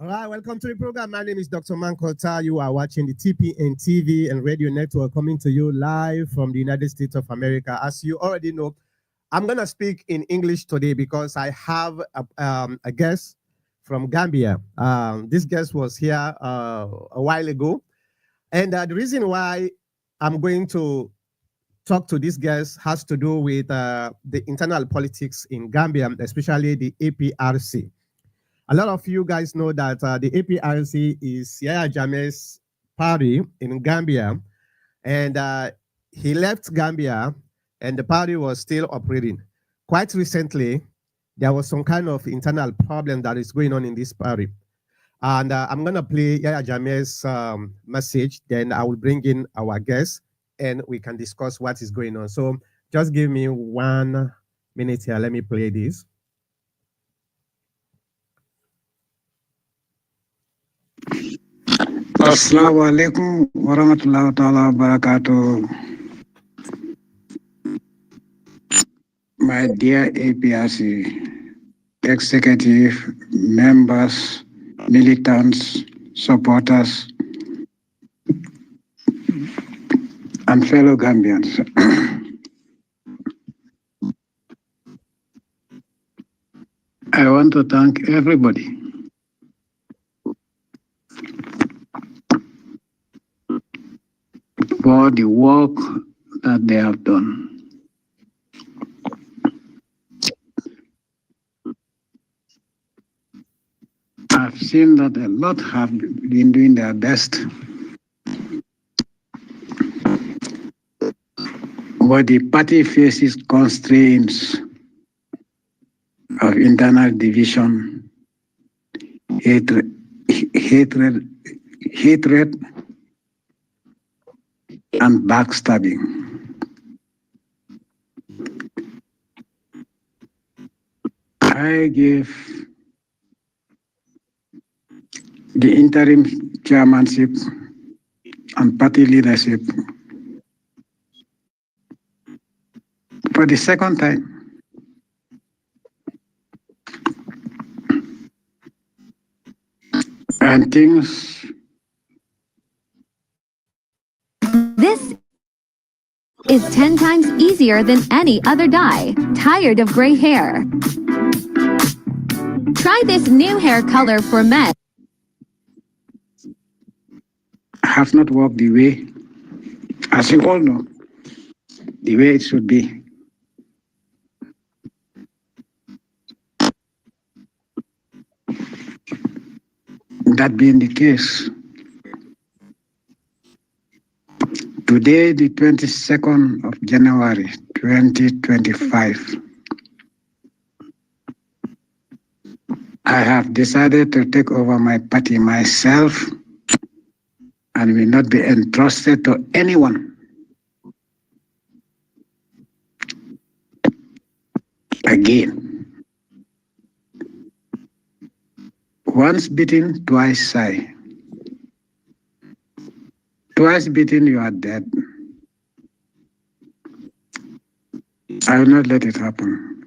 All right, welcome to the program. My name is Dr. Mankota. You are watching the TPN TV and radio network coming to you live from the United States of America. As you already know, I'm going to speak in English today because I have a guest from Gambia. This guest was here a while ago. And the reason why I'm going to talk to this guest has to do with the internal politics in Gambia, especially the APRC. A lot of you guys know that the APRC is YahyaJammeh's party in Gambia, and he left Gambia, and the party was still operating. Quite recently, there was some kind of internal problem that is going on in this party. And I'm going to play YahyaJammeh's message, then I will bring in our guest, and we can discuss what is going on. So just give me 1 minute here. Let me play this. Assalamu alaikum wa rahmatullahi ta'ala wa barakatuh. My dear APRC executive members, militants, supporters, and fellow Gambians. I want to thank everybody for the work that they have done. I've seen that a lot have been doing their best, but the party faces constraints of internal division, hatred, and backstabbing. I give the interim chairmanship and party leadership for the second time. And things. This is 10 times easier than any other dye. Tired of gray hair? Try this new hair color for men. Have not worked the way, as you all know, the way it should be. That being the case, today, the 22nd of January, 2025, I have decided to take over my party myself and will not be entrusted to anyone. Again. Once bitten, twice shy. Twice bitten, you are dead. I will not let it happen.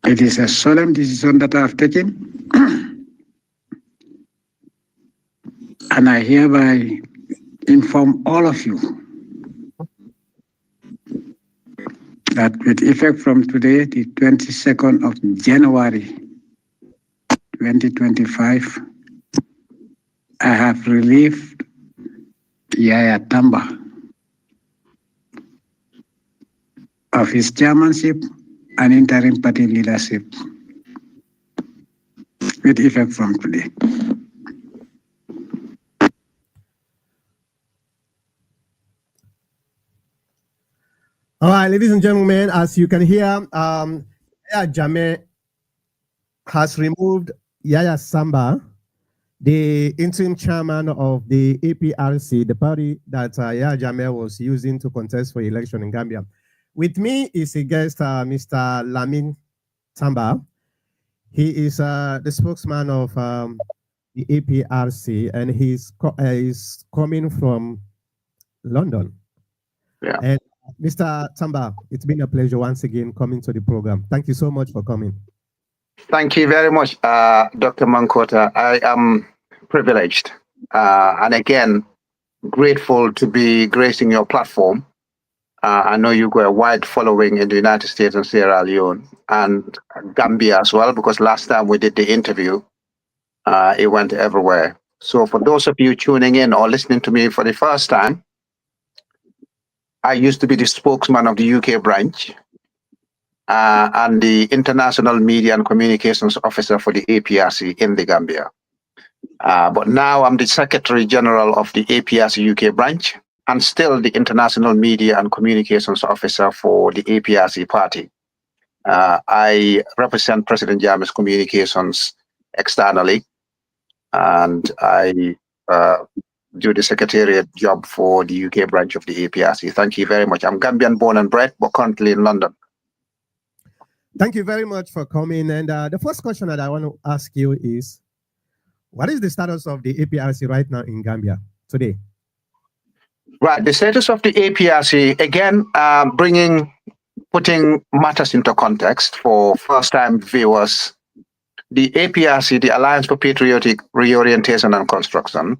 It is a solemn decision that I have taken, and I hereby inform all of you that with effect from today, the 22nd of January, 2025, I have relieved Yahya Tamba of his chairmanship and interim party leadership with effect from today. All right, ladies and gentlemen, as you can hear, Jammeh has removed Yahya Samba, the interim chairman of the APRC, the party that YahyaJammeh was using to contest for election in Gambia. With me is a guest, Mr. Lamin Tamba. He is the spokesman of the APRC, and he's coming from London. Yeah. And Mr. Tamba, it's been a pleasure once again coming to the program. Thank you so much for coming. Thank you very much, Dr. Mankota. I am privileged and again grateful to be gracing your platform. I know you got a wide following in the United States and Sierra Leone and Gambia as well, because last time we did the interview, it went everywhere. So for those of you tuning in or listening to me for the first time, I used to be the spokesman of the UK branch and the International Media and Communications Officer for the APRC in the Gambia. But now I'm the Secretary General of the APRC UK branch and still the International Media and Communications Officer for the APRC party. I represent President Jammeh's communications externally, and I do the secretariat job for the UK branch of the APRC. Thank you very much. I'm Gambian born and bred, but currently in London. Thank you very much for coming. And the first question that I want to ask you is, what is the status of the APRC right now in Gambia today? Right, the status of the APRC, again, putting matters into context for first-time viewers. The APRC, the Alliance for Patriotic Reorientation and Construction,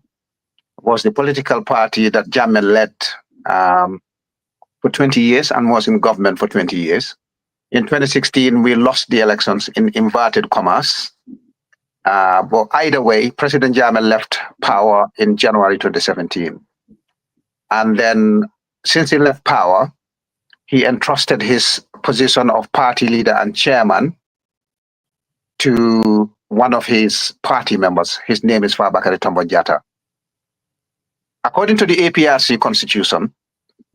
was the political party that Jammeh led for 20 years and was in government for 20 years. In 2016, we lost the elections in inverted commas. But either way, President Jammeh left power in January 2017. And then since he left power, he entrusted his position of party leader and chairman to one of his party members. His name is Fabakary Tombong Jatta. According to the APRC constitution,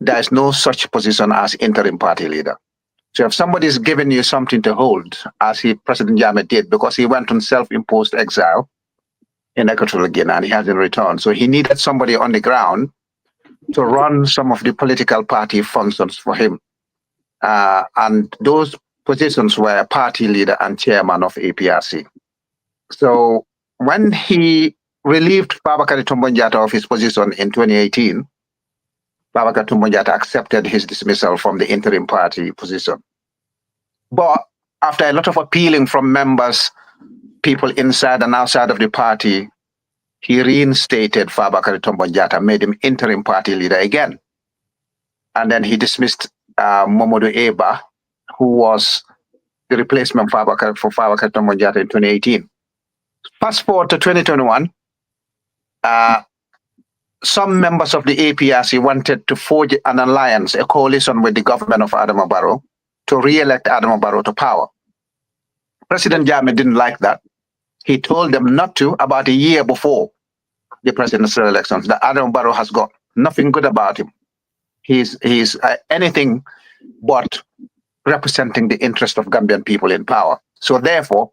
there is no such position as interim party leader. So if somebody is giving you something to hold, as President Jammeh did, because he went on self-imposed exile in Equatorial Guinea and he hasn't returned. So he needed somebody on the ground to run some of the political party functions for him. And those positions were party leader and chairman of APRC. So when he relieved Fabakary Tombong Jatta of his position in 2018, Fabakary Tombong Jatta accepted his dismissal from the interim party position. But after a lot of appealing from members, people inside and outside of the party, he reinstated Fabakary Tombong Jatta, made him interim party leader again. And then he dismissed Momodu Eba, who was the replacement for Fabakary Tombong Jatta in 2018. Fast forward to 2021, some members of the APRC wanted to forge an alliance, a coalition with the government of Adama Barrow to re-elect Adama Barrow to power. President Jammeh didn't like that. He told them not to about a year before the presidential elections, that Adama Barrow has got nothing good about him. He's anything but representing the interest of Gambian people in power. So therefore,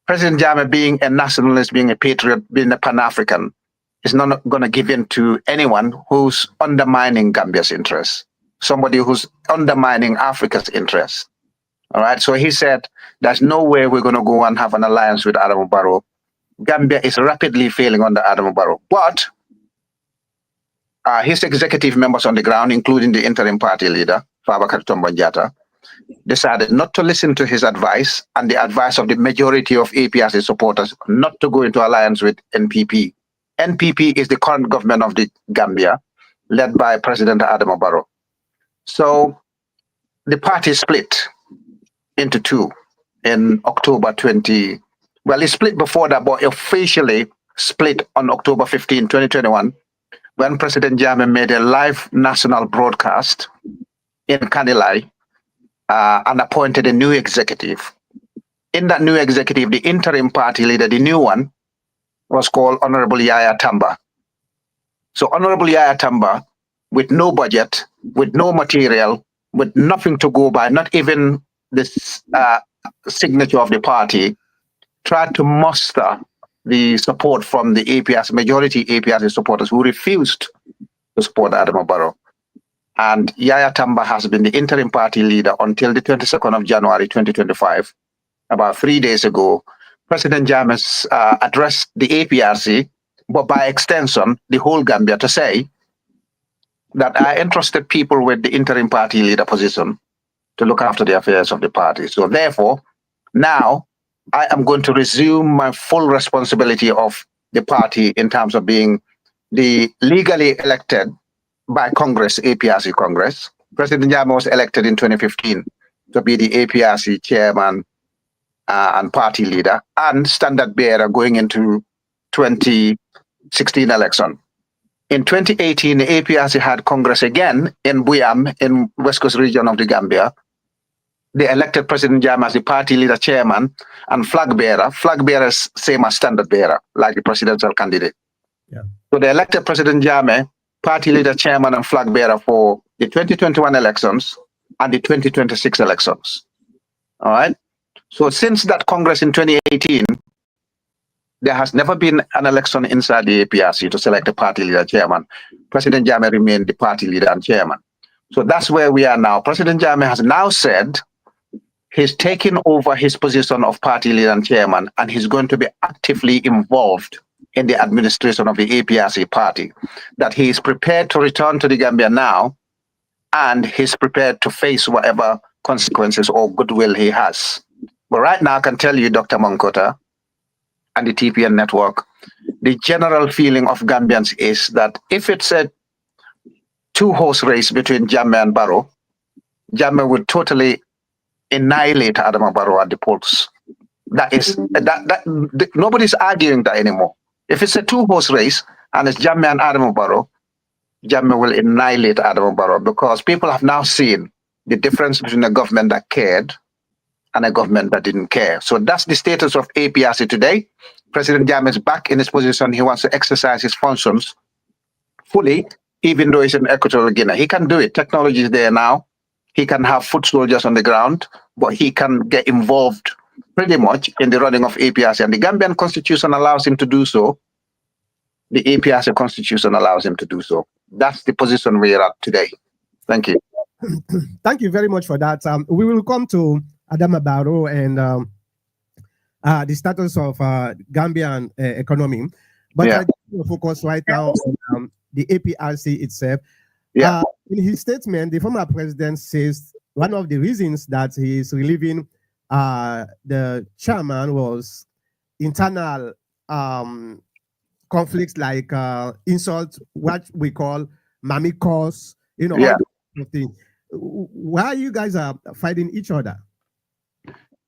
President Jammeh, being a nationalist, being a patriot, being a Pan-African, is not going to give in to anyone who's undermining Gambia's interests, somebody who's undermining Africa's interests. All right. So he said, there's no way we're going to go and have an alliance with Adama Barrow. Gambia is rapidly failing under Adama Barrow. But his executive members on the ground, including the interim party leader, Fabakary Tombong Jatta, decided not to listen to his advice and the advice of the majority of APRC supporters not to go into alliance with NPP. NPP is the current government of the Gambia, led by President Adama Barrow. So the party split into two in October 20. Well, it split before that, but officially split on October 15, 2021, when President Jammeh made a live national broadcast in Kanilai and appointed a new executive. In that new executive, the interim party leader, the new one, was called Honorable Yahya Tamba. So Honorable Yahya Tamba, with no budget, with no material, with nothing to go by, not even this signature of the party, tried to muster the support from the APRC, majority APRC supporters who refused to support Adama Barrow. And Yahya Tamba has been the interim party leader until the 22nd of January 2025. About 3 days ago, President Jammeh addressed the APRC, but by extension, the whole Gambia, to say that I entrusted people with the interim party leader position to look after the affairs of the party. So therefore, now I am going to resume my full responsibility of the party in terms of being the legally elected by Congress, APRC Congress. President Jammeh was elected in 2015 to be the APRC chairman and party leader and standard bearer going into 2016 election. In 2018, the APRC had Congress again in Buyam, in West Coast region of the Gambia. They elected President Jammeh as the party leader, chairman, and flag bearer. Flag bearer is same as standard bearer, like the presidential candidate. Yeah. So they elected President Jammeh, party leader, chairman, and flag bearer for the 2021 elections and the 2026 elections. All right. So since that Congress in 2018, there has never been an election inside the APRC to select a party leader, chairman. President Jammeh remained the party leader and chairman. So that's where we are now. President Jammeh has now said he's taking over his position of party leader and chairman, and he's going to be actively involved in the administration of the APRC party, that he is prepared to return to the Gambia now, and he's prepared to face whatever consequences or goodwill he has. But right now, I can tell you, Dr. Mankota and the TPN network, the general feeling of Gambians is that if it's a two-horse race between Jammeh and Barrow, Jammeh would totally annihilate Adama Barrow at the polls. Nobody's arguing that anymore. If it's a two-horse race and it's Jammeh and Adama Barrow, Jammeh will annihilate Adama Barrow, because people have now seen the difference between a government that cared and a government that didn't care. So that's the status of APRC today. President Jammeh is back in his position. He wants to exercise his functions fully, even though he's in Equatorial Guinea. He can do it. Technology is there now. He can have foot soldiers on the ground, but he can get involved pretty much in the running of APRC. And the Gambian constitution allows him to do so. The APRC constitution allows him to do so. That's the position we are at today. Thank you. Thank you very much for that. We will come to Adama Barrow and the status of Gambian economy, but I will focus right now on the APRC itself. Yeah. In his statement, the former president says one of the reasons that he is relieving the chairman was internal conflicts, like insult, what we call mamikos, all that kind of thing. Why you guys are fighting each other?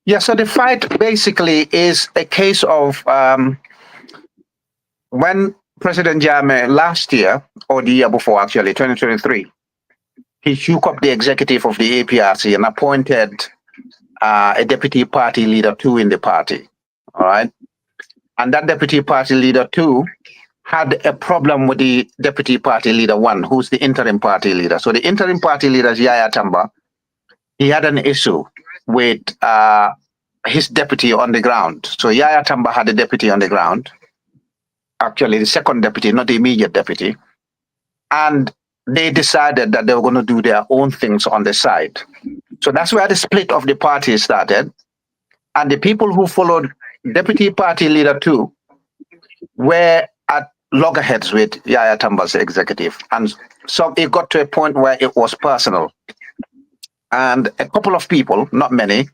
Yeah, so the fight basically is a case of when President Jammeh last year, or the year before actually, 2023, he shook up the executive of the APRC and appointed a deputy party leader 2 in the party, all right? And that deputy party leader 2 had a problem with the deputy party leader 1, who's the interim party leader. So the interim party leader, Yahya, he had an issue with his deputy on the ground. So Yahya had a deputy on the ground, actually the second deputy, not the immediate deputy. And they decided that they were going to do their own things on the side. So that's where the split of the party started. And the people who followed deputy party leader 2 were at loggerheads with Yahya Tamba's executive. And so it got to a point where it was personal. And a couple of people, not many,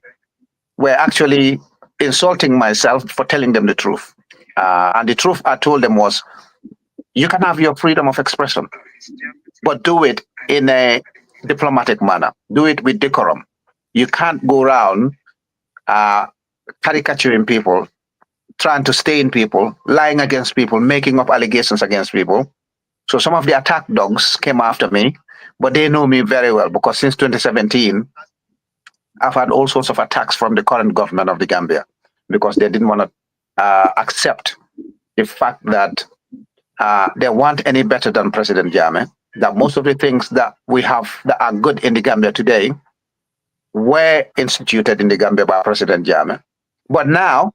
were actually insulting myself for telling them the truth. And the truth I told them was, you can have your freedom of expression, but do it in a diplomatic manner. Do it with decorum. You can't go around caricaturing people, trying to stain people, lying against people, making up allegations against people. So some of the attack dogs came after me, but they know me very well, because since 2017, I've had all sorts of attacks from the current government of the Gambia, because they didn't want to accept the fact that they weren't any better than President Jammeh, that most of the things that we have that are good in the Gambia today were instituted in the Gambia by President Jammeh. But now,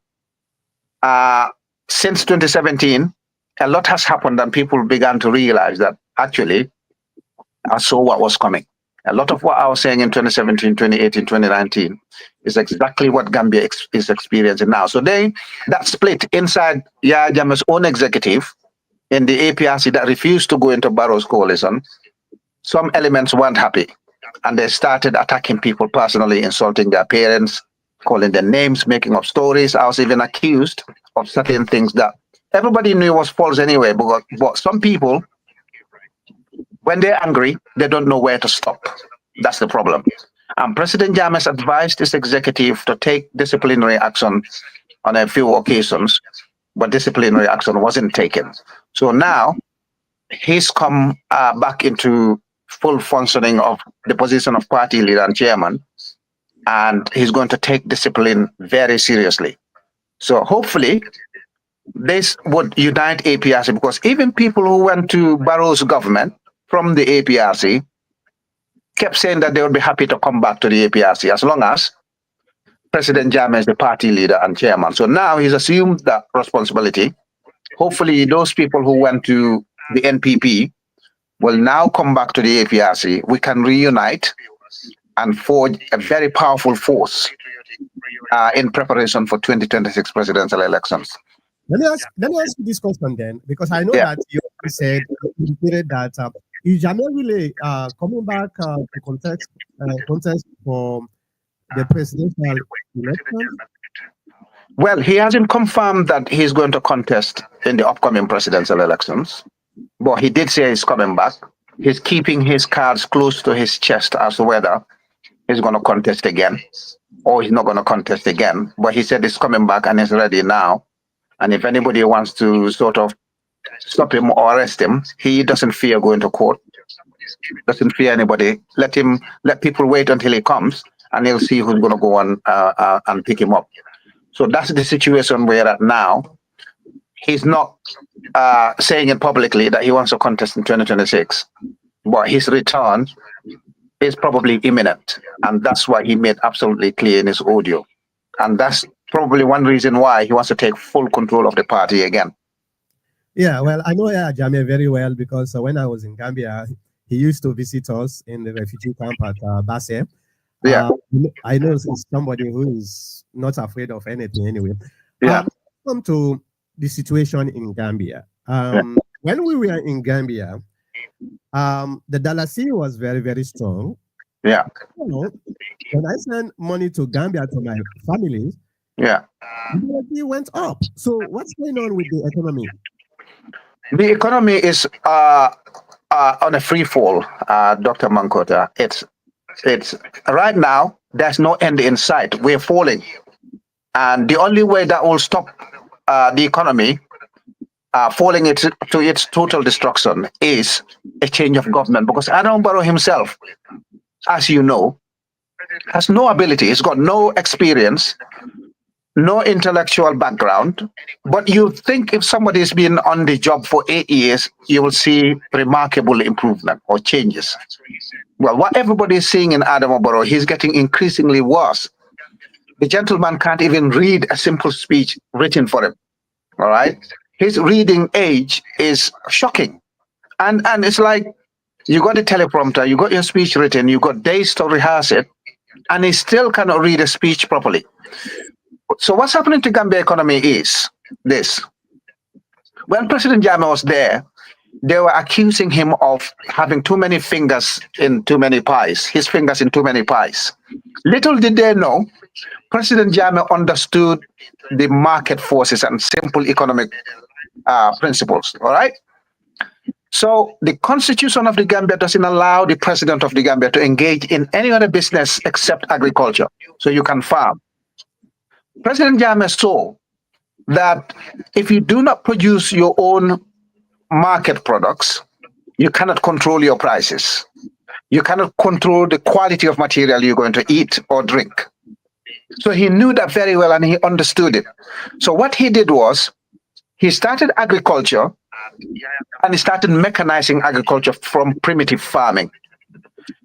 since 2017, a lot has happened, and people began to realize that actually I saw what was coming. A lot of what I was saying in 2017, 2018, 2019 is exactly what Gambia is experiencing now. So that split inside YahyaJammeh's own executive in the APRC that refused to go into Barrow's coalition, some elements weren't happy, and they started attacking people personally, insulting their parents, calling their names, making up stories. I was even accused of certain things that everybody knew was false anyway, but some people, when they're angry, they don't know where to stop. That's the problem. President Jammeh advised his executive to take disciplinary action on a few occasions, but disciplinary action wasn't taken. So now he's come back into full functioning of the position of party leader and chairman, and he's going to take discipline very seriously. So hopefully this would unite APRC, because even people who went to Barrow's government from the APRC kept saying that they would be happy to come back to the APRC as long as President Jammeh is the party leader and chairman. So now he's assumed that responsibility. Hopefully those people who went to the NPP will now come back to the APRC. We can reunite and forge a very powerful force in preparation for 2026 presidential elections. Let me ask you this question then, because I know that you said indicated that is Jammeh really coming back to contest for the presidential election? Well, he hasn't confirmed that he's going to contest in the upcoming presidential elections, but he did say he's coming back. He's keeping his cards close to his chest as to whether he's going to contest again or he's not going to contest again. But he said he's coming back and he's ready now. And if anybody wants to sort of stop him or arrest him, he doesn't fear going to court, doesn't fear anybody. Let people wait until he comes, and he'll see who's going to go on and pick him up. So that's the situation we're at now. He's not saying it publicly that he wants to contest in 2026, but his return is probably imminent, and that's why he made absolutely clear in his audio. And that's probably one reason why he wants to take full control of the party again. Yeah, well, I know Jammeh very well, because when I was in Gambia, he used to visit us in the refugee camp at Basse. Yeah, I know he's somebody who is not afraid of anything anyway. Yeah. Come to the situation in Gambia. When we were in Gambia, the dollar C was very, very strong. Yeah. You know, when I sent money to Gambia to my family, Yeah. the USD went up. So what's going on with the economy? The economy is on a free fall, Dr. Mankota. It's right now, there's no end in sight. We're falling. And the only way that will stop the economy falling to its total destruction is a change of government, because Adam Barrow himself, as you know, has no ability. He's got no experience, no intellectual background. But you think if somebody has been on the job for 8 years, you will see remarkable improvement or changes. Well, what everybody is seeing in Adam Barrow, he's getting increasingly worse. The gentleman can't even read a simple speech written for him. All right. His reading age is shocking. And it's like, you got a teleprompter, you got your speech written, you got days to rehearse it, and he still cannot read a speech properly. So what's happening to Gambia economy is this. When President Jammeh was there, they were accusing him of having too many fingers in too many pies, his fingers in too many pies. Little did they know, President Jammeh understood the market forces and simple economic principles, all right? So the constitution of the Gambia doesn't allow the president of the Gambia to engage in any other business except agriculture, so you can farm. President Jammeh saw that if you do not produce your own market products, you cannot control your prices. You cannot control the quality of material you're going to eat or drink. So he knew that very well and he understood it. So what he did was, he started agriculture and he started mechanizing agriculture from primitive farming.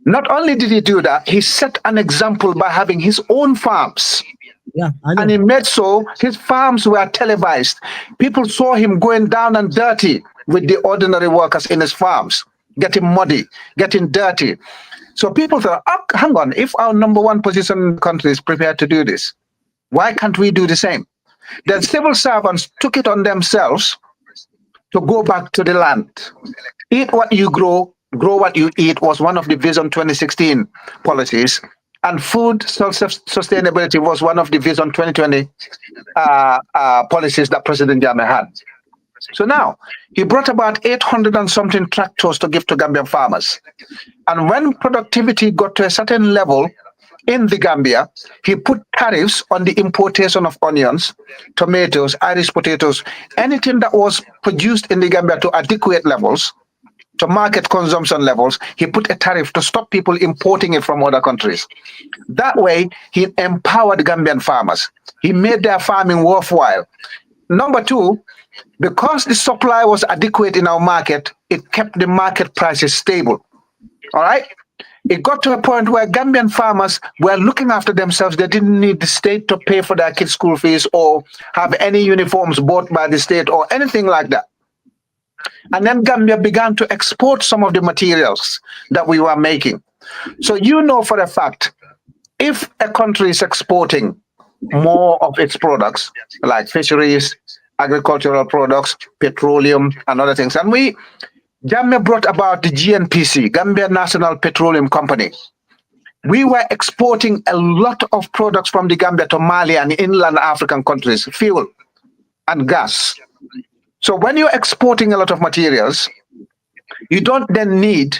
Not only did he do that, he set an example by having his own farms. Yeah, I know. And he made so his farms were televised. People saw him going down and dirty with the ordinary workers in his farms, getting muddy, getting dirty. So people thought, oh, hang on, if our #1 position in the country is prepared to do this, why can't we do the same? Then civil servants took it on themselves to go back to the land, eat what you grow, grow what you eat was one of the Vision 2016 policies, and food sustainability was one of the Vision 2020 policies that President Jammeh had. So now, he brought about 800 and something tractors to give to Gambian farmers. And when productivity got to a certain level in the Gambia, he put tariffs on the importation of onions, tomatoes, Irish potatoes, anything that was produced in the Gambia to adequate levels, to market consumption levels. He put a tariff to stop people importing it from other countries. That way, he empowered Gambian farmers. He made their farming worthwhile. Number two, because the supply was adequate in our market, it kept the market prices stable. All right? It got to a point where Gambian farmers were looking after themselves. They didn't need the state to pay for their kids' school fees or have any uniforms bought by the state or anything like that. And then Gambia began to export some of the materials that we were making. So you know for a fact, if a country is exporting more of its products, like fisheries, agricultural products, petroleum, and other things, and Jammeh brought about the GNPC, Gambia National Petroleum Company. We were exporting a lot of products from the Gambia to Mali and inland African countries, fuel and gas. So when you're exporting a lot of materials, you don't then need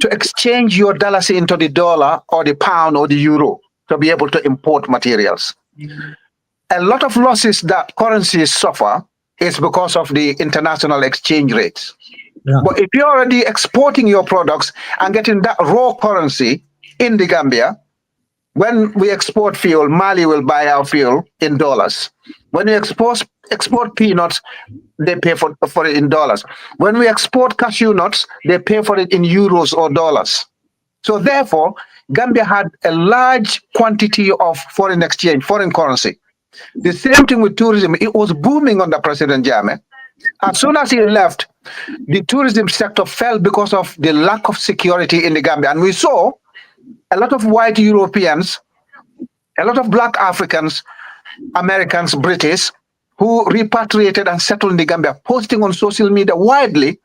to exchange your dollars into the dollar or the pound or the euro to be able to import materials. A lot of losses that currencies suffer is because of the international exchange rates. Yeah. But if you're already exporting your products and getting that raw currency in the Gambia, when we export fuel, Mali will buy our fuel in dollars. When we export peanuts, they pay for it in dollars. When we export cashew nuts, they pay for it in euros or dollars. So therefore, Gambia had a large quantity of foreign exchange, foreign currency. The same thing with tourism. It was booming under President Jammeh. As soon as he left, the tourism sector fell because of the lack of security in the Gambia. And we saw a lot of white Europeans, a lot of black Africans, Americans, British, who repatriated and settled in the Gambia, posting on social media widely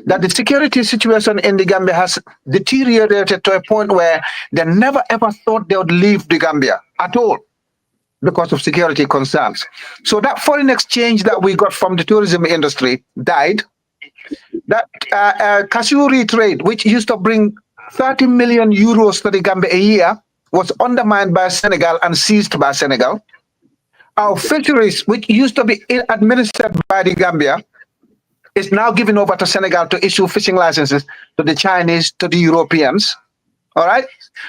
that the security situation in the Gambia has deteriorated to a point where they never ever thought they would leave the Gambia at all because of security concerns. So that foreign exchange that we got from the tourism industry died. That cashew trade, which used to bring 30 million euros to the Gambia a year, was undermined by Senegal and seized by Senegal. Our fisheries, which used to be administered by the Gambia, is now given over to Senegal to issue fishing licenses to the Chinese, to the Europeans. All right?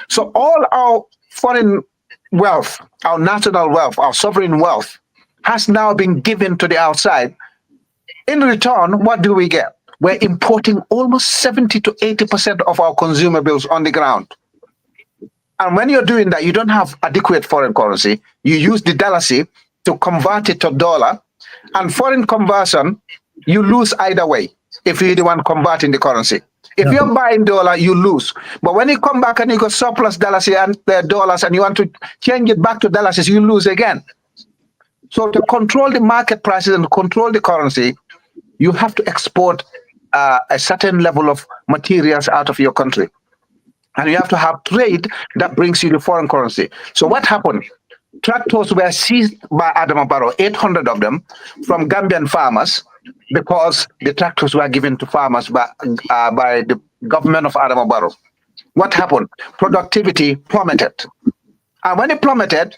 So all our foreign wealth, our national wealth, our sovereign wealth, has now been given to the outside. In return, what do we get? We're importing almost 70 to 80% of our consumables on the ground. And when you're doing that, you don't have adequate foreign currency. You use the dalasi to convert it to dollar. And foreign conversion, you lose either way if you're the one converting the currency. If you're buying dollar, you lose. But when you come back and you got surplus dalasi and dollars and you want to change it back to dollars, you lose again. So to control the market prices and control the currency, you have to export a certain level of materials out of your country. And you have to have trade that brings you the foreign currency. So what happened? Tractors were seized by Adama Barrow, 800 of them, from Gambian farmers, because the tractors were given to farmers by the government of Adama Barrow. What happened? Productivity plummeted. And when it plummeted,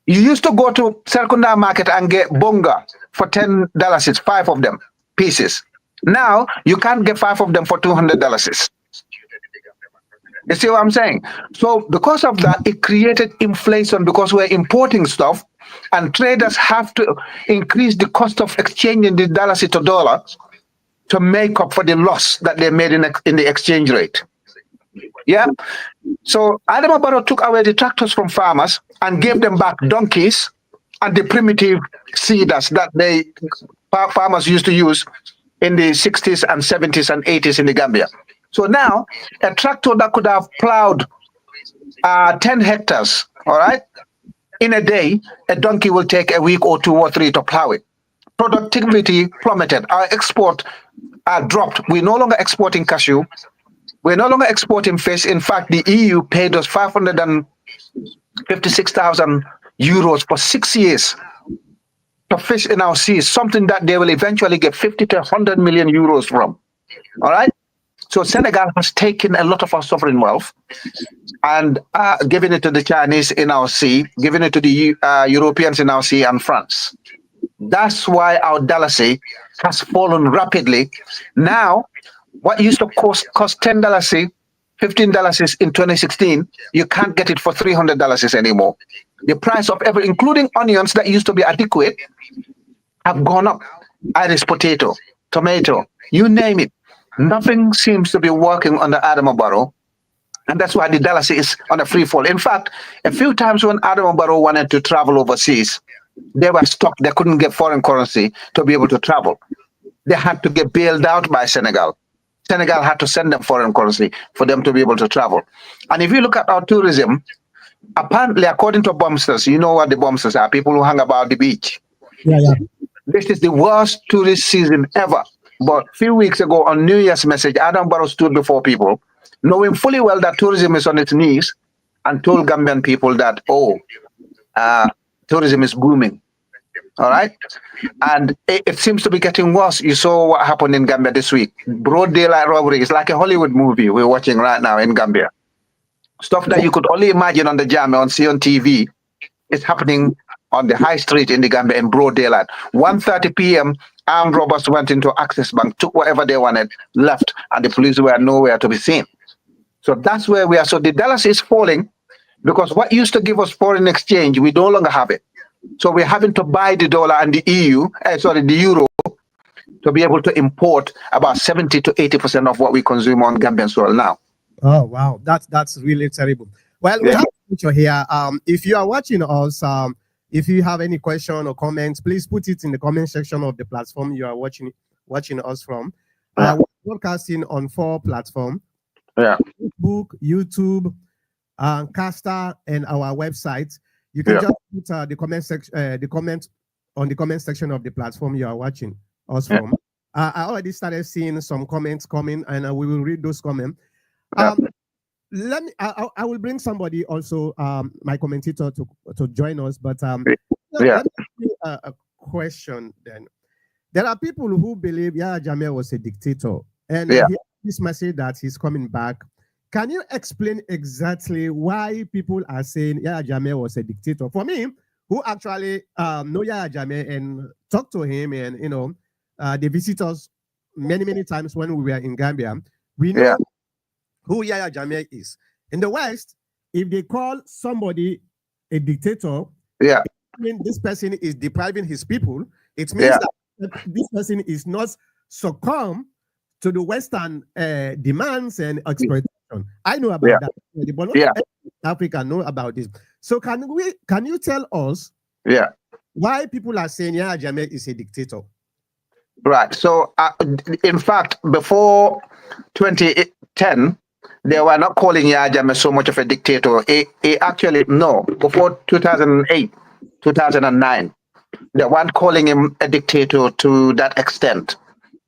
you used to go to Serkunda market and get bonga for $10, 5 of them, pieces. Now, you can't get 5 of them for $200. You see what I'm saying? So because of that, it created inflation because we're importing stuff and traders have to increase the cost of exchanging the dollars to dollar to make up for the loss that they made in the exchange rate. Yeah. So Adama Barrow took away the tractors from farmers and gave them back donkeys and the primitive seeders that farmers used to use in the 60s and 70s and 80s in the Gambia. So now, a tractor that could have plowed 10 hectares, all right, in a day, a donkey will take a week or 2 or 3 to plow it. Productivity plummeted. Our export are dropped. We're no longer exporting cashew. We're no longer exporting fish. In fact, the EU paid us 556,000 euros for 6 years to fish in our seas, something that they will eventually get 50 to 100 million euros from. All right? So Senegal has taken a lot of our sovereign wealth and given it to the Chinese in our sea, given it to the Europeans in our sea, and France. That's why our dollar has fallen rapidly. Now, what used to cost $10, $15 in 2016, you can't get it for $300 anymore. The price of every, including onions that used to be adequate, have gone up. Irish potato, tomato, you name it. Nothing seems to be working under Adama Barrow. And that's why the dollar is on a free fall. In fact, a few times when Adama Barrow wanted to travel overseas, they were stuck. They couldn't get foreign currency to be able to travel. They had to get bailed out by Senegal. Senegal had to send them foreign currency for them to be able to travel. And if you look at our tourism, apparently, according to bombsters, you know what the bombsters are, people who hang about the beach. Yeah. This is the worst tourist season ever. But a few weeks ago on New Year's message, Adam Barrow stood before people, knowing fully well that tourism is on its knees, and told Gambian people that, tourism is booming. All right? And it seems to be getting worse. You saw what happened in Gambia this week. Broad daylight robbery is like a Hollywood movie we're watching right now in Gambia. Stuff that you could only imagine on the Jammeh, see on TV, is happening on the high street in the Gambia in broad daylight. 1:30 p.m., armed robbers went into Access Bank, took whatever they wanted, left, and the police were nowhere to be seen. So that's where we are. So the dollar is falling because what used to give us foreign exchange, we no longer have it. So we're having to buy the dollar and the the euro, to be able to import about 70 to 80% of what we consume on Gambian soil now. Oh, wow. That's really terrible. Well, we have a picture here. If you are watching us, if you have any question or comments, please put it in the comment section of the platform you are watching us from. We're broadcasting on 4 platforms. Yeah. Facebook, YouTube, Caster, and our website. You can just put the comment on the comment section of the platform you are watching us from. I already started seeing some comments coming, and we will read those comments. I will bring somebody also, my commentator, to join us. But let me ask you a question then. There are people who believe YahyaJammeh was a dictator, and this message that he's coming back. Can you explain exactly why people are saying YahyaJammeh was a dictator? For me, who actually know YahyaJammeh and talk to him, and they visit us many times when we were in Gambia, we know who YahyaJammeh is. In the West, if they call somebody a dictator, I mean this person is depriving his people. It means that this person is not succumb to the Western demands and exploitation. I know about that, but not Africa know about this. So can you tell us why people are saying YahyaJammeh is a dictator? Right. So in fact, before 2010, they were not calling YahyaJammeh so much of a dictator. Actually, no, before 2008, 2009, they weren't calling him a dictator to that extent.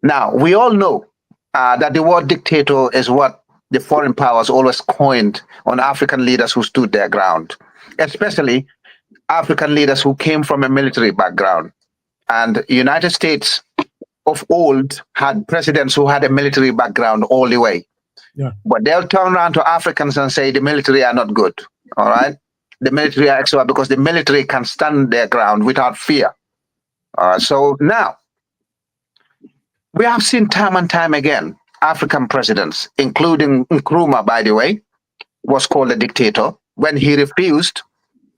Now, we all know that the word dictator is what the foreign powers always coined on African leaders who stood their ground, especially African leaders who came from a military background. And the United States of old had presidents who had a military background all the way. But they'll turn around to Africans and say the military are not good. All right. The military are excellent because the military can stand their ground without fear. So now we have seen time and time again African presidents, including Nkrumah, by the way, was called a dictator when he refused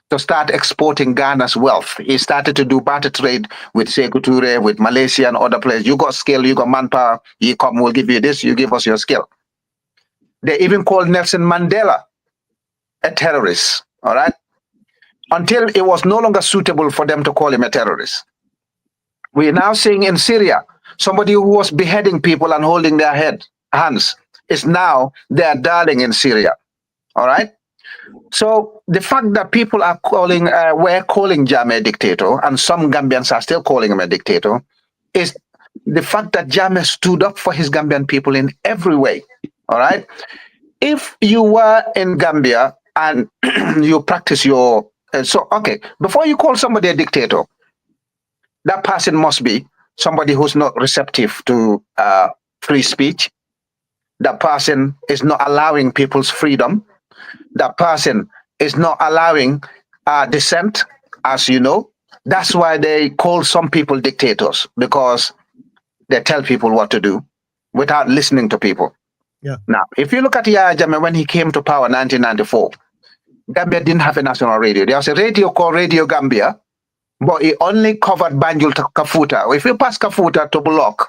to start exporting Ghana's wealth. He started to do barter trade with Sekou Touré, with Malaysia and other places. You got skill, you got manpower, you come, we'll give you this, you give us your skill. They even called Nelson Mandela a terrorist, all right? Until it was no longer suitable for them to call him a terrorist. We are now seeing in Syria, somebody who was beheading people and holding their hands is now their darling in Syria, all right? So the fact that people are were calling Jammeh a dictator, and some Gambians are still calling him a dictator, is the fact that Jammeh stood up for his Gambian people in every way. All right. If you were in Gambia and you practice your okay, before you call somebody a dictator, that person must be somebody who's not receptive to free speech. That person is not allowing people's freedom. That person is not allowing dissent, as you know. That's why they call some people dictators, because they tell people what to do without listening to people. Yeah. Now, if you look at YahyaJammeh when he came to power in 1994, Gambia didn't have a national radio. There was a radio called Radio Gambia, but it only covered Banjul to Kafuta. If you pass Kafuta to Bullock,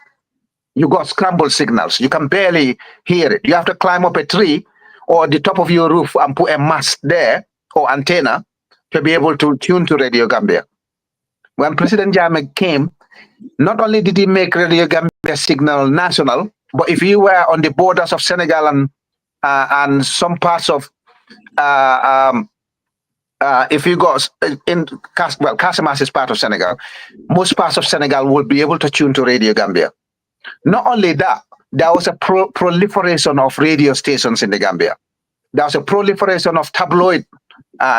you got scrambled signals. You can barely hear it. You have to climb up a tree or the top of your roof and put a mast there or antenna to be able to tune to Radio Gambia. When President Jammeh came, not only did he make Radio Gambia signal national, but if you were on the borders of Senegal and some parts of if you go in Casamance is part of Senegal, most parts of Senegal will be able to tune to Radio Gambia. Not only that, there was a proliferation of radio stations in the Gambia. There was a proliferation of tabloid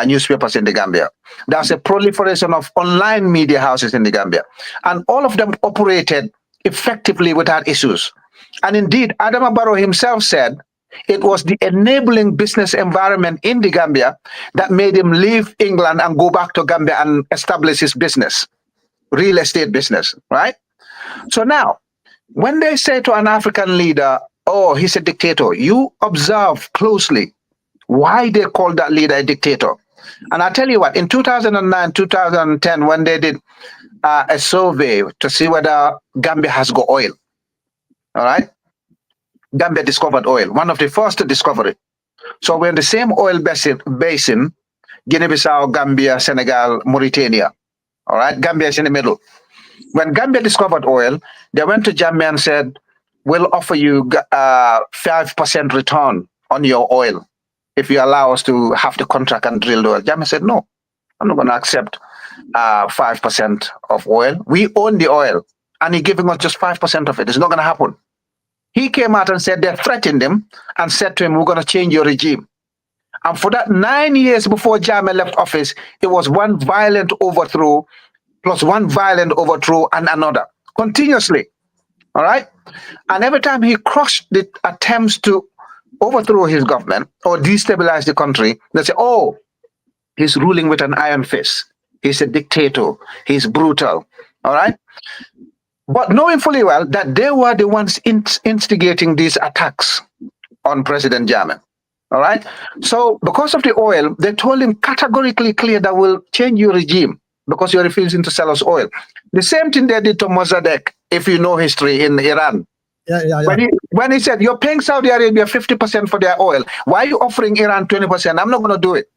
newspapers in the Gambia. There was a proliferation of online media houses in the Gambia. And all of them operated effectively without issues. And indeed, Adama Barrow himself said it was the enabling business environment in the Gambia that made him leave England and go back to Gambia and establish his business, real estate business, right? So now, when they say to an African leader, oh, he's a dictator, you observe closely why they call that leader a dictator. And I tell you what, in 2009, 2010, when they did a survey to see whether Gambia has got oil, all right? Gambia discovered oil, one of the first to discover it. So we're in the same oil basin, Guinea-Bissau, Gambia, Senegal, Mauritania, all right? Gambia is in the middle. When Gambia discovered oil, they went to Jammeh and said, we'll offer you 5% return on your oil if you allow us to have the contract and drill the oil. Jammeh said, no, I'm not going to accept 5% of oil. We own the oil, and he's giving us just 5% of it. It's not going to happen. He came out and said they threatened him and said to him, we're going to change your regime. And for that 9 years before Jammeh left office, it was one violent overthrow plus one violent overthrow and another, continuously, all right? And every time he crushed the attempts to overthrow his government or destabilize the country, they say, oh, he's ruling with an iron fist. He's a dictator. He's brutal, all right? But knowing fully well that they were the ones instigating these attacks on President Jammeh, all right? So because of the oil, they told him categorically clear that we'll change your regime because you're refusing to sell us oil. The same thing they did to Mossadegh, if you know history, in Iran. Yeah. When he said, you're paying Saudi Arabia 50% for their oil, why are you offering Iran 20%? I'm not going to do it.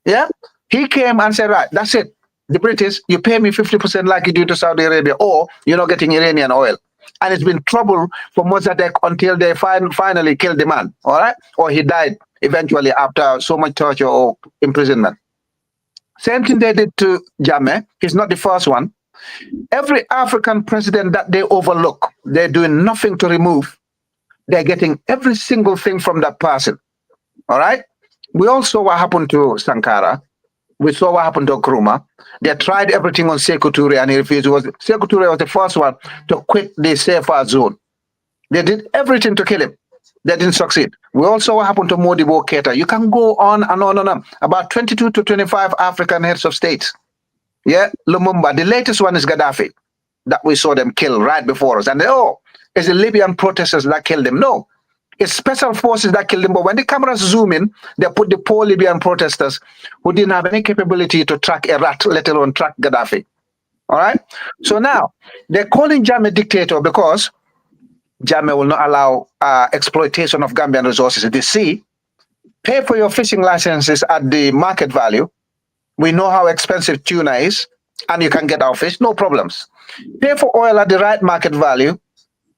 Yeah? He came and said, right, that's it. The British, you pay me 50% like you do to Saudi Arabia, or you're not getting Iranian oil. And it's been trouble for Mossadegh until they finally killed the man, all right? Or he died eventually after so much torture or imprisonment. Same thing they did to Jammeh. He's not the first one. Every African president that they overlook, they're doing nothing to remove. They're getting every single thing from that person, all right? We all saw what happened to Sankara. We saw what happened to Nkrumah. They tried everything on Sekou Touré and he refused. Sekou Touré was the first one to quit the safer zone. They did everything to kill him. They didn't succeed. We also saw what happened to Modibo Keita. You can go on and on and on. About 22 to 25 African heads of states. Yeah, Lumumba. The latest one is Gaddafi, that we saw them kill right before us. And they, oh, it's the Libyan protesters that killed him. No, it's special forces that killed him. But when the cameras zoom in, they put the poor Libyan protesters who didn't have any capability to track a rat, let alone track Gaddafi. All right? So now, they're calling Jammeh dictator because Jammeh will not allow exploitation of Gambian resources in the sea. Pay for your fishing licenses at the market value. We know how expensive tuna is, and you can get our fish, no problems. Pay for oil at the right market value,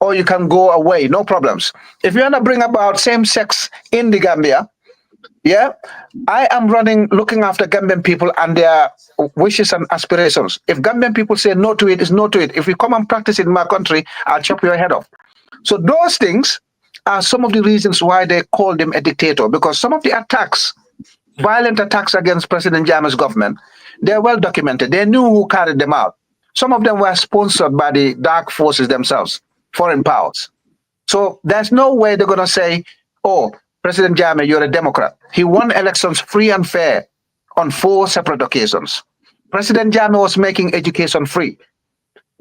or you can go away, no problems. If you want to bring about same sex in the Gambia, Yeah, I am running, looking after Gambian people and their wishes and aspirations. If Gambian people say no to it, it's no to it. If you come and practice it in my country, I'll chop your head off. So those things are some of the reasons why they called him a dictator, because some of the attacks, violent attacks against President Jammeh's government, they're well documented. They knew who carried them out. Some of them were sponsored by the dark forces themselves, foreign powers. So there's no way they're going to say, oh, President Jammeh, you're a Democrat. He won elections free and fair on 4 separate occasions. President Jammeh was making education free.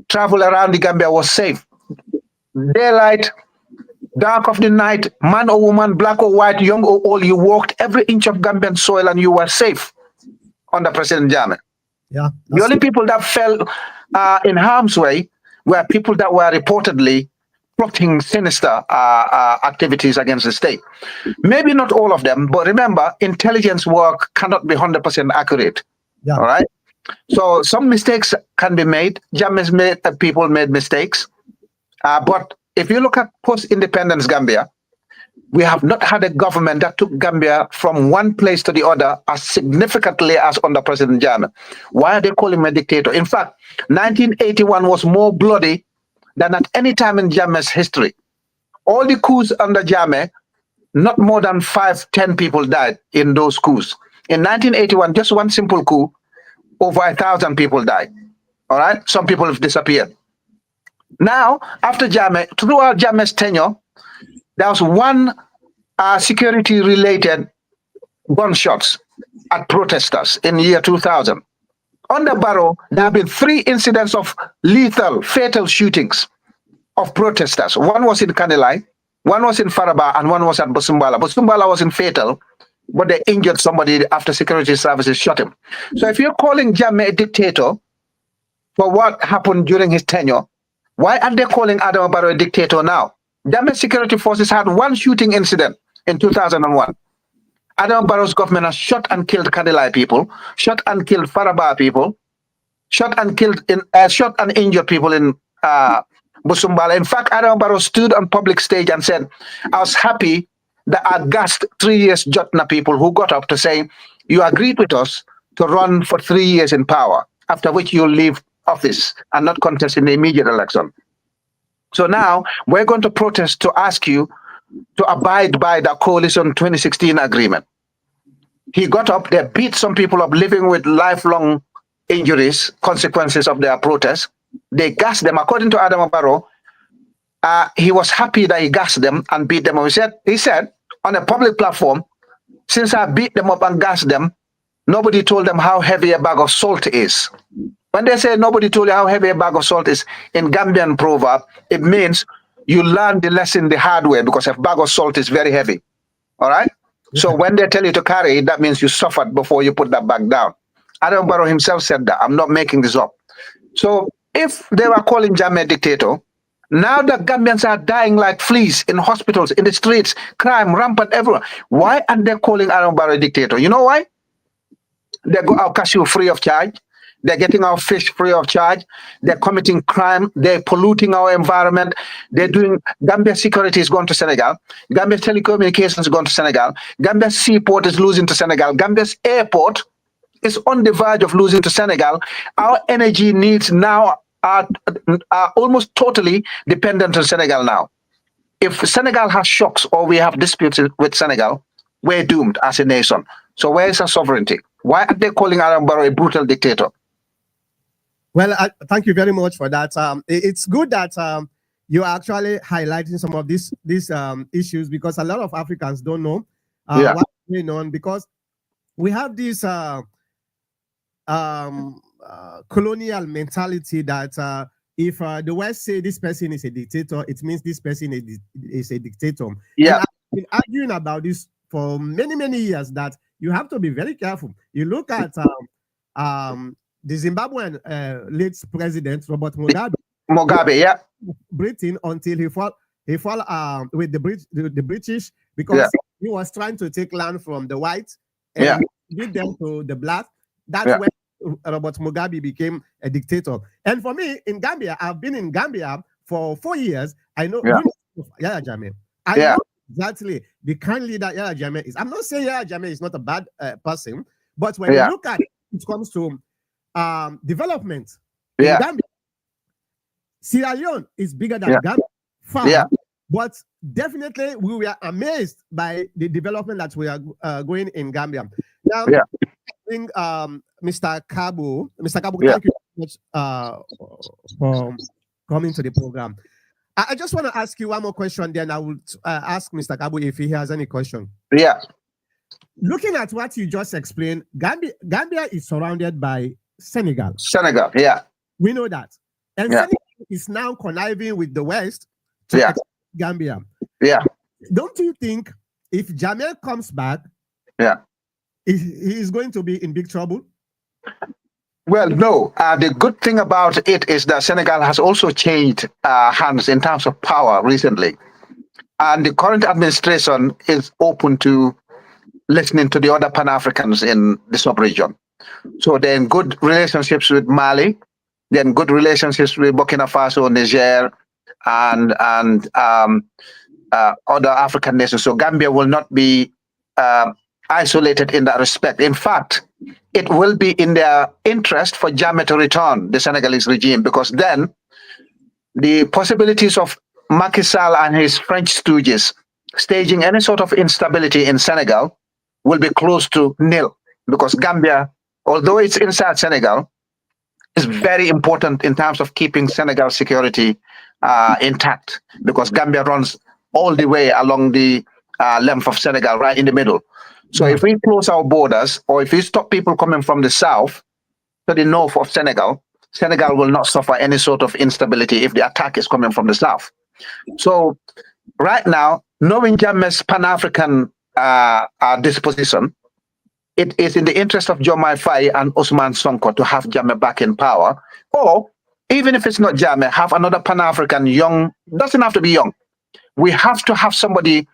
Travel around the Gambia was safe. Daylight, dark of the night, man or woman, black or white, young or old, you walked every inch of Gambian soil and you were safe under President Jammeh. Yeah, the only people that fell in harm's way were people that were reportedly plotting sinister activities against the state. Maybe not all of them, but remember, intelligence work cannot be 100% accurate. Yeah. All right? So some mistakes can be made. Jammeh's people made mistakes. But if you look at post-independence Gambia, we have not had a government that took Gambia from one place to the other as significantly as under President Jammeh. Why are they calling him a dictator? In fact, 1981 was more bloody than at any time in Jammeh's history. All the coups under Jammeh, not more than 5-10 people died in those coups. In 1981, just one simple coup, over 1,000 people died. All right? Some people have disappeared. Now, after Jammeh, throughout Jammeh's tenure, there was one security-related gunshots at protesters in the year 2000. Under Barrow, there have been 3 incidents of lethal, fatal shootings of protesters. One was in Kanilai, one was in Faraba, and one was at Busumbala. Busumbala wasn't fatal, but they injured somebody after security services shot him. So if you're calling Jammeh a dictator for what happened during his tenure, why are they calling Adama Barrow a dictator now? Jammeh security forces had 1 shooting incident in 2001. Adama Barrow's government has shot and killed Kanilai people, shot and killed Faraba people, shot and injured people in Busumbala. In fact, Adama Barrow stood on public stage and said, I was happy that I gassed 3 years Jotna people who got up to say, you agreed with us to run for 3 years in power, after which you'll leave office and not contest in the immediate election. So now we're going to protest to ask you to abide by the coalition 2016 agreement. He got up, they beat some people up living with lifelong injuries, consequences of their protest. They gassed them. According to Adama Barrow, he was happy that he gassed them and beat them up. He said on a public platform, since I beat them up and gassed them, nobody told them how heavy a bag of salt is. When they say nobody told you how heavy a bag of salt is, in Gambian proverb, it means you learn the lesson the hard way, because a bag of salt is very heavy. All right? Yeah. So when they tell you to carry it, that means you suffered before you put that bag down. Adam Barrow himself said that. I'm not making this up. So if they were calling Jammeh a dictator, now the Gambians are dying like fleas in hospitals, in the streets, crime rampant everywhere. Why aren't they calling Adam Barrow a dictator? You know why? They go our cashew free of charge. They're getting our fish free of charge. They're committing crime. They're polluting our environment. They're doing, Gambia security is going to Senegal. Gambia telecommunications is going to Senegal. Gambia seaport is losing to Senegal. Gambia's airport is on the verge of losing to Senegal. Our energy needs now are almost totally dependent on Senegal now. If Senegal has shocks or we have disputes with Senegal, we're doomed as a nation. So where is our sovereignty? Why are they calling Adam Barrow a brutal dictator? Well, thank you very much for that. It's good that you're actually highlighting some of these issues, because a lot of Africans don't know what's going on, because we have this colonial mentality that if the West say this person is a dictator, it means this person is a dictator. Yeah. And I've been arguing about this for many, many years, that you have to be very careful. You look at the Zimbabwean late president, Robert Mugabe. Mugabe, yeah. Britain until he fought with the British, because he was trying to take land from the whites and give them to the black. That's when Robert Mugabe became a dictator. And for me, in Gambia, I've been in Gambia for 4 years. I know YahyaJammeh. I know Exactly. The kind leader YahyaJammeh is. I'm not saying YahyaJammeh is not a bad person, but when you look at it, it comes to development in Gambia, Sierra Leone is bigger than Gambia, far, but definitely we were amazed by the development that we are going in Gambia. Now, bring Mr. Kabu. Mr. Kabu, thank you very much for coming to the program. I just want to ask you one more question, then I will ask Mr. Kabu if he has any question. Yeah. Looking at what you just explained, Gambia is surrounded by Senegal. Senegal, yeah. We know that. And Senegal is now conniving with the West to attack Gambia. Yeah. Don't you think if Jammeh comes back, he is going to be in big trouble? Well, no. The good thing about it is that Senegal has also changed hands in terms of power recently. And the current administration is open to listening to the other Pan-Africans in the sub-region. So they're in good relationships with Mali, they're in good relationships with Burkina Faso, Niger, and other African nations. So Gambia will not be isolated in that respect. In fact, it will be in their interest for Jammeh to return the Senegalese regime, because then the possibilities of Macky Sall and his French stooges staging any sort of instability in Senegal will be close to nil, because Gambia, although it's inside Senegal, is very important in terms of keeping Senegal's security intact, because Gambia runs all the way along the length of Senegal, right in the middle. So if we close our borders, or if we stop people coming from the south to the north of Senegal, Senegal will not suffer any sort of instability if the attack is coming from the south. So right now, knowing Jammeh's Pan-African disposition, it is in the interest of Diomaye Faye and Ousmane Sonko to have Jammeh back in power. Or even if it's not Jammeh, have another Pan-African young, doesn't have to be young. We have to have somebody,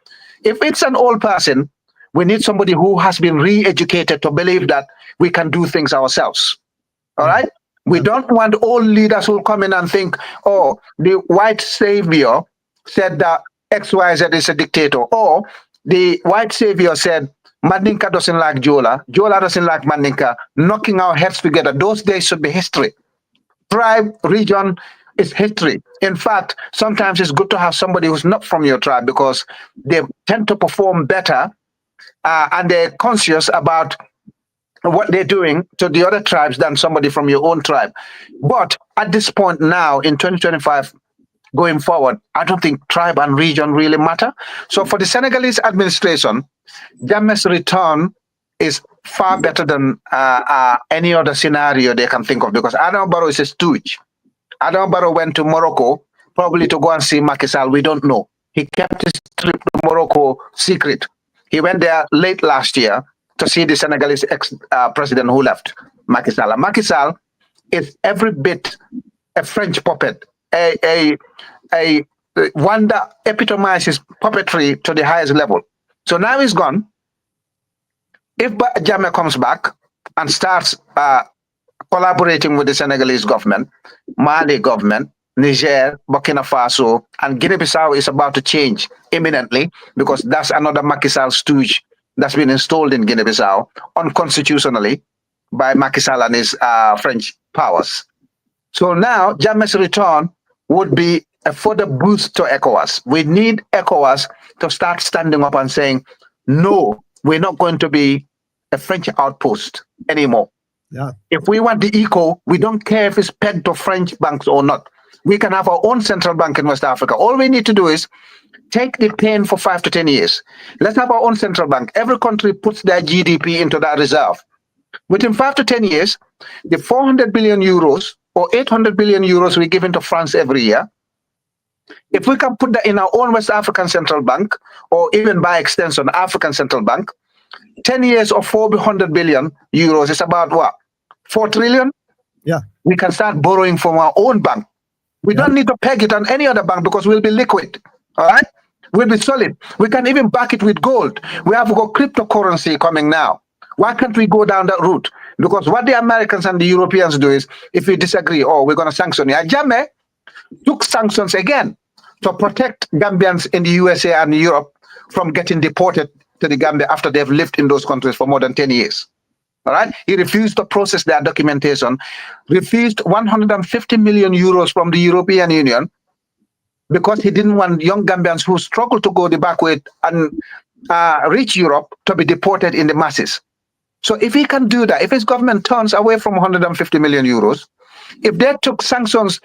if it's an old person, we need somebody who has been re-educated to believe that we can do things ourselves. All right? We don't want old leaders who come in and think, oh, the white savior said that XYZ is a dictator, or the white savior said Mandinka doesn't like Jola, Jola doesn't like Mandinka, knocking our heads together. Those days should be history. Tribe, region is history. In fact, sometimes it's good to have somebody who's not from your tribe, because they tend to perform better and they're conscious about what they're doing to the other tribes than somebody from your own tribe. But at this point now, in 2025, going forward, I don't think tribe and region really matter. So for the Senegalese administration, Jammeh's return is far better than any other scenario they can think of, because Adama Barrow is a stooge. Adama Barrow went to Morocco probably to go and see Macky Sall. We don't know. He kept his trip to Morocco secret. He went there late last year to see the Senegalese ex-president who left, Macky Sall. Macky Sall is every bit a French puppet, a one that epitomizes puppetry to the highest level. So now he's gone. If Jammeh comes back and starts collaborating with the Senegalese government, Mali government, Niger, Burkina Faso, and Guinea-Bissau is about to change imminently, because that's another Macky Sall stooge that's been installed in Guinea-Bissau unconstitutionally by Macky Sall and his French powers. So now Jammeh's return would be a further boost to ECOWAS. We need ECOWAS to start standing up and saying, no, we're not going to be a French outpost anymore. Yeah. If we want the eco, we don't care if it's pegged to French banks or not. We can have our own central bank in West Africa. All we need to do is take the pain for 5 to 10 years. Let's have our own central bank. Every country puts their GDP into that reserve. Within 5 to 10 years, the 400 billion euros or 800 billion euros we give into France every year, if we can put that in our own West African central bank, or even by extension, African central bank, 10 years of 400 billion euros is about what? 4 trillion? Yeah. We can start borrowing from our own bank. We don't need to peg it on any other bank, because we'll be liquid. All right? We'll be solid. We can even back it with gold. We have got cryptocurrency coming now. Why can't we go down that route? Because what the Americans and the Europeans do is, if we disagree, oh, we're going to sanction you. Jammeh took sanctions again to protect Gambians in the USA and Europe from getting deported to the Gambia after they've lived in those countries for more than 10 years. All right. He refused to process their documentation, refused 150 million euros from the European Union because he didn't want young Gambians who struggle to go the back way and reach Europe to be deported in the masses. So if he can do that, if his government turns away from 150 million euros, if they took sanctions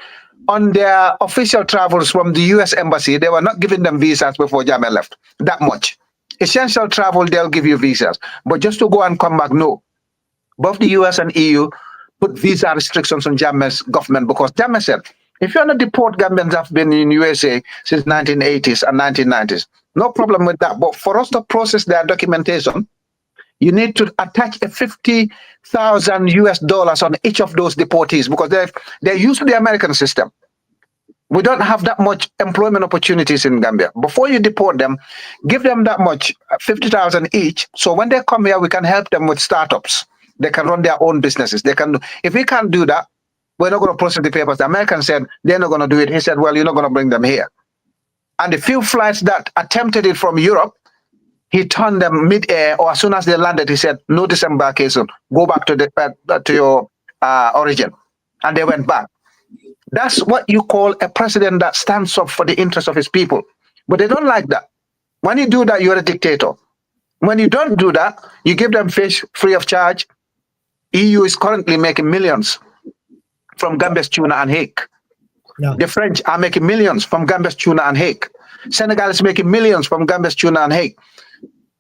on their official travels from the US embassy, they were not giving them visas before Jammeh left, that much. Essential travel, they'll give you visas. But just to go and come back, no. Both the US and EU put visa restrictions on Jammeh's government because Jammeh said, if you're not deport Gambians that have been in USA since 1980s and 1990s, no problem with that. But for us to process their documentation, you need to attach a $50,000 on each of those deportees because they're used to the American system. We don't have that much employment opportunities in Gambia. Before you deport them, give them that much, 50,000 each. So when they come here, we can help them with startups. They can run their own businesses. They can. If we can't do that, we're not going to process the papers. The Americans said they're not going to do it. He said, well, you're not going to bring them here. And the few flights that attempted it from Europe, he turned them mid-air, or as soon as they landed, he said, no disembarkation. Go back to your origin. And they went back. That's what you call a president that stands up for the interests of his people. But they don't like that. When you do that, you're a dictator. When you don't do that, you give them fish free of charge. EU is currently making millions from Gambia's tuna and hake. Yeah. The French are making millions from Gambia's tuna and hake. Senegal is making millions from Gambia's tuna and hake.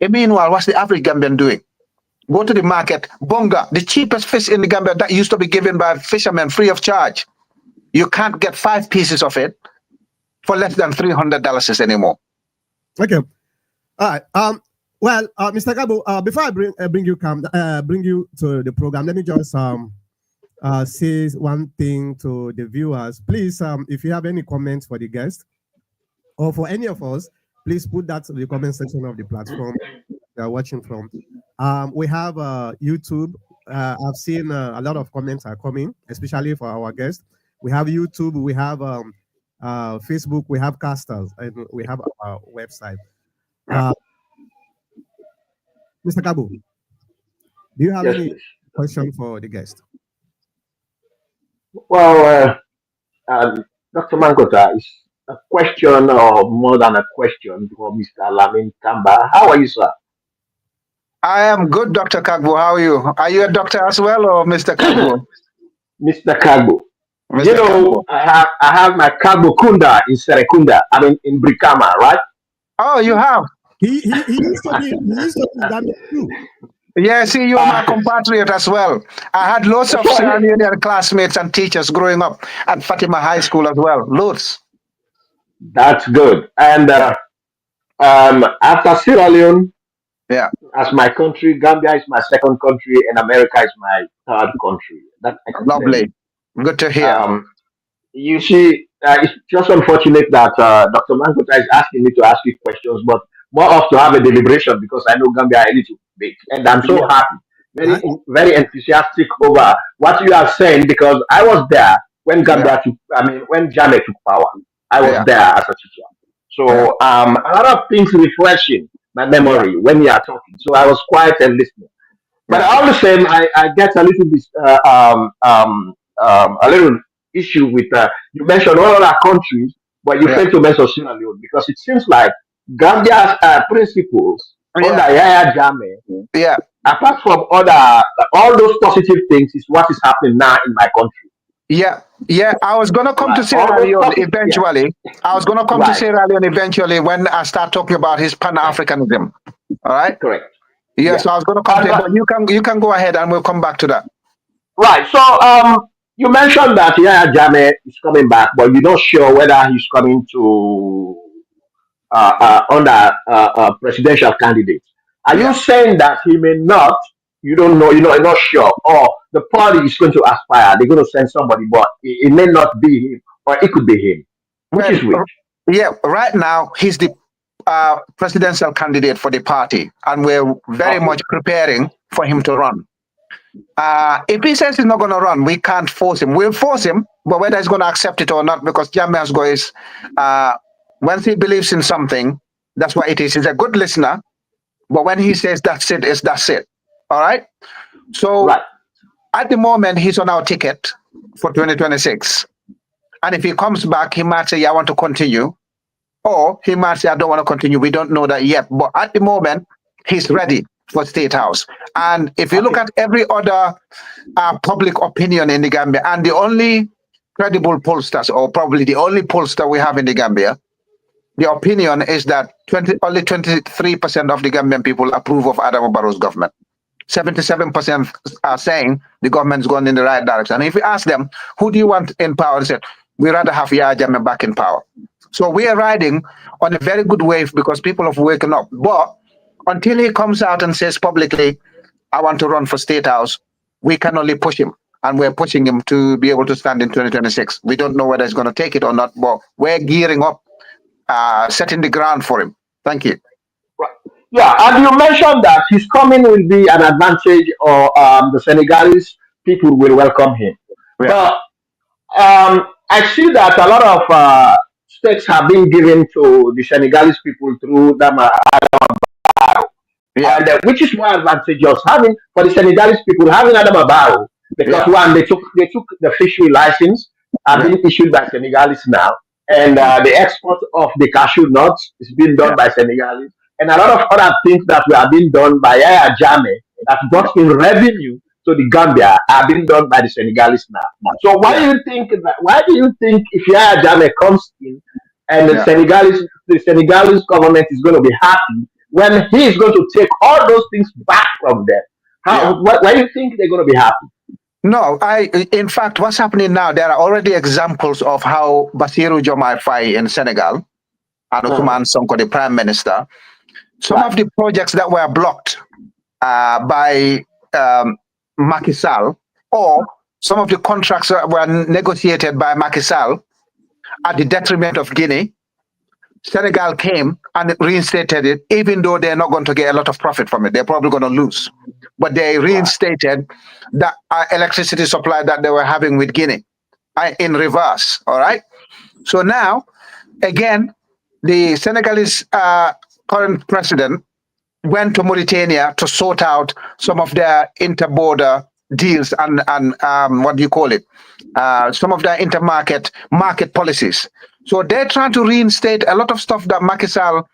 And meanwhile, what's the average Gambian doing? Go to the market, bonga, the cheapest fish in the Gambia that used to be given by fishermen free of charge. You can't get 5 pieces of it for less than $300 anymore. Okay. All right. Well, Mr. Gabo, before I bring you to the program, let me just say one thing to the viewers. Please, if you have any comments for the guest or for any of us, please put that in the comment section of the platform you are watching from. We have YouTube. I've seen a lot of comments are coming, especially for our guests. We have YouTube. We have Facebook. We have Casters, and we have our website. Mr. Kabu, do you have any question for the guest? Well, Dr. Mangota, it's a question or more than a question for Mr. Lamin Kamba. How are you, sir? I am good, Dr. Kagbo. How are you? Are you a doctor as well, or Mr. Kagbo? Mr. Kagbo. You know, I have my Kagbo Kunda in Serekunda. I mean, in Brikama, right? Oh, you have? He used to be Gambia too. Yeah, see, you're my compatriot as well. I had lots of Sierra Leonean classmates and teachers growing up at Fatima High School as well. Loads. That's good. And after Sierra Leone, yeah, as my country, Gambia is my second country, and America is my third country. That's lovely. Good to hear. You see, it's just unfortunate that Dr. Mangota is asking me to ask you questions, but more of to have a deliberation because I know Gambia a little bit, and I'm so happy, very enthusiastic over what you are saying because I was there when Gambia when Jammeh took power. I was there as a teacher, so a lot of things refreshing my memory when you are talking. So I was quiet and listening, but all the same, I get a little bit a little issue with you mentioned all other countries, but you failed to mention Sierra Leone because it seems like Gambia's principles under YahyaJammeh, apart from all those positive things, is what is happening now in my country. Yeah. I was gonna come to Sierra Leone eventually. I was gonna come to Sierra Leone eventually when I start talking about his Pan-Africanism. All right. Correct. Yeah. So I was gonna come to it, but you can go ahead and we'll come back to that. Right. So you mentioned that YahyaJammeh is coming back, but you're not sure whether he's coming to under a presidential candidate. Are you saying that he may not? You don't know. You're not sure, or the party is going to aspire. They're going to send somebody, but it may not be him, or it could be him. Which is which? Yeah. Right now, he's the presidential candidate for the party, and we're very much preparing for him to run. If he says he's not going to run, we can't force him. We'll force him, but whether he's going to accept it or not, because Jammeh has got his Once he believes in something, that's what it is. He's a good listener, but when he says that's it, it's that's it. All right? So Right. at the moment, he's on our ticket for 2026. And if he comes back, he might say, yeah, I want to continue. Or he might say, I don't want to continue. We don't know that yet. But at the moment, he's ready for State House. And if you look at every other public opinion in the Gambia, and the only credible pollsters, or probably the only pollster we have in the Gambia, the opinion is that only 23% of the Gambian people approve of Adama Barrow's government. 77% are saying the government's going in the right direction. And if you ask them, who do you want in power? They said, we'd rather have YahyaJammeh back in power. So we are riding on a very good wave because people have woken up. But until he comes out and says publicly, I want to run for State House, we can only push him. And we're pushing him to be able to stand in 2026. We don't know whether he's going to take it or not, but we're gearing up, setting the ground for him. Thank you. Yeah, and you mentioned that his coming will be an advantage, or the Senegalese people will welcome him. Yeah. But I see that a lot of stakes have been given to the Senegalese people through Adama Barrow, Yeah. and which is more advantageous having for the Senegalese people having Adama Barrow, because one, they took the fishery license being issued by Senegalese now, and the export of the cashew nuts is being done by Senegalese, and a lot of other things that were being done by YahyaJammeh that brought in revenue to the Gambia are being done by the Senegalese now. So why do you think if YahyaJammeh comes in and the Senegalese government is going to be happy when he is going to take all those things back from them? Why do you think they're going to be happy? No, in fact, what's happening now, there are already examples of how Bassirou Diomaye Faye in Senegal and Ousmane Sonko, the Prime Minister, some of the projects that were blocked by Macky Sall, or some of the contracts that were negotiated by Macky Sall at the detriment of Guinea, Senegal came and reinstated it, even though they're not going to get a lot of profit from it. They're probably going to lose. But they reinstated the electricity supply that they were having with Guinea in reverse, all right? So now, again, the Senegalese current president went to Mauritania to sort out some of their inter-border deals and what do you call it? Some of their market policies. So they're trying to reinstate a lot of stuff that Macky Sall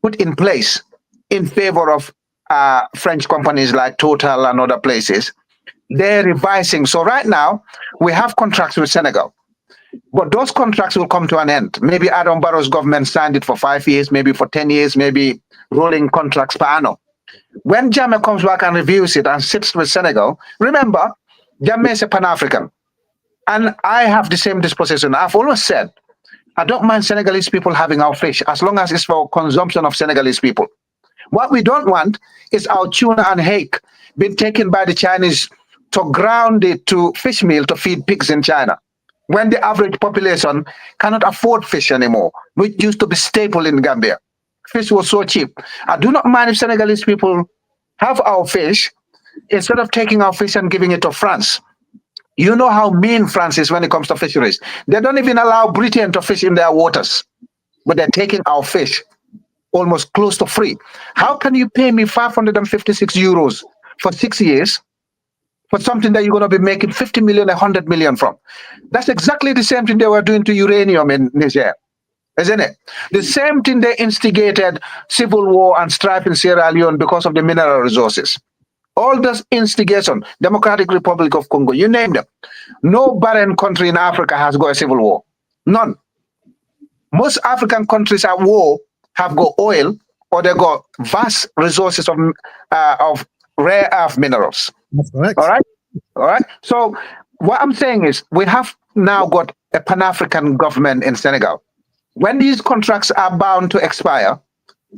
put in place in favor of French companies like Total and other places. They're revising. So right now, we have contracts with Senegal. But those contracts will come to an end. Maybe Adama Barrow's government signed it for 5 years, maybe for 10 years, maybe rolling contracts per annum. When Jammeh comes back and reviews it and sits with Senegal, remember, Jammeh is a Pan-African. And I have the same disposition. I've always said, I don't mind Senegalese people having our fish as long as it's for consumption of Senegalese people. What we don't want is our tuna and hake being taken by the Chinese to ground it to fish meal to feed pigs in China, when the average population cannot afford fish anymore, which used to be staple in Gambia. Fish was so cheap. I do not mind if Senegalese people have our fish instead of taking our fish and giving it to France. You know how mean France is when it comes to fisheries. They don't even allow Britain to fish in their waters, but they're taking our fish almost close to free. How can you pay me 556 euros for 6 years for something that you're going to be making 50 million, 100 million from? That's exactly the same thing they were doing to uranium in Niger, isn't it? The same thing they instigated civil war and strife in Sierra Leone because of the mineral resources. All this instigation, Democratic Republic of Congo, you name them. No barren country in Africa has got a civil war. None. Most African countries at war have got oil, or they got vast resources of rare earth minerals. That's correct. All right? All right? So what I'm saying is we have now got a Pan-African government in Senegal. When these contracts are bound to expire,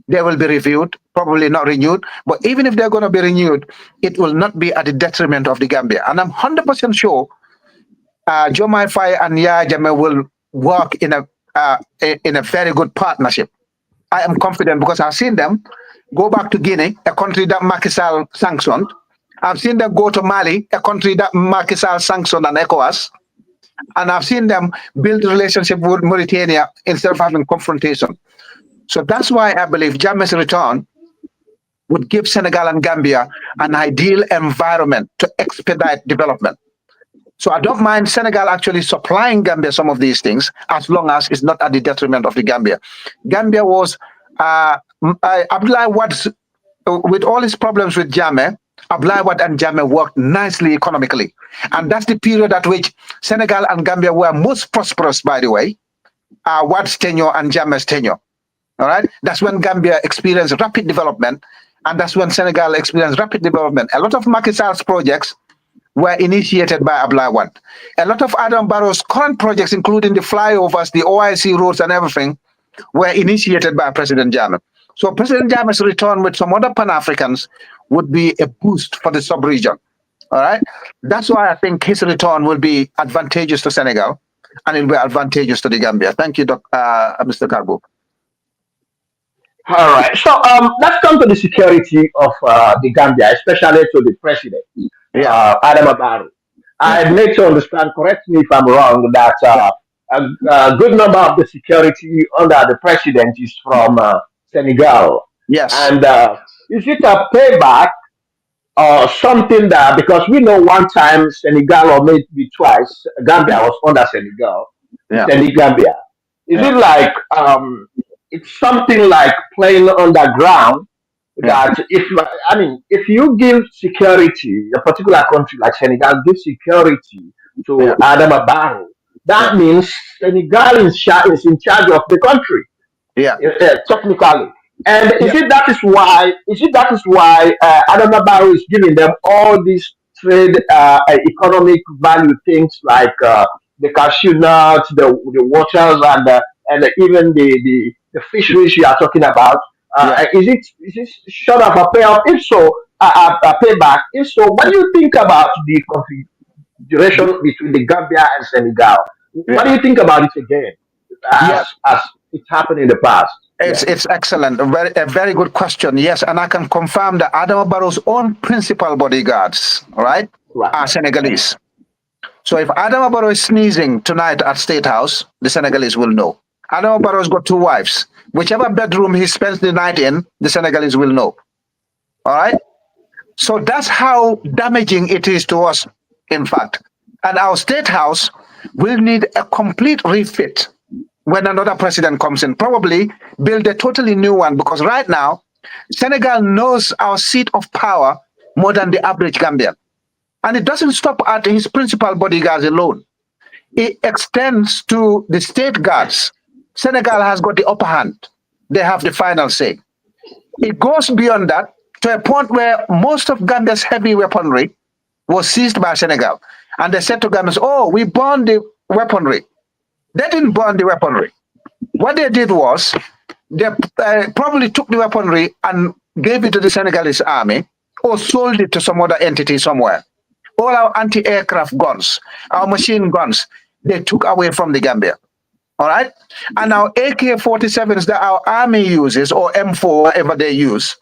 they will be reviewed, probably not renewed. But even if they're going to be renewed, it will not be at the detriment of the Gambia. And I'm 100% sure Diomaye Faye and YahyaJammeh will work in a very good partnership. I am confident because I've seen them go back to Guinea, a country that Macky Sall sanctioned. I've seen them go to Mali, a country that Macky Sall sanctioned and ECOWAS. And I've seen them build relationship with Mauritania instead of having confrontation. So that's why I believe Jammeh's return would give Senegal and Gambia an ideal environment to expedite development. So I don't mind Senegal actually supplying Gambia some of these things, as long as it's not at the detriment of the Gambia. Gambia was, Abdoulaye Wade's, with all his problems with Jammeh, Abdoulaye Wade and Jammeh worked nicely economically. And that's the period at which Senegal and Gambia were most prosperous, by the way, Wade's tenure and Jammeh's tenure. All right? That's when Gambia experienced rapid development, and that's when Senegal experienced rapid development. A lot of Macky Sall's projects were initiated by Abdoulaye Wade. A lot of Adam Barrow's current projects, including the flyovers, the OIC roads and everything, were initiated by President Jammeh. So President Jammeh's return with some other Pan-Africans would be a boost for the sub-region. All right? That's why I think his return will be advantageous to Senegal, and it will be advantageous to the Gambia. Thank you, Mr. Karbo. All right. So let's come to the security of the Gambia, especially to the president, Adama Barrow. I need to understand, correct me if I'm wrong, that a good number of the security under the president is from Senegal. Yes. And is it a payback or something that, because we know one time Senegal, or maybe twice, Gambia was under Senegal, Gambia. Is it like, it's something like playing underground, that if you give security, a particular country like Senegal gives security to Adama Barrow, that means Senegal is in charge of the country. Technically. And is it that is why Adama Barrow is giving them all these trade economic value things like the cashew nuts, the waters, and even the fisheries you are talking about? Is it short of a payoff? If so, a payback. If so, what do you think about the configuration between the Gambia and Senegal? What do you think about it again, as it happened in the past? It's excellent. A very good question. Yes, and I can confirm that Adama Barrow's own principal bodyguards, right, are Senegalese. So if Adama Barrow is sneezing tonight at State House, the Senegalese will know. Adama Barrow's got 2 wives. Whichever bedroom he spends the night in, the Senegalese will know. All right? So that's how damaging it is to us, in fact. And our State House will need a complete refit when another president comes in. Probably build a totally new one, because right now, Senegal knows our seat of power more than the average Gambian. And it doesn't stop at his principal bodyguards alone. It extends to the state guards. Senegal has got the upper hand. They have the final say. It goes beyond that to a point where most of Gambia's heavy weaponry was seized by Senegal. And they said to Gambians, oh, we burned the weaponry. They didn't burn the weaponry. What they did was they probably took the weaponry and gave it to the Senegalese army, or sold it to some other entity somewhere. All our anti-aircraft guns, our machine guns, they took away from the Gambia. All right? And our AK-47s that our army uses, or M4, whatever they use,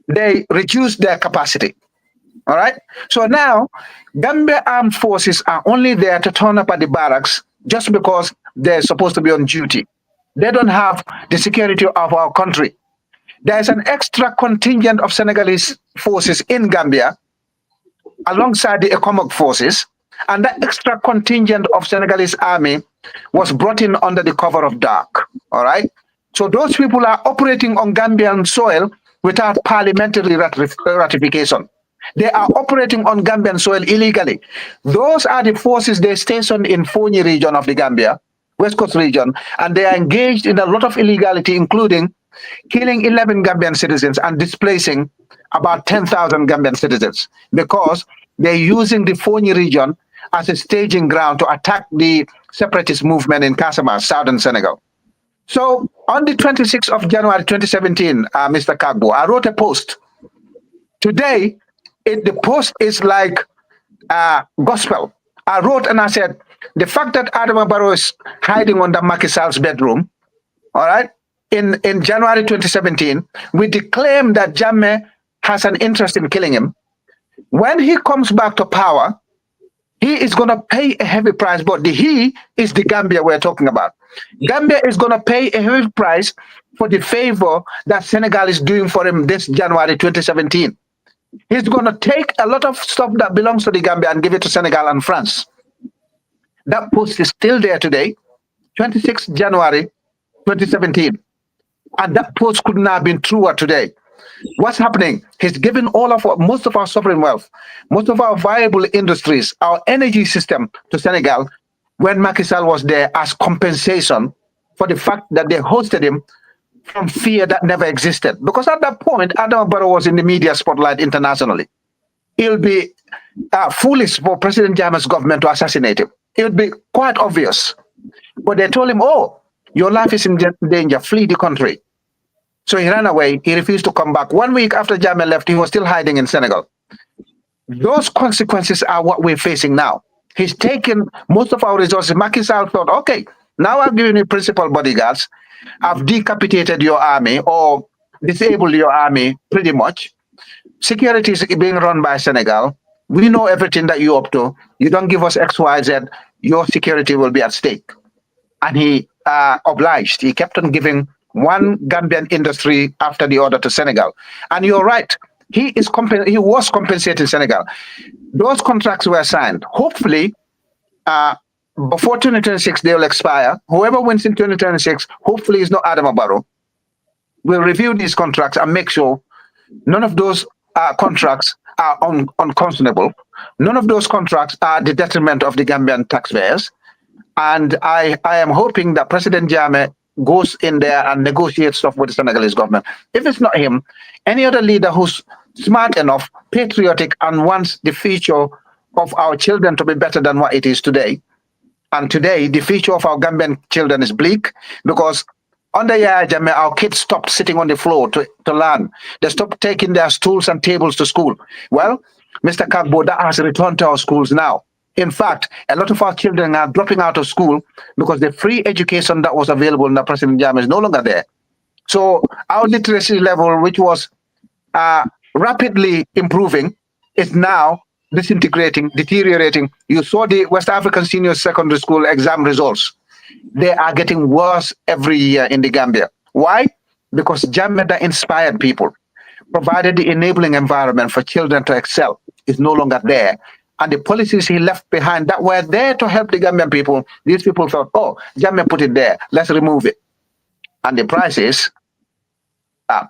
they reduced their capacity. All right? So now, Gambia armed forces are only there to turn up at the barracks just because they're supposed to be on duty. They don't have the security of our country. There's an extra contingent of Senegalese forces in Gambia alongside the ECOMOG forces, and that extra contingent of Senegalese army was brought in under the cover of dark. All right? So those people are operating on Gambian soil without parliamentary ratification. They are operating on Gambian soil illegally. Those are the forces they stationed in Fonyi region of the Gambia, West Coast region, and they are engaged in a lot of illegality, including killing 11 Gambian citizens and displacing about 10,000 Gambian citizens, because they're using the Fonyi region as a staging ground to attack the separatist movement in Casamance, southern Senegal. So on the 26th of January 2017, Mr. Kagbo, I wrote a post. Today, the post is like gospel. I wrote and I said, the fact that Adama Barrow is hiding under Macky Sall's bedroom, all right, in January 2017, with the claim that Jammeh has an interest in killing him. When he comes back to power, He is going to pay a heavy price, but the he is the Gambia we're talking about. Gambia is going to pay a heavy price for the favor that Senegal is doing for him this January 2017. He's going to take a lot of stuff that belongs to the Gambia and give it to Senegal and France. That post is still there today, 26 January 2017. And that post could not have been truer today. What's happening? He's given most of our sovereign wealth, most of our viable industries, our energy system to Senegal when Macky Sall was there as compensation for the fact that they hosted him from fear that never existed. Because at that point, Adam Barrow was in the media spotlight internationally. It would be foolish for President Jammeh's government to assassinate him. It would be quite obvious. But they told him, oh, your life is in danger, flee the country. So he ran away. He refused to come back. 1 week after Jammeh left, he was still hiding in Senegal. Those consequences are what we're facing now. He's taken most of our resources. Macky Sall thought, okay, now I've given you principal bodyguards. I've decapitated your army or disabled your army pretty much. Security is being run by Senegal. We know everything that you're up to. You don't give us X, Y, Z, your security will be at stake. And he obliged. He kept on giving one Gambian industry after the other to Senegal. And you're right. He was compensating Senegal. Those contracts were signed. Hopefully, before 2026, they will expire. Whoever wins in 2026, hopefully it's not Adam Barrow. We'll review these contracts and make sure none of those contracts are unconscionable. None of those contracts are the detriment of the Gambian taxpayers. And I am hoping that President Jammeh goes in there and negotiates stuff with the Senegalese government. If it's not him, any other leader who's smart enough, patriotic, and wants the future of our children to be better than what it is today. And today, the future of our Gambian children is bleak because under YahyaJammeh, our kids stopped sitting on the floor to learn. They stopped taking their stools and tables to school. Well, Mr. Kagbo, that has returned to our schools now. In fact, a lot of our children are dropping out of school because the free education that was available under President Jammeh is no longer there. So our literacy level, which was rapidly improving, is now disintegrating, deteriorating. You saw the West African Senior Secondary School exam results. They are getting worse every year in the Gambia. Why? Because Jammeh that inspired people, provided the enabling environment for children to excel, is no longer there. And the policies he left behind that were there to help the Gambian people, these people thought, oh, Jammeh put it there, let's remove it. And the price is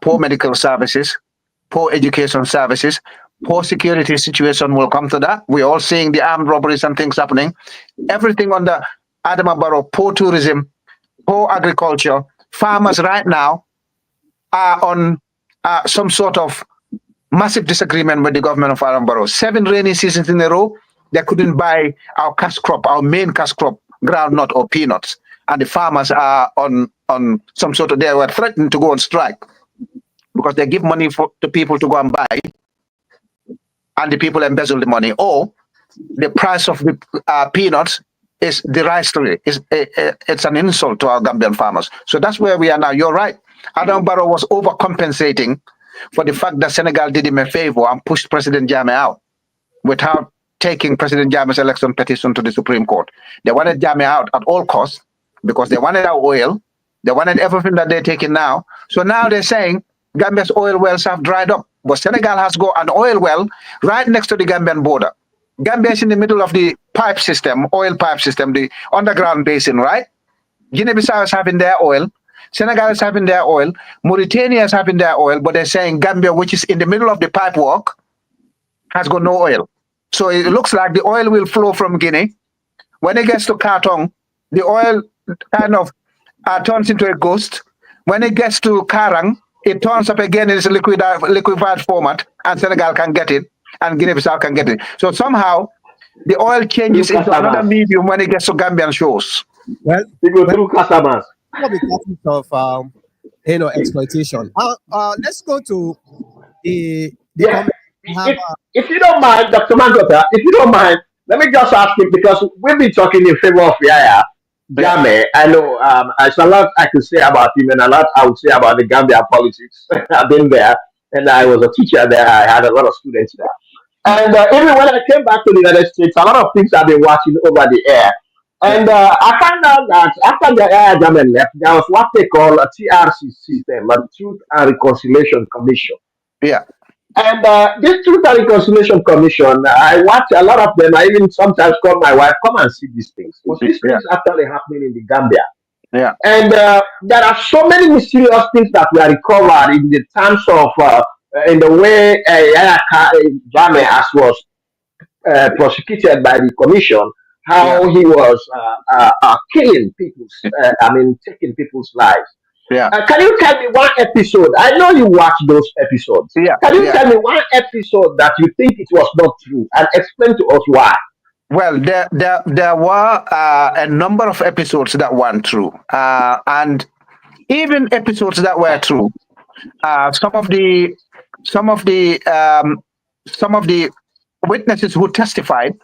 poor medical services, poor education services, poor security situation will come to that. We're all seeing the armed robberies and things happening. Everything under Adama Barrow, poor tourism, poor agriculture. Farmers right now are on some sort of massive disagreement with the government of Adama Barrow. 7 rainy seasons in a row, they couldn't buy our cash crop, our main cash crop, groundnut or peanuts. And the farmers are on some sort of, they were threatening to go on strike because they give money to people to go and buy, and the people embezzle the money. Or the price of the peanuts is derisory. It's an insult to our Gambian farmers. So that's where we are now. You're right. Adama Barrow was overcompensating for the fact that Senegal did him a favor and pushed President Jammeh out without taking President Jammeh's election petition to the Supreme Court. They wanted Jammeh out at all costs because they wanted our oil. They wanted everything that they're taking now. So now they're saying Gambia's oil wells have dried up. But Senegal has got an oil well right next to the Gambian border. Gambia is in the middle of the pipe system, oil pipe system, the underground basin, right? Guinea-Bissau is having their oil. Senegal is having their oil. Mauritania is having their oil. But they're saying Gambia, which is in the middle of the pipe walk, has got no oil. So it looks like the oil will flow from Guinea. When it gets to Khartoum, the oil kind of turns into a ghost. When it gets to Karang, it turns up again in its liquefied format, and Senegal can get it, and Guinea-Bissau can get it. So somehow, the oil changes into another medium when it gets to Gambian shores. Well, they go through customers. Of exploitation. Let's go to the yeah. If you don't mind, Dr. Mangota, if you don't mind, let me just ask you, because we've been talking in favor of YahyaJammeh. I know there's a lot I could say about him and a lot I would say about the Gambia politics. I've been there, and I was a teacher there. I had a lot of students there. And even when I came back to the United States, a lot of things I've been watching over the air. And I found out that after the YahyaJammeh left, there was what they call a TRC system, a Truth and Reconciliation Commission. Yeah. And this Truth and Reconciliation Commission, I watch a lot of them. I even sometimes call my wife, come and see these things. Because these things actually happening in the Gambia. Yeah. And there are so many mysterious things that were recovered in the terms of, in the way YahyaJammeh was prosecuted by the commission, how he was killing people, taking people's lives. Yeah. Can you tell me one episode? I know you watch those episodes. Yeah. Can you tell me one episode that you think it was not true and explain to us why? Well, there were a number of episodes that weren't true, and even episodes that were true. Some of the witnesses who testified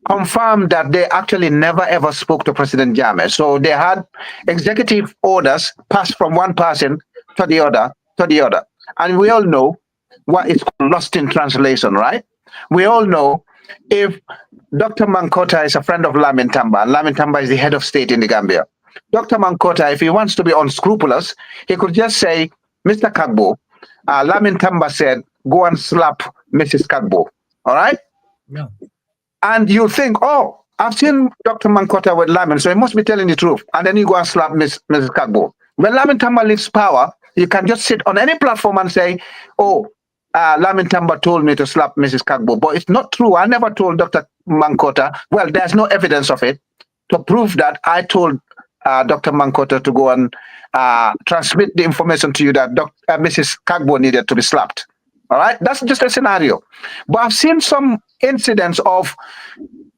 confirmed that they actually never ever spoke to President Jammeh. So they had executive orders passed from one person to the other, and we all know what is lost in translation, right? We all know if Dr. Mankota is a friend of Lamin Tamba, and Lamin Tamba is the head of state in the Gambia. Dr. Mankota, if he wants to be unscrupulous, he could just say, Mr. Kagbo, Lamin Tamba said, go and slap Mrs. Kagbo. All right? Yeah. And you think, oh, I've seen Dr. Mankota with Lamin, so he must be telling the truth. And then you go and slap Mrs. Kagbo. When Lamin Tamba leaves power, you can just sit on any platform and say, oh, Lamin Tamba told me to slap Mrs. Kagbo. But it's not true. I never told Dr. Mankota. Well, there's no evidence of it to prove that I told Dr. Mankota to go and transmit the information to you that Mrs. Kagbo needed to be slapped. All right? That's just a scenario. But I've seen some incidents of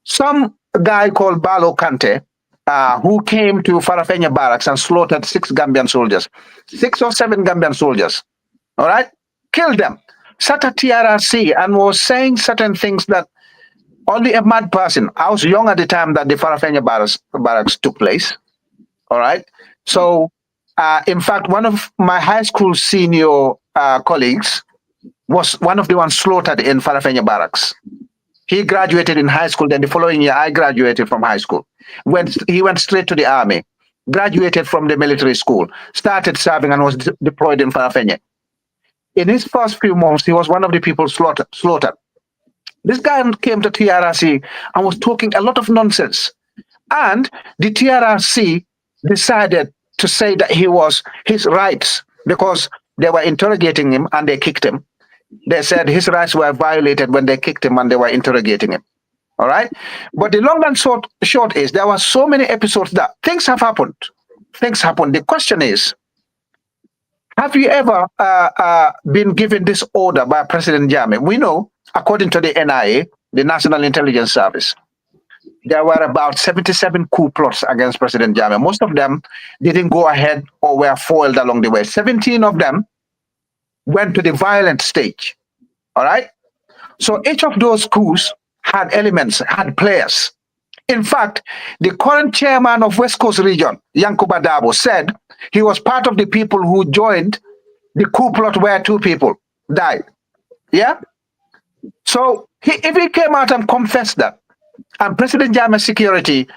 some guy called Balo Kante who came to Farafenni barracks and slaughtered 6 Gambian soldiers. 6 or 7 Gambian soldiers. All right? Killed them. Sat at TRC and was saying certain things that only a mad person. I was young at the time that the Farafenni barracks took place. All right. So, in fact, one of my high school senior colleagues was one of the ones slaughtered in Farafenni barracks. He graduated in high school. Then the following year, I graduated from high school. He went straight to the army, graduated from the military school, started serving and was deployed in Farafenni. In his first few months, he was one of the people slaughtered. This guy came to TRC and was talking a lot of nonsense. And the TRC decided to say that he was his rights because they were interrogating him and they kicked him. They said his rights were violated when they kicked him and they were interrogating him. All right. But the long and short is there were so many episodes that things have happened. Things happened. The question is, have you ever been given this order by President Jammeh? We know, according to the NIA, the National Intelligence Service, there were about 77 coup plots against President Jammeh. Most of them didn't go ahead or were foiled along the way. 17 of them went to the violent stage. All right? So each of those coups had elements, had players. In fact, the current chairman of West Coast Region, Yankuba Dabo, said he was part of the people who joined the coup plot where 2 people died. Yeah? So if he came out and confessed that, and President Jammeh's security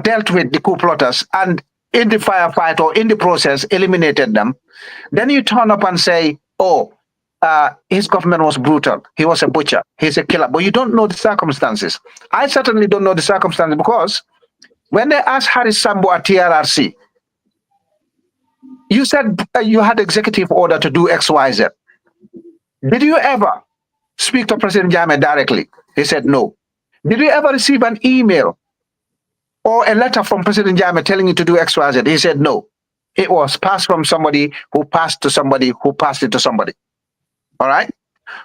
dealt with the coup plotters and in the firefight or in the process eliminated them, then you turn up and say, oh, his government was brutal. He was a butcher. He's a killer. But you don't know the circumstances. I certainly don't know the circumstances because when they asked Harris Sambo at TRRC, you said you had executive order to do X, Y, Z. Did you ever speak to President Jammeh directly? He said no. Did you ever receive an email or a letter from President Jammeh telling you to do X, Y, Z? He said no. It was passed from somebody who passed to somebody who passed it to somebody. All right?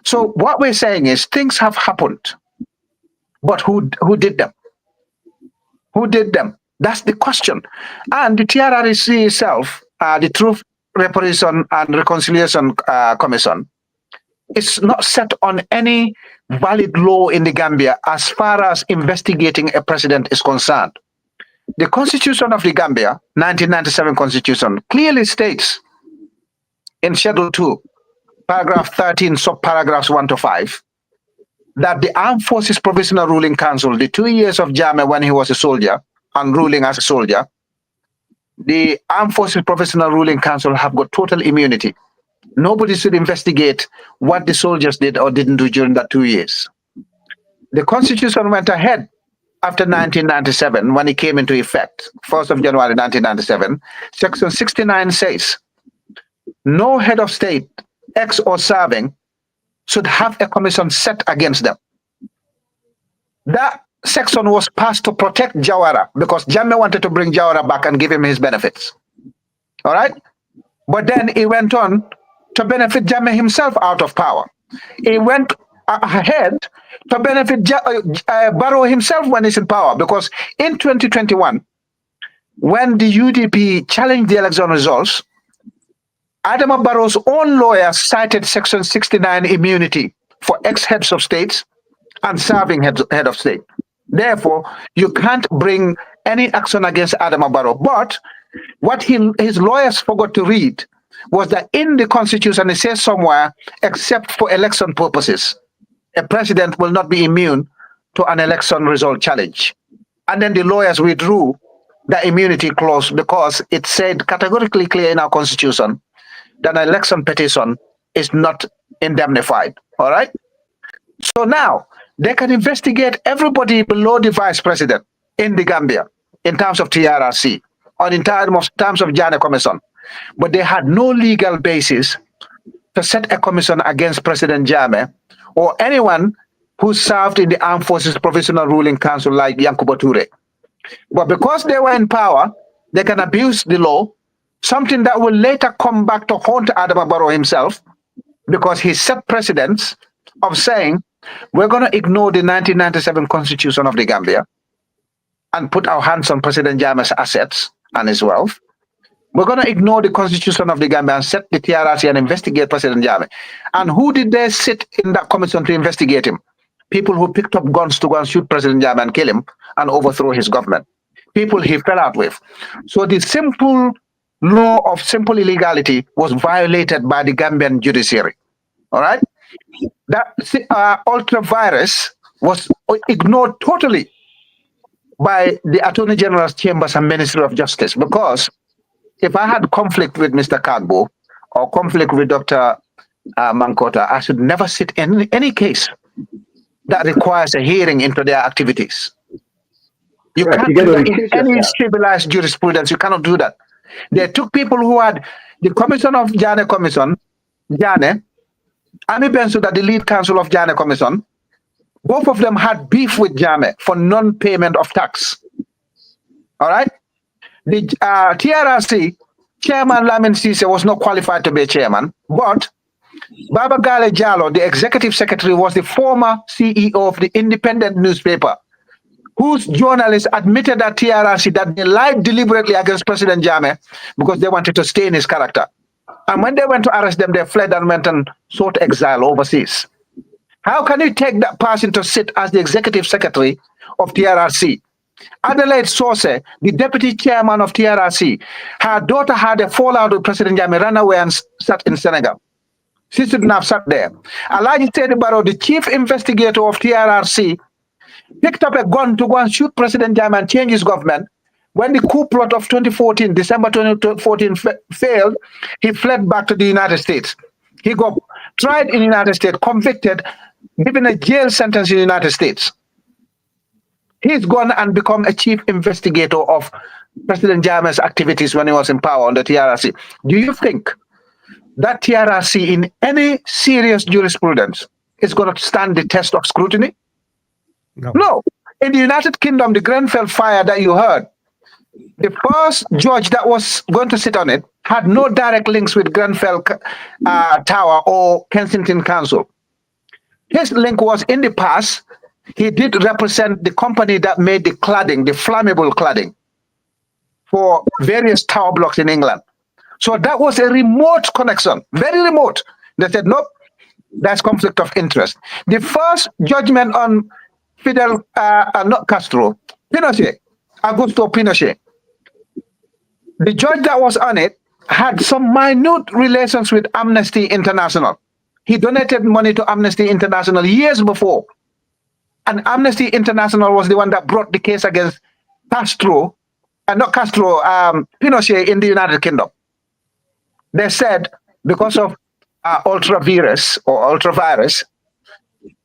So what we're saying is things have happened, but who did them? Who did them? That's the question. And the TRRC itself, the Truth, Reparation and Reconciliation Commission, is not set on any valid law in the Gambia as far as investigating a president is concerned. The Constitution of the Gambia, 1997 Constitution, clearly states in Schedule 2, paragraph 13, subparagraphs 1 to 5, that the Armed Forces Provisional Ruling Council, the 2 years of Jammeh when he was a soldier and ruling as a soldier, the Armed Forces Provisional Ruling Council have got total immunity. Nobody should investigate what the soldiers did or didn't do during that 2 years. The Constitution went ahead after 1997 when it came into effect, 1st of January 1997. Section 69 says, no head of state, ex or serving, should have a commission set against them. That section was passed to protect Jawara because Jammeh wanted to bring Jawara back and give him his benefits. All right? But then he went on to benefit Jammeh himself out of power. He went ahead to benefit Barrow himself when he's in power, because in 2021, when the UDP challenged the election results, Adama Barrow's own lawyer cited Section 69 immunity for ex-heads of states and serving head of state. Therefore, you can't bring any action against Adama Barrow. But what his lawyers forgot to read was that in the Constitution, it says somewhere, except for election purposes, a president will not be immune to an election result challenge. And then the lawyers withdrew the immunity clause because it said categorically clear in our Constitution that an election petition is not indemnified. All right? So now they can investigate everybody below the vice president in the Gambia in terms of TRC or in terms of Jammeh Commission. But they had no legal basis to set a commission against President Jammeh or anyone who served in the Armed Forces Provisional Ruling Council like Yankuba Toure. But because they were in power, they can abuse the law, something that will later come back to haunt Adama Barrow himself, because he set precedents of saying, we're going to ignore the 1997 Constitution of the Gambia and put our hands on President Jammeh's assets and his wealth. We're going to ignore the Constitution of the Gambia and set the TRC and investigate President Jammeh. And who did they sit in that commission to investigate him? People who picked up guns to go and shoot President Jammeh and kill him and overthrow his government. People he fell out with. So the simple law of simple illegality was violated by the Gambian judiciary. All right? That ultra virus was ignored totally by the Attorney General's chambers and Ministry of Justice, because if I had conflict with Mr. Kagbo or conflict with Dr. Mankota, I should never sit in any case that requires a hearing into their activities. You can't do that in any civilized jurisprudence. You cannot do that. They took people who had the commission of Jammeh Commission, Jammeh, Ami Bensouda, the lead counsel of Jammeh Commission. Both of them had beef with Jammeh for non-payment of tax. All right? The TRC chairman Lamin Sise was not qualified to be a chairman, but Baba Gale Jallo, the executive secretary, was the former CEO of the independent newspaper, whose journalists admitted at TRC that they lied deliberately against President Jammeh because they wanted to stain his character. And when they went to arrest them, they fled and went and sought exile overseas. How can you take that person to sit as the executive secretary of TRC? Adelaide Source, the deputy chairman of TRC, her daughter had a fallout with President Jammeh, ran away and sat in Senegal. She shouldn't have sat there. Alhaji Sedi Barrow, the chief investigator of TRRC, picked up a gun to go and shoot President Jammeh and change his government. When the coup plot of 2014, December 2014 failed, he fled back to the United States. He got tried in the United States, convicted, given a jail sentence in the United States. He's gone and become a chief investigator of President Jammeh's activities when he was in power on the TRRC. Do you think that TRRC in any serious jurisprudence is going to stand the test of scrutiny? No. No. In the United Kingdom, the Grenfell fire that you heard, the first judge that was going to sit on it had no direct links with Grenfell Tower or Kensington Council. His link was in the past. He did represent the company that made the cladding, the flammable cladding, for various tower blocks in England. So that was a remote connection, very remote. They said, nope, that's conflict of interest. The first judgment on Fidel, not Castro, Pinochet, Augusto Pinochet, the judge that was on it had some minute relations with Amnesty International. He donated money to Amnesty International years before And Amnesty International was the one that brought the case against Castro, not Castro, Pinochet in the United Kingdom. They said because of ultravirus,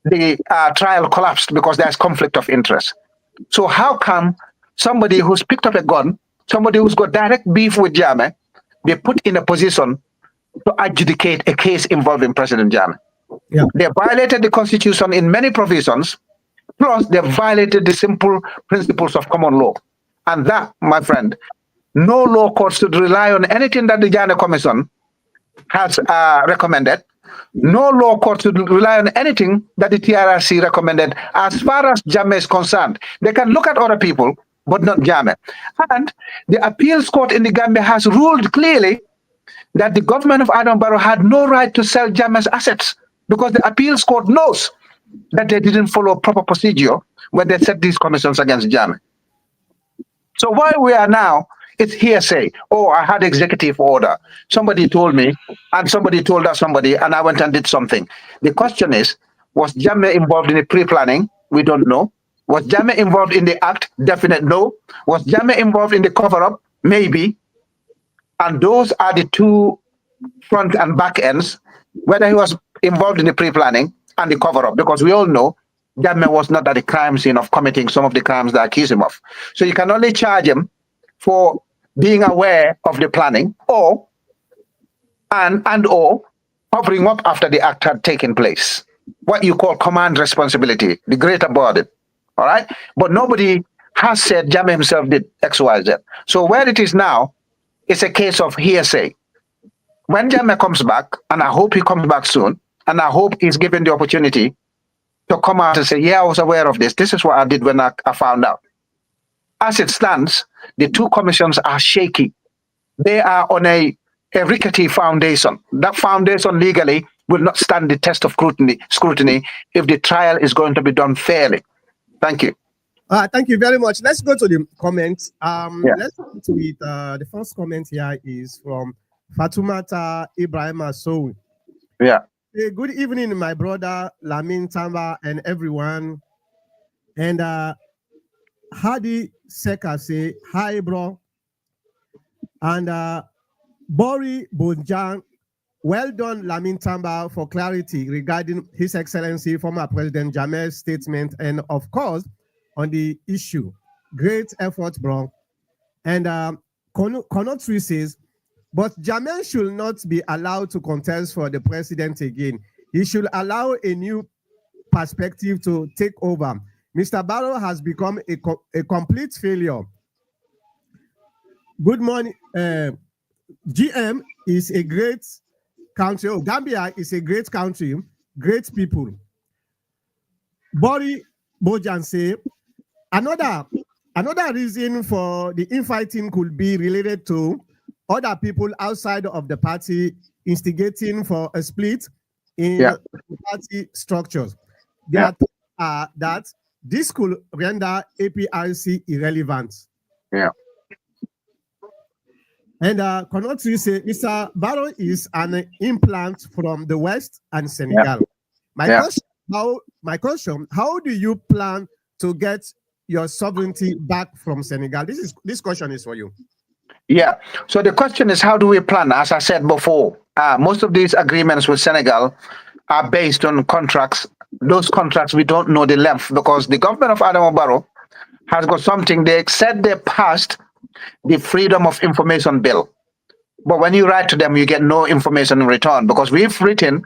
the trial collapsed because there's conflict of interest. So how come somebody who's picked up a gun, somebody who's got direct beef with Jammeh, be put in a position to adjudicate a case involving President Jammeh? Yeah. They violated the Constitution in many provisions, plus they violated the simple principles of common law. And that, my friend, no law court should rely on anything that the Jammeh Commission has recommended. No law court should rely on anything that the TRC recommended as far as Jammeh is concerned. They can look at other people, but not Jammeh. And the appeals court in the Gambia has ruled clearly that the government of Adam Barrow had no right to sell Jammeh's assets because the appeals court knows that they didn't follow proper procedure when they set these commissions against Jammeh. So while we are now, it's hearsay. Oh, I had executive order. Somebody told me, and somebody told us somebody, and I went and did something. The question is, was Jammeh involved in the pre-planning? We don't know. Was Jammeh involved in the act? Definite no. Was Jammeh involved in the cover-up? Maybe. And those are the two front and back ends, whether he was involved in the pre-planning and the cover-up, because we all know Jammeh was not at the crime scene of committing some of the crimes they accuse him of. So you can only charge him for being aware of the planning or covering up after the act had taken place. What you call command responsibility, the greater burden. All right? But nobody has said Jammeh himself did X, Y, Z. So where it is now, it's a case of hearsay. When Jammeh comes back, and I hope he comes back soon, and I hope he's given the opportunity to come out and say, yeah, I was aware of this. This is what I did when I found out. As it stands, the two commissions are shaky. They are on a rickety foundation. That foundation legally will not stand the test of scrutiny if the trial is going to be done fairly. Thank you. Thank you very much. Let's go to the comments. Let's go to it. The first comment here is from Fatumata Ibrahima Soul. Yeah. Hey, good evening, my brother Lamin Tamba and everyone. And Hadi Seka say, hi, bro. And Bori Bonjan, well done, Lamin Tamba, for clarity regarding His Excellency, former President Jammeh's statement, and of course, on the issue. Great effort, bro. And Konotri says, but Jammeh should not be allowed to contest for the president again. He should allow a new perspective to take over. Mr. Barrow has become a complete failure. Good morning. GM is a great country. Oh, Gambia is a great country, great people. Bori Bojan say, another reason for the infighting could be related to other people outside of the party instigating for a split in the party structures. That this could render APRC irrelevant. Yeah. And Konotri say, Mr. Barrow is an implant from the West and Senegal. My question, how do you plan to get your sovereignty back from Senegal? This question is for you. Yeah. So the question is, how do we plan? As I said before, most of these agreements with Senegal are based on contracts. Those contracts, we don't know the length because the government of Adama Barrow has got something. They said they passed the Freedom of Information Bill. But when you write to them, you get no information in return because we've written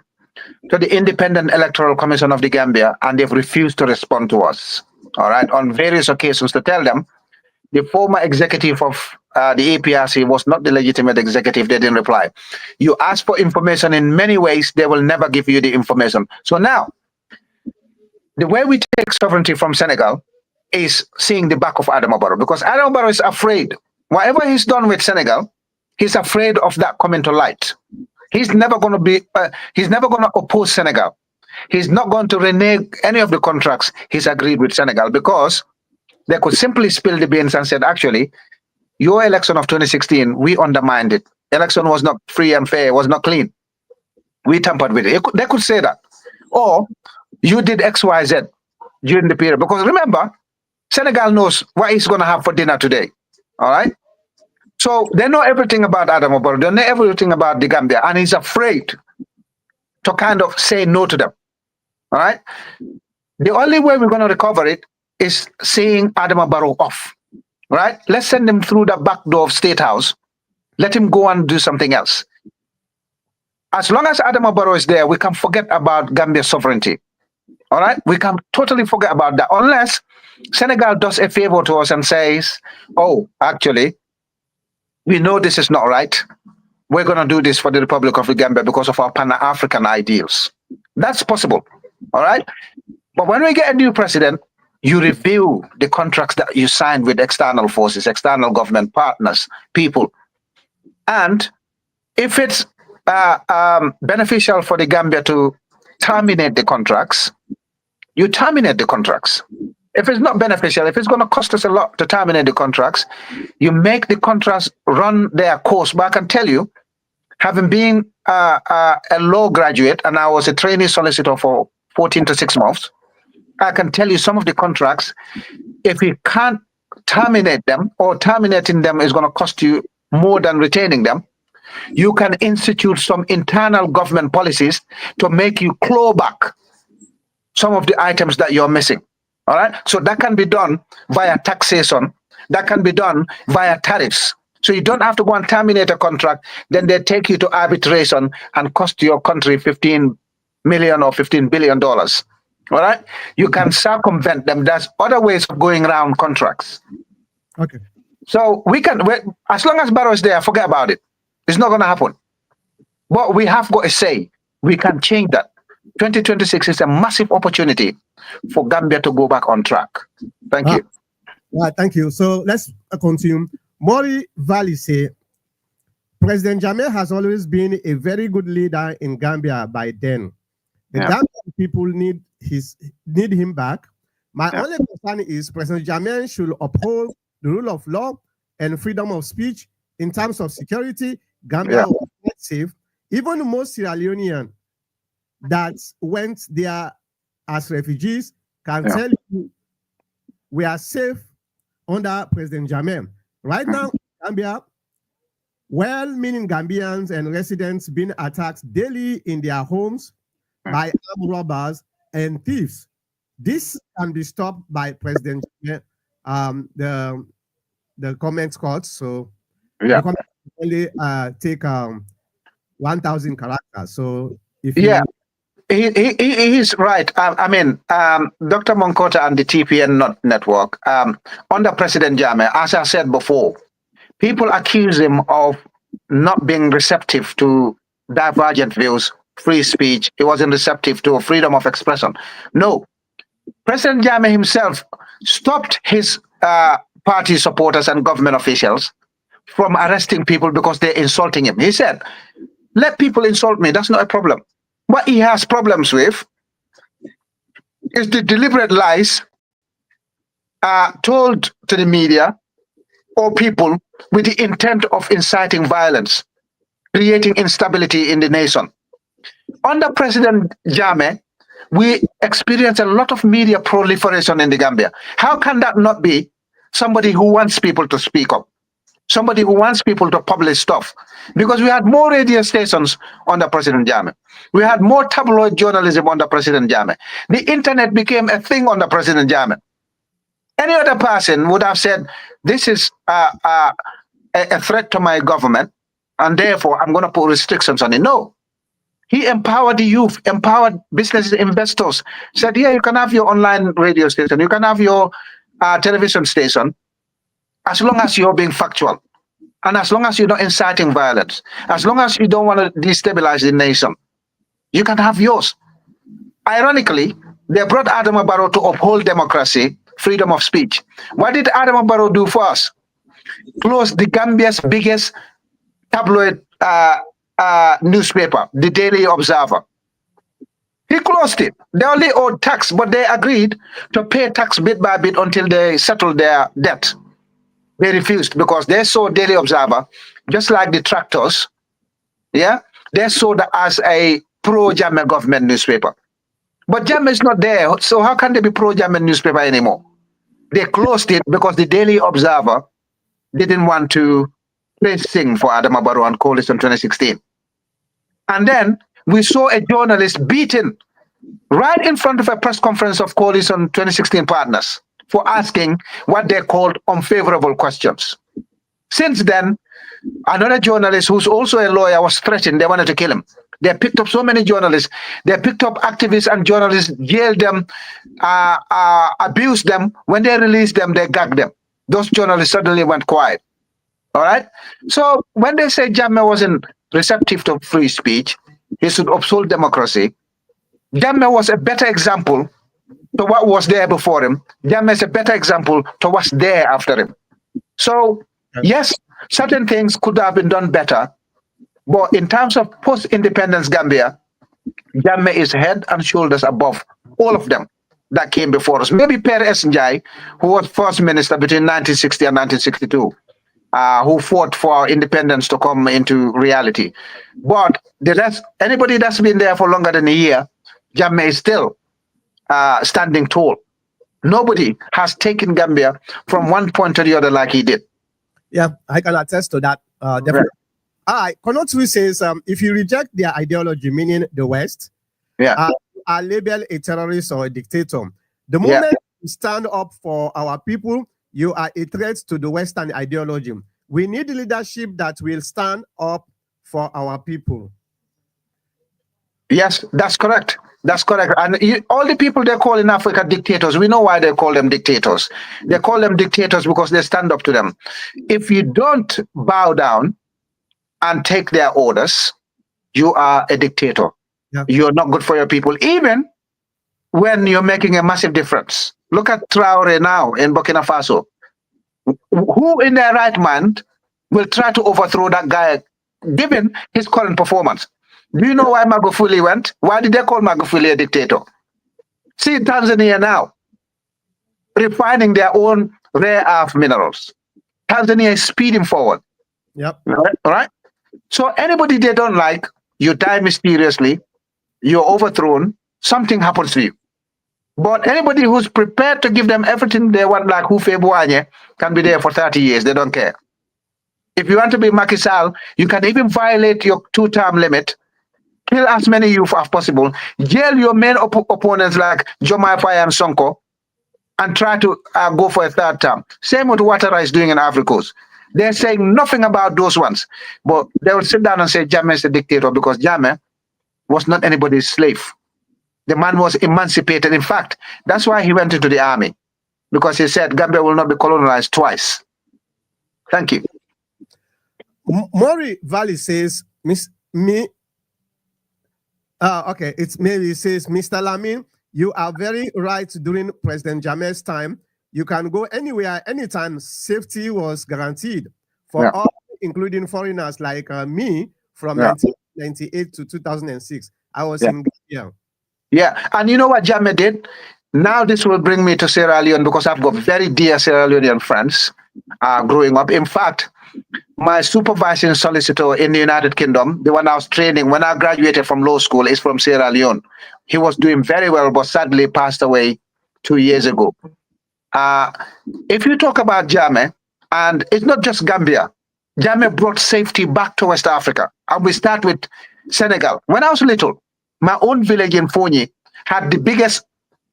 to the Independent Electoral Commission of the Gambia and they've refused to respond to us. All right, on various occasions to tell them the former executive of the APRC was not the legitimate executive. They didn't reply. You ask for information in many ways, they will never give you the information. So now, the way we take sovereignty from Senegal is seeing the back of Adama Barrow because Adama Barrow is afraid. Whatever he's done with Senegal, he's afraid of that coming to light. He's never going to be, he's never going to oppose Senegal. He's not going to renege any of the contracts he's agreed with Senegal because they could simply spill the beans and said, actually, your election of 2016, we undermined it. Election was not free and fair, was not clean. We tampered with it. They could say that. Or you did X, Y, Z. during the period. Because remember, Senegal knows what he's going to have for dinner today. All right? So they know everything about Adama Barrow. They know everything about the Gambia. And he's afraid to kind of say no to them. All right? The only way we're going to recover it is seeing Adama Barrow off. Right? Let's send him through the back door of State House. Let him go and do something else. As long as Adama Barrow is there, we can forget about Gambia's sovereignty. All right? We can totally forget about that. Unless Senegal does a favor to us and says, oh, actually, we know this is not right. We're going to do this for the Republic of the Gambia because of our Pan-African ideals. That's possible. All right? But when we get a new president, you review the contracts that you signed with external forces, external government partners, people. And if it's beneficial for the Gambia to terminate the contracts, you terminate the contracts. If it's not beneficial, if it's going to cost us a lot to terminate the contracts, you make the contracts run their course. But I can tell you, having been a law graduate and I was a trainee solicitor for 14 to 6 months, I can tell you some of the contracts, if you can't terminate them or terminating them is going to cost you more than retaining them, you can institute some internal government policies to make you claw back some of the items that you're missing. All right. So that can be done via taxation. That can be done via tariffs. So you don't have to go and terminate a contract. Then they take you to arbitration and cost your country $15 million or $15 billion. All right. You can circumvent them. There's other ways of going around contracts. Okay. So we can, as long as Barrow is there, forget about it. It's not going to happen. But we have got a say. We can change that. 2026 is a massive opportunity for Gambia to go back on track. Thank you. Right, thank you. So let's continue. Mori Valley say, President Jammeh has always been a very good leader in Gambia by then. The Gambian people need him back. My only concern is President Jammeh should uphold the rule of law and freedom of speech in terms of security. Gambia was not safe. Even the most Sierra Leonean that went there as refugees can tell you we are safe under President Jammeh. Right now, Gambia, well-meaning Gambians and residents being attacked daily in their homes by armed robbers and thieves. This can be stopped by President Jammeh, the comments court. So the comments only take 1,000 characters. So if you He's right. I mean, Dr. Monkota and the TPN network, under President Jammeh, as I said before, people accuse him of not being receptive to divergent views, free speech. He wasn't receptive to freedom of expression. No, President Jammeh himself stopped his party supporters and government officials from arresting people because they're insulting him. He said, let people insult me. That's not a problem. What he has problems with is the deliberate lies told to the media or people with the intent of inciting violence, creating instability in the nation. Under President Jammeh, we experience a lot of media proliferation in the Gambia. How can that not be somebody who wants people to speak up? Somebody who wants people to publish stuff. Because we had more radio stations under President Jammeh. We had more tabloid journalism under President Jammeh. The internet became a thing under President Jammeh. Any other person would have said, this is a threat to my government, and therefore I'm going to put restrictions on it. No. He empowered the youth, empowered business investors, said, yeah, you can have your online radio station, you can have your television station, as long as you're being factual, and as long as you're not inciting violence, as long as you don't want to destabilize the nation, you can have yours. Ironically, they brought Adama Barrow to uphold democracy, freedom of speech. What did Adama Barrow do for us? Close the Gambia's biggest tabloid newspaper, the Daily Observer. He closed it. They only owed tax, but they agreed to pay tax bit by bit until they settled their debt. They refused because they saw Daily Observer, just like the tractors, they saw that as a pro-Jammeh government newspaper. But Jammeh is not there. So how can they be pro-Jammeh newspaper anymore? They closed it because the Daily Observer didn't want to sing for Adama Barrow and Coalition 2016. And then we saw a journalist beaten right in front of a press conference of Coalition 2016 partners for asking what they called unfavorable questions. Since then, another journalist who's also a lawyer was threatened. They wanted to kill him. They picked up so many journalists. They picked up activists and journalists, jailed them, abused them. When they released them, they gagged them. Those journalists suddenly went quiet. All right? So when they say Jammeh wasn't receptive to free speech, he should uphold democracy. Jammeh was a better example to what was there before him. Jammeh is a better example to what's there after him. So, yes, certain things could have been done better, but in terms of post-independence Gambia, Jammeh is head and shoulders above all of them that came before us. Maybe Pere Njai, who was first minister between 1960 and 1962, who fought for independence to come into reality. But the rest, anybody that's been there for longer than a year, Jammeh is still standing tall. Nobody has taken Gambia from one point to the other like he did. Yeah, I can attest to that. Definitely. Right. All right, Konotsu says, if you reject their ideology, meaning the West, are labeled a terrorist or a dictator. The moment you stand up for our people, you are a threat to the Western ideology. We need leadership that will stand up for our people. Yes, that's correct. That's correct. And all the people they call in Africa dictators, we know why they call them dictators. They call them dictators because they stand up to them. If you don't bow down and take their orders, you are a dictator. Yeah. You're not good for your people, even when you're making a massive difference. Look at Traore now in Burkina Faso. Who in their right mind will try to overthrow that guy, given his current performance? Do you know why Magufuli went? Why did they call Magufuli a dictator? See Tanzania now, refining their own rare earth minerals. Tanzania is speeding forward. Yep. All right? So anybody they don't like, you die mysteriously, you're overthrown, something happens to you. But anybody who's prepared to give them everything they want, like Hufe Boanye, can be there for 30 years. They don't care. If you want to be Macky Sall, you can even violate your 2-term limit, kill as many youth as possible, jail your main opponents like Jomai Faye and Sonko, and try to go for a 3rd term. Same with Ouattara is doing in Ivory Coast. They're saying nothing about those ones, but they will sit down and say Jammeh is a dictator because Jammeh was not anybody's slave. The man was emancipated. In fact, that's why he went into the army, because he said Gambia will not be colonized twice. Thank you. Maury Valley says, okay, it's maybe says, Mr. Lamin, you are very right. During President Jammeh's time, you can go anywhere, anytime. Safety was guaranteed for all, including foreigners like me from 1998 to 2006. I was in Gambia. Yeah, and you know what Jammeh did? Now this will bring me to Sierra Leone because I've got very dear Sierra Leonean friends growing up. In fact, my supervising solicitor in the United Kingdom, the one I was training when I graduated from law school, is from Sierra Leone. He was doing very well, but sadly passed away 2 years ago. If you talk about Jammeh, and it's not just Gambia, Jammeh brought safety back to West Africa. And we start with Senegal. When I was little, my own village in Fonyi had the biggest,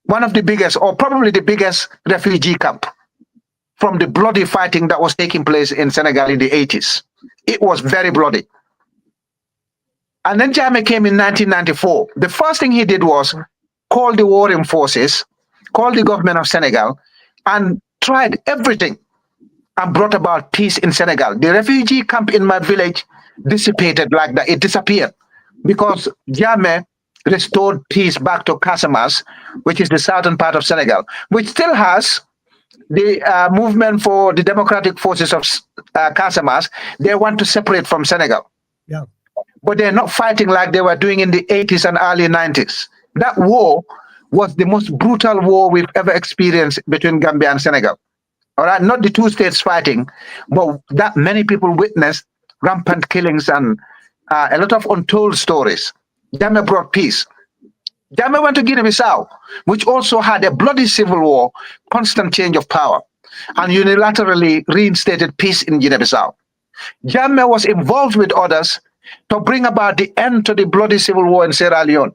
one of the biggest, or probably the biggest refugee camp from the bloody fighting that was taking place in Senegal in the 80s. It was very bloody. And then Jammeh came in 1994. The first thing he did was call the warring forces, call the government of Senegal, and tried everything and brought about peace in Senegal. The refugee camp in my village dissipated like that. It disappeared because Jammeh restored peace back to Casamance, which is the southern part of Senegal, which still has the movement for the democratic forces of Casamance. They want to separate from Senegal. Yeah. But they're not fighting like they were doing in the 80s and early 90s. That war was the most brutal war we've ever experienced between Gambia and Senegal. All right, not the two states fighting, but that many people witnessed rampant killings and a lot of untold stories. Jammeh brought peace. Jammeh went to Guinea-Bissau, which also had a bloody civil war, constant change of power, and unilaterally reinstated peace in Guinea-Bissau. Jammeh was involved with others to bring about the end to the bloody civil war in Sierra Leone.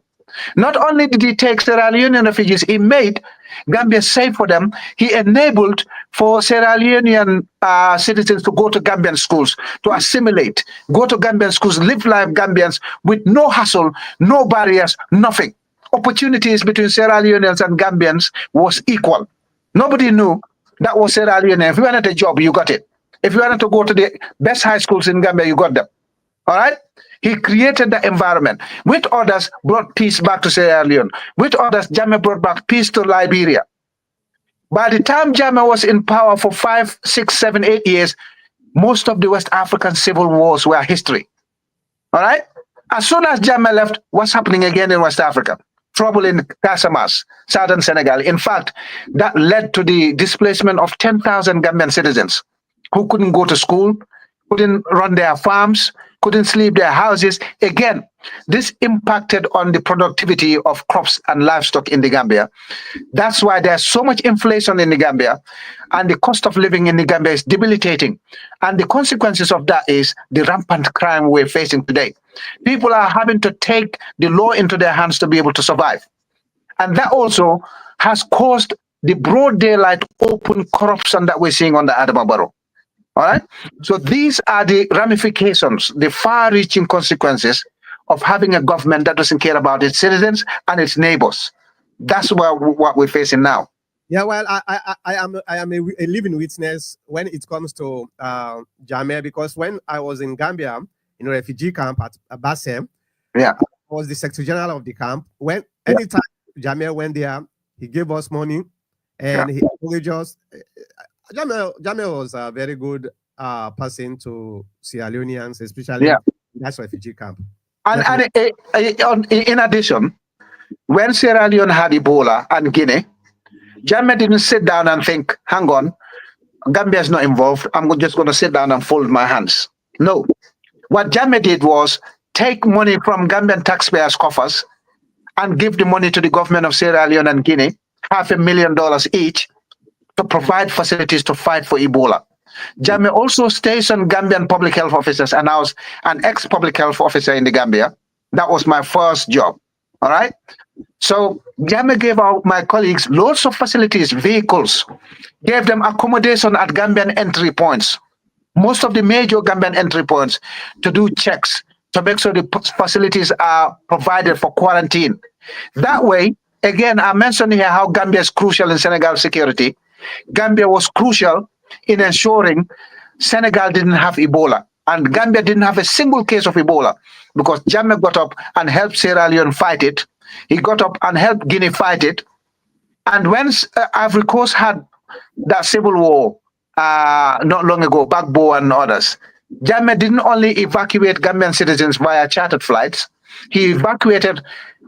Not only did he take Sierra Leonean refugees, he made Gambia safe for them. He enabled for Sierra Leonean citizens to go to Gambian schools, to assimilate, go to Gambian schools, live like Gambians with no hassle, no barriers, nothing. Opportunities between Sierra Leoneans and Gambians was equal. Nobody knew that was Sierra Leone. If you wanted a job, you got it. If you wanted to go to the best high schools in Gambia, you got them. All right? He created the environment. With others, brought peace back to Sierra Leone. With others, Jammeh brought back peace to Liberia. By the time Jammeh was in power for 5, 6, 7, 8 years, most of the West African civil wars were history. All right? As soon as Jammeh left, what's happening again in West Africa? Trouble in Casamance, southern Senegal. In fact, that led to the displacement of 10,000 Gambian citizens who couldn't go to school, couldn't run their farms, couldn't sleep their houses. Again, this impacted on the productivity of crops and livestock in the Gambia. That's why there's so much inflation in the Gambia, and the cost of living in the Gambia is debilitating. And the consequences of that is the rampant crime we're facing today. People are having to take the law into their hands to be able to survive. And that also has caused the broad daylight open corruption that we're seeing on the Adama Barrow. All right. So these are the ramifications, the far-reaching consequences of having a government that doesn't care about its citizens and its neighbors. That's what we're facing now. Yeah, well, I am a living witness when it comes to Jammeh, because when I was in Gambia in a refugee camp at Bassem, yeah, I was the Secretary General of the camp. When anytime Jammeh went there, he gave us money and he encouraged us. Jammeh was a very good person to Sierra Leoneans, especially in that refugee camp. And in addition, when Sierra Leone had Ebola and Guinea, Jammeh didn't sit down and think, hang on, Gambia is not involved, I'm just going to sit down and fold my hands. No. What Jammeh did was take money from Gambian taxpayers' coffers and give the money to the government of Sierra Leone and Guinea, $500,000 each, to provide facilities to fight for Ebola. Jammeh also stationed Gambian public health officers, and I was an ex-public health officer in the Gambia. That was my first job, all right? So Jammeh gave out my colleagues lots of facilities, vehicles, gave them accommodation at Gambian entry points, most of the major Gambian entry points, to do checks, to make sure the facilities are provided for quarantine. That way, again, I mentioned here how Gambia is crucial in Senegal security. Gambia was crucial in ensuring Senegal didn't have Ebola, and Gambia didn't have a single case of Ebola, because Jammeh got up and helped Sierra Leone fight it. He got up and helped Guinea fight it. And when Ivory Coast had that civil war not long ago, Bagbo and others, Jammeh didn't only evacuate Gambian citizens via chartered flights, he evacuated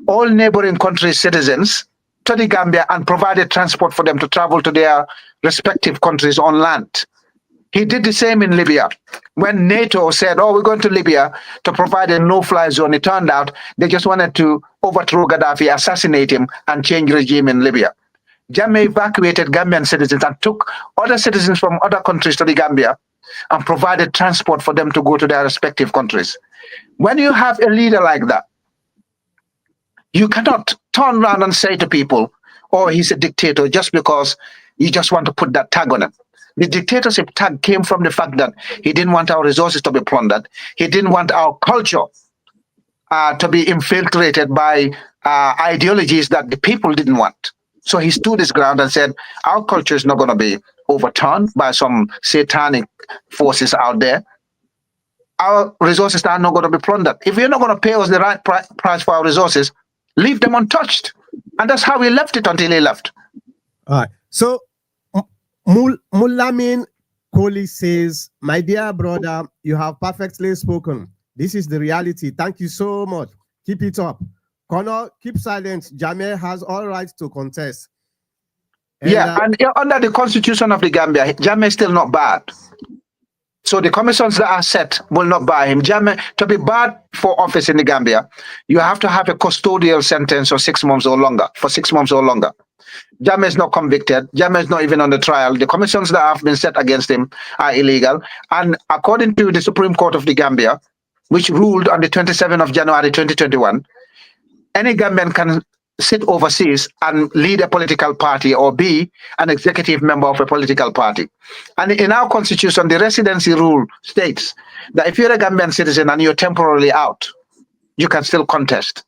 all neighboring countries' citizens to the Gambia and provided transport for them to travel to their respective countries on land. He did the same in Libya. When NATO said, oh, we're going to Libya to provide a no-fly zone, it turned out they just wanted to overthrow Gaddafi, assassinate him, and change regime in Libya. Jammeh evacuated Gambian citizens and took other citizens from other countries to the Gambia and provided transport for them to go to their respective countries. When you have a leader like that, you cannot turn around and say to people, oh, he's a dictator, just because you just want to put that tag on him. The dictatorship tag came from the fact that he didn't want our resources to be plundered. He didn't want our culture to be infiltrated by ideologies that the people didn't want. So he stood his ground and said, our culture is not going to be overturned by some satanic forces out there. Our resources are not going to be plundered. If you're not going to pay us the right price for our resources, leave them untouched. And that's how we left it until he left. All right. So Mulamin Kohli says, my dear brother, you have perfectly spoken. This is the reality. Thank you so much. Keep it up. Connor, keep silent. Jammeh has all rights to contest. And, and under the constitution of the Gambia, Jammeh is still not bad. So the commissions that are set will not bar him. Jammeh, to be barred for office in the Gambia, you have to have a custodial sentence for 6 months or longer, Jammeh is not convicted. Jammeh is not even on the trial. The commissions that have been set against him are illegal. And according to the Supreme Court of the Gambia, which ruled on the 27th of January 2021, any Gambian can sit overseas and lead a political party or be an executive member of a political party. And in our constitution, the residency rule states that if you're a Gambian citizen and you're temporarily out, you can still contest.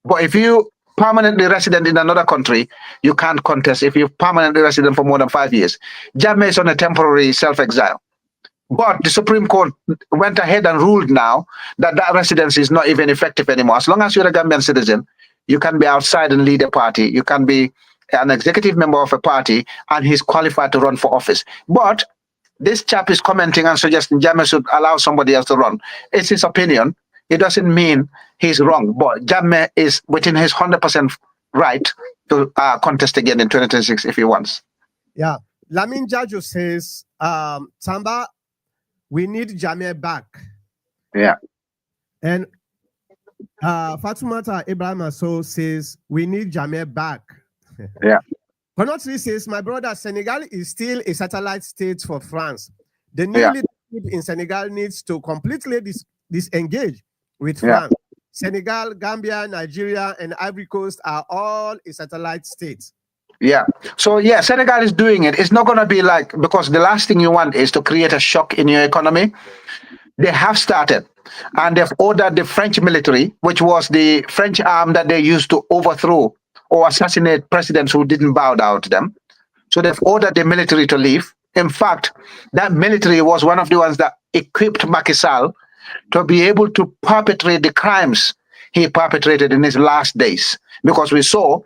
But if you permanently resident in another country, you can't contest if you're permanently resident for more than 5 years. Jammeh is on a temporary self-exile. But the Supreme Court went ahead and ruled now that that residency is not even effective anymore. As long as you're a Gambian citizen, you can be outside and lead a party. You can be an executive member of a party, and he's qualified to run for office. But this chap is commenting and suggesting Jammeh should allow somebody else to run. It's his opinion. It doesn't mean he's wrong. But Jammeh is within his 100% right to contest again in 2026 if he wants. Yeah. Lamin Jaju says, Tamba, we need Jammeh back. Yeah. And Fatumata Ibrahim so says, we need Jammeh back. Yeah. Konotri says, my brother, Senegal is still a satellite state for France. The new leadership in Senegal needs to completely disengage with France. Senegal, Gambia, Nigeria, and Ivory Coast are all a satellite state. Yeah. So, yeah, Senegal is doing it. It's not going to be like, because the last thing you want is to create a shock in your economy. They have started, and they've ordered the French military, which was the French arm that they used to overthrow or assassinate presidents who didn't bow down to them. So they've ordered the military to leave. In fact, that military was one of the ones that equipped Macky Sall to be able to perpetrate the crimes he perpetrated in his last days. Because we saw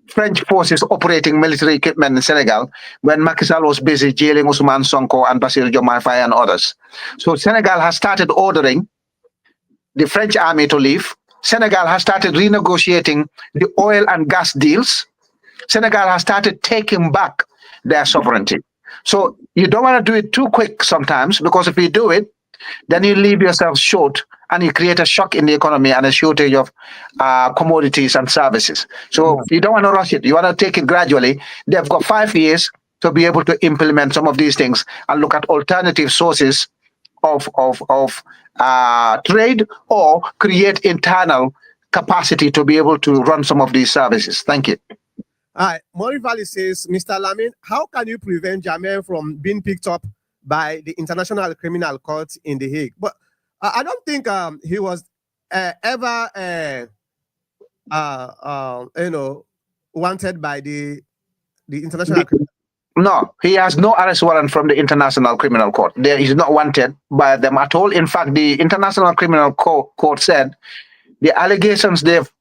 French forces operating military equipment in Senegal when Macky Sall was busy jailing Ousmane Sonko and Bassirou Diomaye Faye and others. So Senegal has started ordering the French army to leave. Senegal has started renegotiating the oil and gas deals. Senegal has started taking back their sovereignty. So you don't want to do it too quick sometimes, because if you do it, then you leave yourself short and you create a shock in the economy and a shortage of commodities and services. So you don't want to rush it. You want to take it gradually. They've got 5 years to be able to implement some of these things and look at alternative sources of trade or create internal capacity to be able to run some of these services. Thank you. All right. Mori Valley says, Mr. Lamin, how can you prevent Jammeh from being picked up by the International Criminal Court in The Hague? But I don't think he was ever, wanted by the International Criminal Court. No, he has no arrest warrant from the International Criminal Court. There is not wanted by them at all. In fact, the International Criminal Court said the allegations they've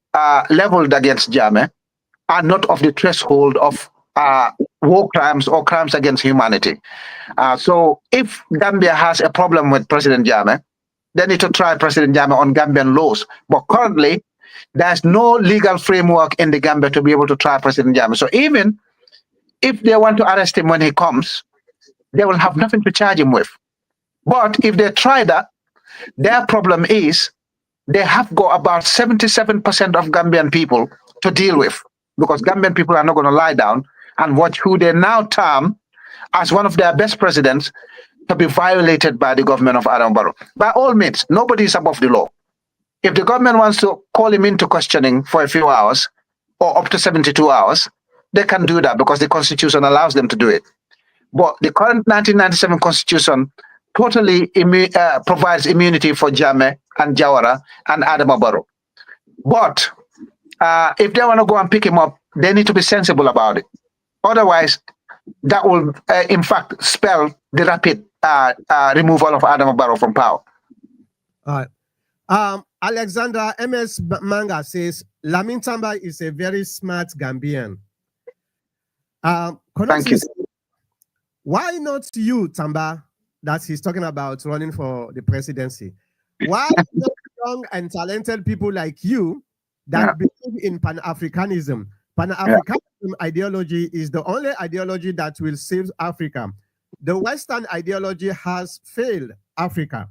leveled against Jammeh are not of the threshold of war crimes or crimes against humanity. So if Gambia has a problem with President Jammeh, they need to try President Jammeh on Gambian laws. But currently, there's no legal framework in the Gambia to be able to try President Jammeh. So even if they want to arrest him when he comes, they will have nothing to charge him with. But if they try that, their problem is they have got about 77% of Gambian people to deal with, because Gambian people are not going to lie down and watch who they now term as one of their best presidents to be violated by the government of Adama Barrow. By all means, nobody is above the law. If the government wants to call him into questioning for a few hours or up to 72 hours, they can do that because the Constitution allows them to do it. But the current 1997 Constitution totally provides immunity for Jammeh and Jawara and Adama Barrow. But if they want to go and pick him up, they need to be sensible about it. Otherwise, that will, in fact, spell the rapid removal of Adama Barrow from power. All right. Alexander MS Manga says, Lamin Tamba is a very smart Gambian. Thank you. Why not you, Tamba, that he's talking about running for the presidency? Why not young and talented people like you that believe in Pan-Africanism? Pan-Africanism ideology is the only ideology that will save Africa. The Western ideology has failed Africa.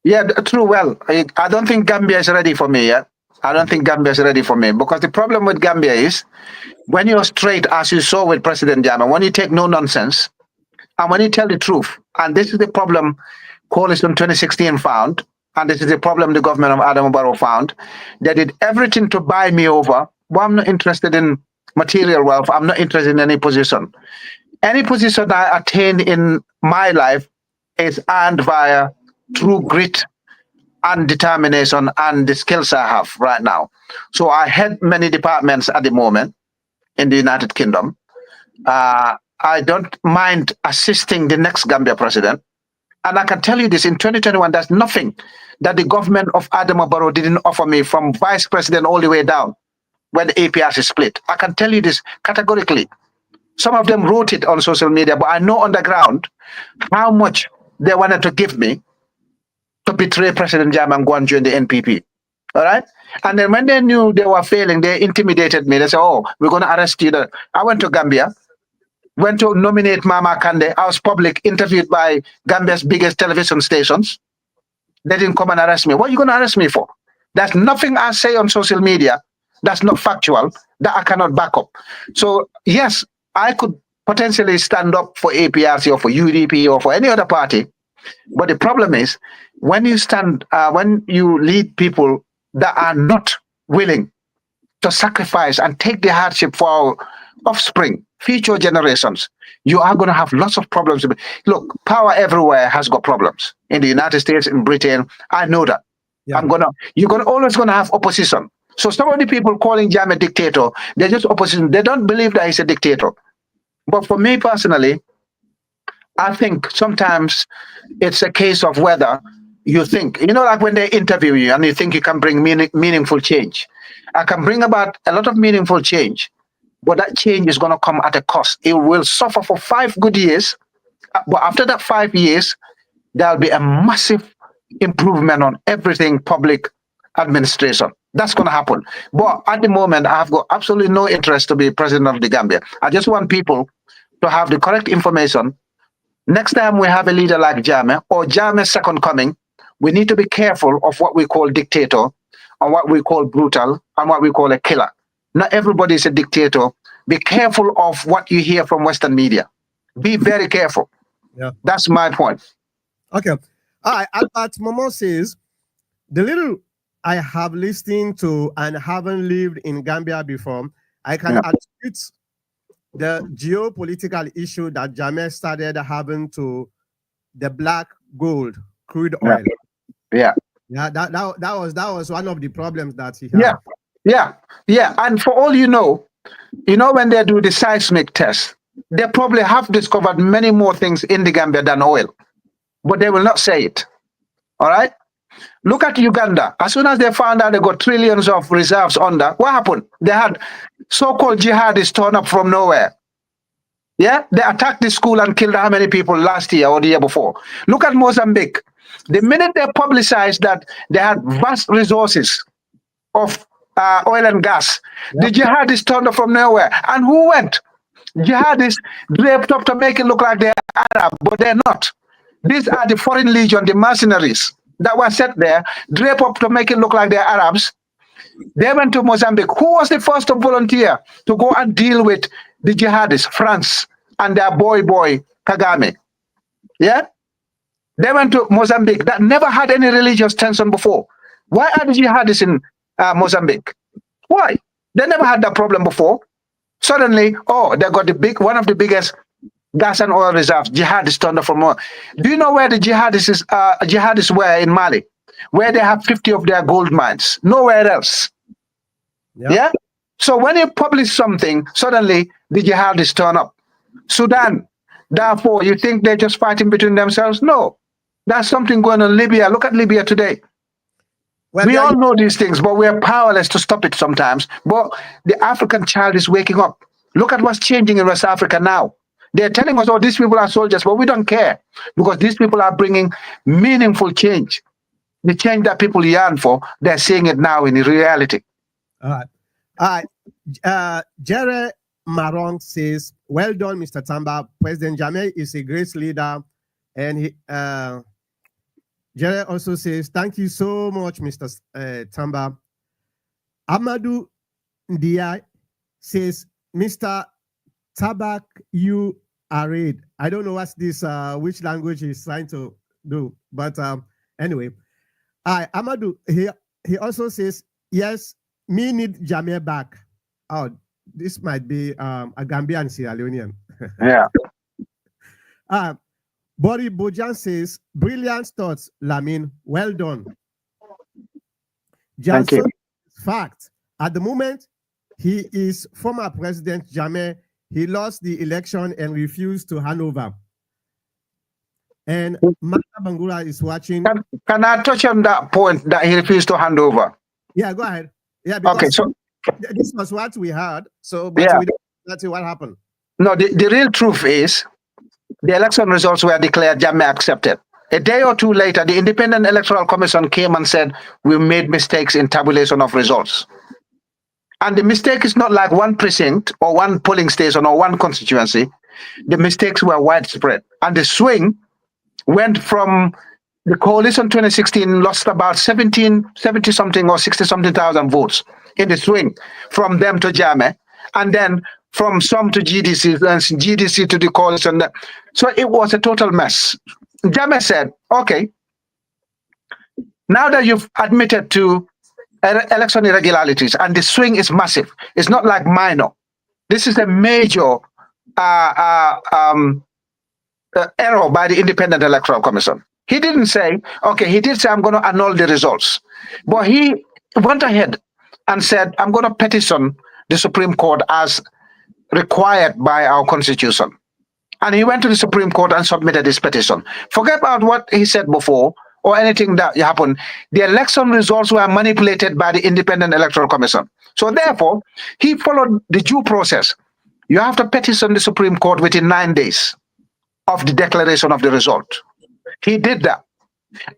Yeah, true. Well, I don't think Gambia is ready for me yet. I don't think Gambia is ready for me because the problem with Gambia is when you're straight, as you saw with President Jammeh, when you take no nonsense and when you tell the truth, and this is the problem Coalition 2016 found, and this is the problem the government of Adama Barrow found. They did everything to buy me over. Well, I'm not interested in material wealth. I'm not interested in any position. Any position I attain in my life is earned via true grit and determination and the skills I have right now. So I head many departments at the moment in the United Kingdom. I don't mind assisting the next Gambia president. And I can tell you this, in 2021, there's nothing that the government of Adama Barrow didn't offer me, from vice president all the way down when the APRC split. I can tell you this categorically. Some of them wrote it on social media, but I know on the ground how much they wanted to give me to betray President Jammeh and go and join the NPP. All right? And then when they knew they were failing, they intimidated me. They said, oh, we're going to arrest you. I went to Gambia, went to nominate Mama Kande. I was public, interviewed by Gambia's biggest television stations. They didn't come and arrest me. What are you going to arrest me for? There's nothing I say on social media that's not factual, that I cannot back up. So, yes, I could potentially stand up for APRC or for UDP or for any other party. But the problem is, when you when you lead people that are not willing to sacrifice and take the hardship for our offspring, future generations, you are going to have lots of problems. Look, power everywhere has got problems. In the United States, in Britain, I know that. Yeah. You're always going to have opposition. So some of the people calling Jammeh dictator, they're just opposition. They don't believe that he's a dictator. But for me personally, I think sometimes it's a case of whether you think, like when they interview you and you think you can bring meaningful change. I can bring about a lot of meaningful change, but that change is going to come at a cost. It will suffer for 5 good years, but after that 5 years, there'll be a massive improvement on everything public administration. That's going to happen. But at the moment, I have got absolutely no interest to be president of the Gambia. I just want people to have the correct information. Next time we have a leader like Jammeh or Jammeh's second coming, we need to be careful of what we call dictator and what we call brutal and what we call a killer. Not everybody is a dictator. Be careful of what you hear from Western media. Be very careful. Yeah, that's my point. Okay. All right. Albert Momo says, the little I have listened to and haven't lived in Gambia before, I can attribute the geopolitical issue that Jammeh started having to the black gold crude oil. Yeah. That was one of the problems that he had. Yeah. And for all you know, when they do the seismic test, they probably have discovered many more things in the Gambia than oil, but they will not say it. All right. Look at Uganda. As soon as they found out they got trillions of reserves under, what happened? They had so-called jihadists turn up from nowhere. Yeah, they attacked the school and killed how many people last year or the year before? Look at Mozambique. The minute they publicized that they had vast resources of oil and gas, the jihadists turned up from nowhere. And who went? Jihadists draped up to make it look like they're Arab, but they're not. These are the foreign legion, the mercenaries that were set there, drape up to make it look like they're Arabs. They went to Mozambique. Who was the first to volunteer to go and deal with the jihadists? France and their boy Kagame. Yeah? They went to Mozambique that never had any religious tension before. Why are the jihadists in Mozambique? Why? They never had that problem before. Suddenly, they got one of the biggest gas and oil reserves. Jihadists turned up from more. Do you know where the jihadists were in Mali? Where they have 50 of their gold mines. Nowhere else. Yeah? So when you publish something, suddenly the jihadists turn up. Sudan, therefore, you think they're just fighting between themselves? No. There's something going on in Libya. Look at Libya today. Well, we all know these things, but we are powerless to stop it sometimes. But the African child is waking up. Look at what's changing in West Africa now. They're telling us, these people are soldiers, but we don't care because these people are bringing meaningful change. The change that people yearn for, they're seeing it now in reality. All right. Jerry Marong says, well done, Mr. Tamba. President Jammeh is a great leader And Jared also says, thank you so much, Mr. Tamba. Amadou Ndiaye says, Mr. Tabak, you are read. I don't know what's this, which language he's trying to do, but anyway. Amadou, he also says, yes, me need Jammeh back. Oh, this might be a Gambian Sierra Leonean. Yeah. Bori Bojan says, brilliant thoughts, Lamin. Well done. Thank you. Fact, at the moment, he is former President Jammeh. He lost the election and refused to hand over. And Mata Bangura is watching. Can I touch on that point that he refused to hand over? Yeah, go ahead. Yeah, because okay, so this was what we heard. So, but yeah, let's see what happened. No, the real truth is the election results were declared, Jammeh accepted. A day or two later, the Independent Electoral Commission came and said, we made mistakes in tabulation of results. And the mistake is not like one precinct or one polling station or one constituency. The mistakes were widespread. And the swing went from the coalition 2016 lost about 70 something or 60 something thousand votes in the swing from them to Jammeh, and then from some to GDC and GDC to the coalition. So it was a total mess. Jammeh said, okay, now that you've admitted to election irregularities and the swing is massive, it's not like minor. This is a major error by the Independent Electoral Commission. He didn't say, okay, he did say, I'm going to annul the results. But he went ahead and said, I'm going to petition the Supreme Court as required by our Constitution. And he went to the Supreme Court and submitted his petition. Forget about what he said before or anything that happened. The election results were manipulated by the Independent Electoral Commission. So therefore, he followed the due process. You have to petition the Supreme Court within 9 days of the declaration of the result. He did that.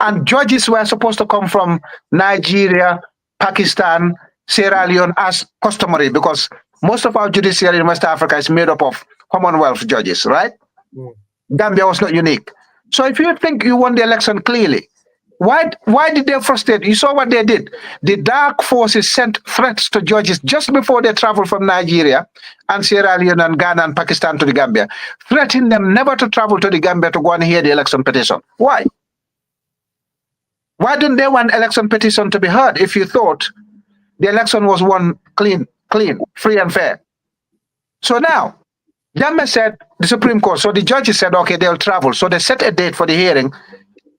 And judges were supposed to come from Nigeria, Pakistan, Sierra Leone as customary, because most of our judiciary in West Africa is made up of Commonwealth judges, right? Mm. Gambia was not unique. So if you think you won the election clearly, why did they frustrate? You saw what they did. The dark forces sent threats to judges just before they traveled from Nigeria and Sierra Leone and Ghana and Pakistan to the Gambia, threatening them never to travel to the Gambia to go and hear the election petition. Why? Why didn't they want election petition to be heard if you thought the election was won clean, free and fair? So now, Jammeh said, the Supreme Court, so the judges said, okay, they'll travel. So they set a date for the hearing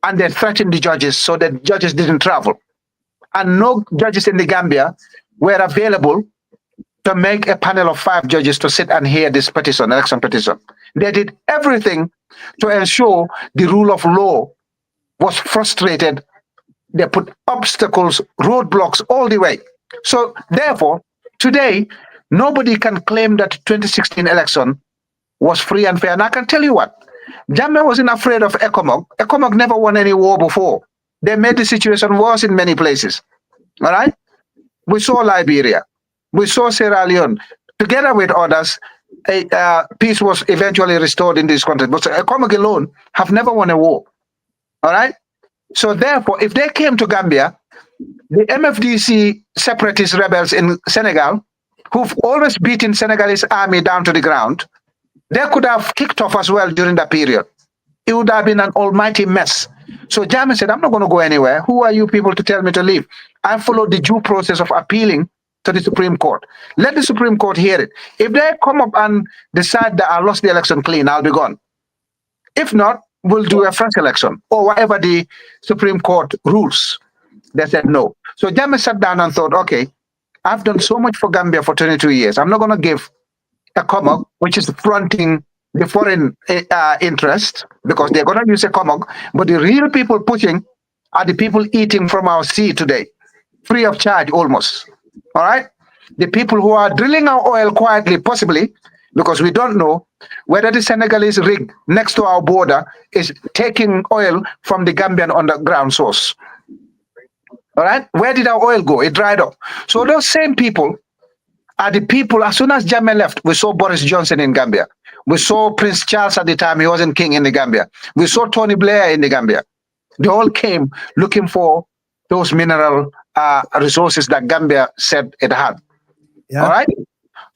and they threatened the judges so that judges didn't travel. And no judges in the Gambia were available to make a panel of 5 judges to sit and hear this petition, election petition. They did everything to ensure the rule of law was frustrated. They put obstacles, roadblocks all the way. So therefore, today, nobody can claim that 2016 election was free and fair. And I can tell you what, Jammeh wasn't afraid of ECOMOG. ECOMOG never won any war before. They made the situation worse in many places. All right? We saw Liberia. We saw Sierra Leone. Together with others, peace was eventually restored in this country. But ECOMOG alone have never won a war. All right? So therefore, if they came to Gambia, the MFDC separatist rebels in Senegal, who've always beaten Senegalese army down to the ground, they could have kicked off as well during that period. It would have been an almighty mess. So Jammeh said, I'm not going to go anywhere. Who are you people to tell me to leave? I followed the due process of appealing to the Supreme Court. Let the Supreme Court hear it. If they come up and decide that I lost the election clean, I'll be gone. If not, we'll do a fresh election or whatever the Supreme Court rules. They said no. So Jammeh sat down and thought, okay, I've done so much for Gambia for 22 years. I'm not going to give ECOMOG, which is fronting the foreign interest, because they're going to use ECOMOG, but the real people pushing are the people eating from our sea today, free of charge almost. All right? The people who are drilling our oil quietly, possibly, because we don't know whether the Senegalese rig next to our border is taking oil from the Gambian underground source. All right? Where did our oil go? It dried up. So those same people are the people, as soon as Jammeh left, we saw Boris Johnson in Gambia. We saw Prince Charles at the time, he wasn't king in the Gambia. We saw Tony Blair in the Gambia. They all came looking for those mineral resources that Gambia said it had. Yeah. All right?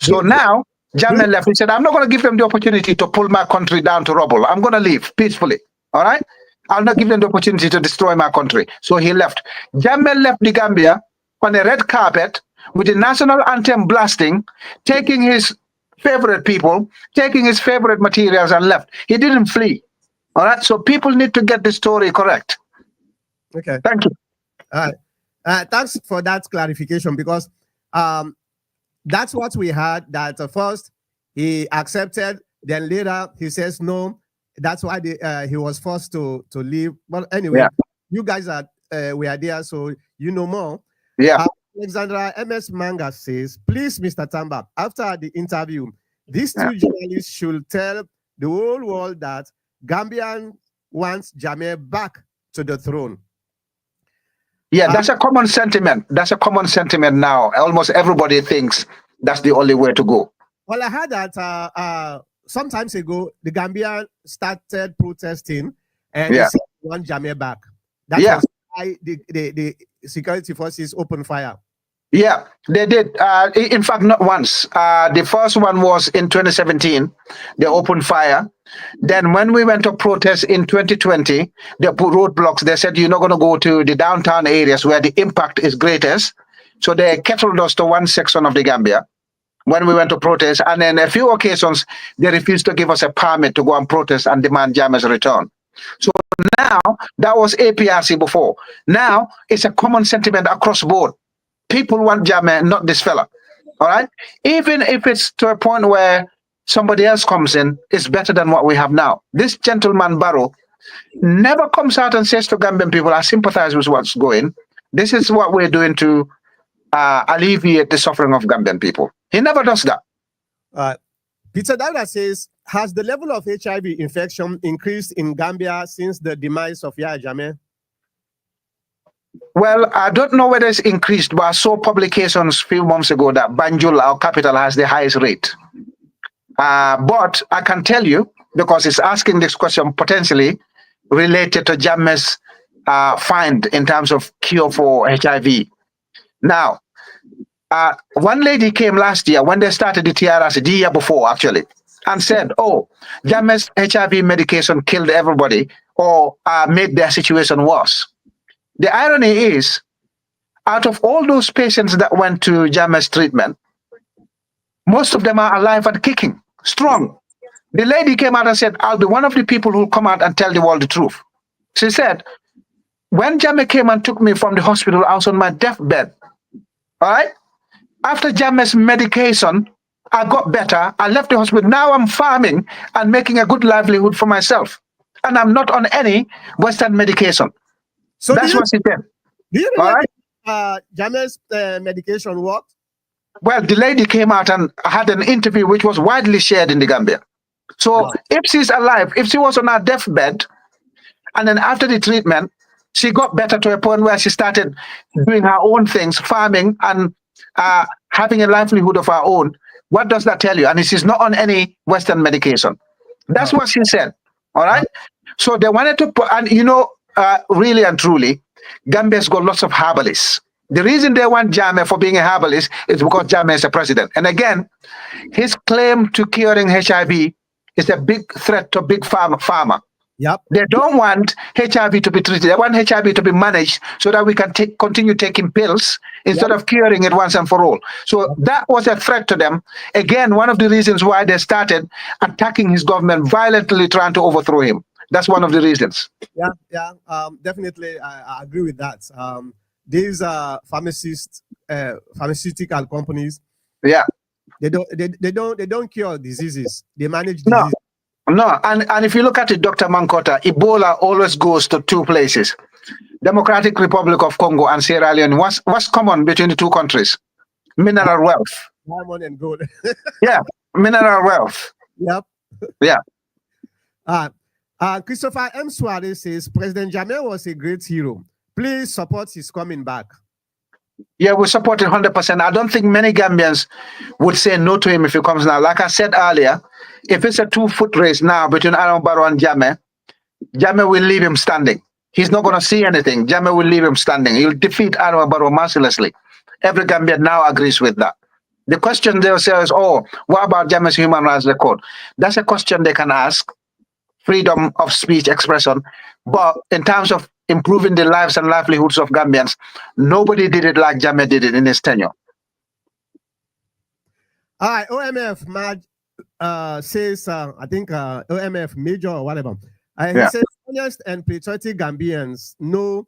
So now, Jammeh left. He said, I'm not going to give them the opportunity to pull my country down to rubble. I'm going to leave peacefully. All right? I'll not give them the opportunity to destroy my country. So he left. Jammeh left the Gambia on a red carpet with the national anthem blasting, taking his favorite people, taking his favorite materials and left. He didn't flee. All right? So people need to get the story correct. Okay. Thank you. All right. Thanks for that clarification, because that's what we had, that first he accepted, then later he says no. That's why he was forced to leave. Well, anyway, you guys were there, so you know more. Yeah. Alexandra MS Manga says, please, Mr. Tamba, after the interview, these two journalists should tell the whole world that Gambian wants Jammeh back to the throne. Yeah, that's a common sentiment. That's a common sentiment now. Almost everybody thinks that's the only way to go. Well, I heard that some time ago, the Gambian started protesting and they said they want Jammeh back. That was why the security forces opened fire. Yeah, they did. In fact, not once. The first one was in 2017. They opened fire. Then when we went to protest in 2020, they put roadblocks. They said, you're not going to go to the downtown areas where the impact is greatest. So they kettled us to one section of the Gambia when we went to protest. And then a few occasions, they refused to give us a permit to go and protest and demand Jammeh's return. So now, that was APRC before. Now, it's a common sentiment across the board. People want Jammeh, not this fella. All right? Even if it's to a point where somebody else comes in, it's better than what we have now. This gentleman, Barrow, never comes out and says to Gambian people, I sympathize with what's going. This is what we're doing to alleviate the suffering of Gambian people. He never does that. Peter Dada says, has the level of HIV infection increased in Gambia since the demise of YahyaJammeh? Well, I don't know whether it's increased, but I saw publications a few months ago that Banjul, our capital, has the highest rate. But I can tell you, because it's asking this question potentially related to Jammeh's find in terms of cure for HIV. Now, one lady came last year when they started the TRC, the year before actually, and said, oh, Jammeh's HIV medication killed everybody or made their situation worse. The irony is, out of all those patients that went to Jammeh's treatment, most of them are alive and kicking, strong. The lady came out and said, I'll be one of the people who come out and tell the world the truth. She said, when Jammeh came and took me from the hospital, I was on my deathbed. All right? After Jammeh's medication, I got better. I left the hospital. Now I'm farming and making a good livelihood for myself. And I'm not on any Western medication. So that's what she said. Do you know Jammeh's medication worked? Well, the lady came out and had an interview which was widely shared in the Gambia. So if she's alive, if she was on her deathbed, and then after the treatment, she got better to a point where she started doing her own things, farming and having a livelihood of her own, what does that tell you? And she's not on any Western medication. That's what she said. All right? So they wanted to put, and you know, really and truly, Gambia's got lots of herbalists. The reason they want Jammeh for being a herbalist is because Jammeh is a president. And again, his claim to curing HIV is a big threat to big pharma. Yep. They don't want HIV to be treated. They want HIV to be managed so that we can continue taking pills instead of curing it once and for all. So that was a threat to them. Again, one of the reasons why they started attacking his government, violently trying to overthrow him. That's one of the reasons. Yeah, definitely, I agree with that. These pharmaceutical companies, they don't cure diseases. They manage diseases. No, and if you look at it, Dr. Mankota, Ebola always goes to two places: Democratic Republic of Congo and Sierra Leone. What's common between the two countries? Mineral wealth. Diamond and gold. Yeah, mineral wealth. Yep. Yeah. Christopher M. Suarez says, President Jammeh was a great hero. Please support his coming back. Yeah, we support it 100%. I don't think many Gambians would say no to him if he comes now. Like I said earlier, if it's a 2-foot race now between Adam Barrow and Jammeh, Jammeh will leave him standing. He's not going to see anything. Jammeh will leave him standing. He'll defeat Adam Barrow mercilessly. Every Gambian now agrees with that. The question they'll say is, oh, what about Jammeh's human rights record? That's a question they can ask. Freedom of speech, expression. But in terms of improving the lives and livelihoods of Gambians, nobody did it like Jammeh did it in his tenure. All right, OMF says, I think OMF Major or whatever. He says, honest and patriotic Gambians know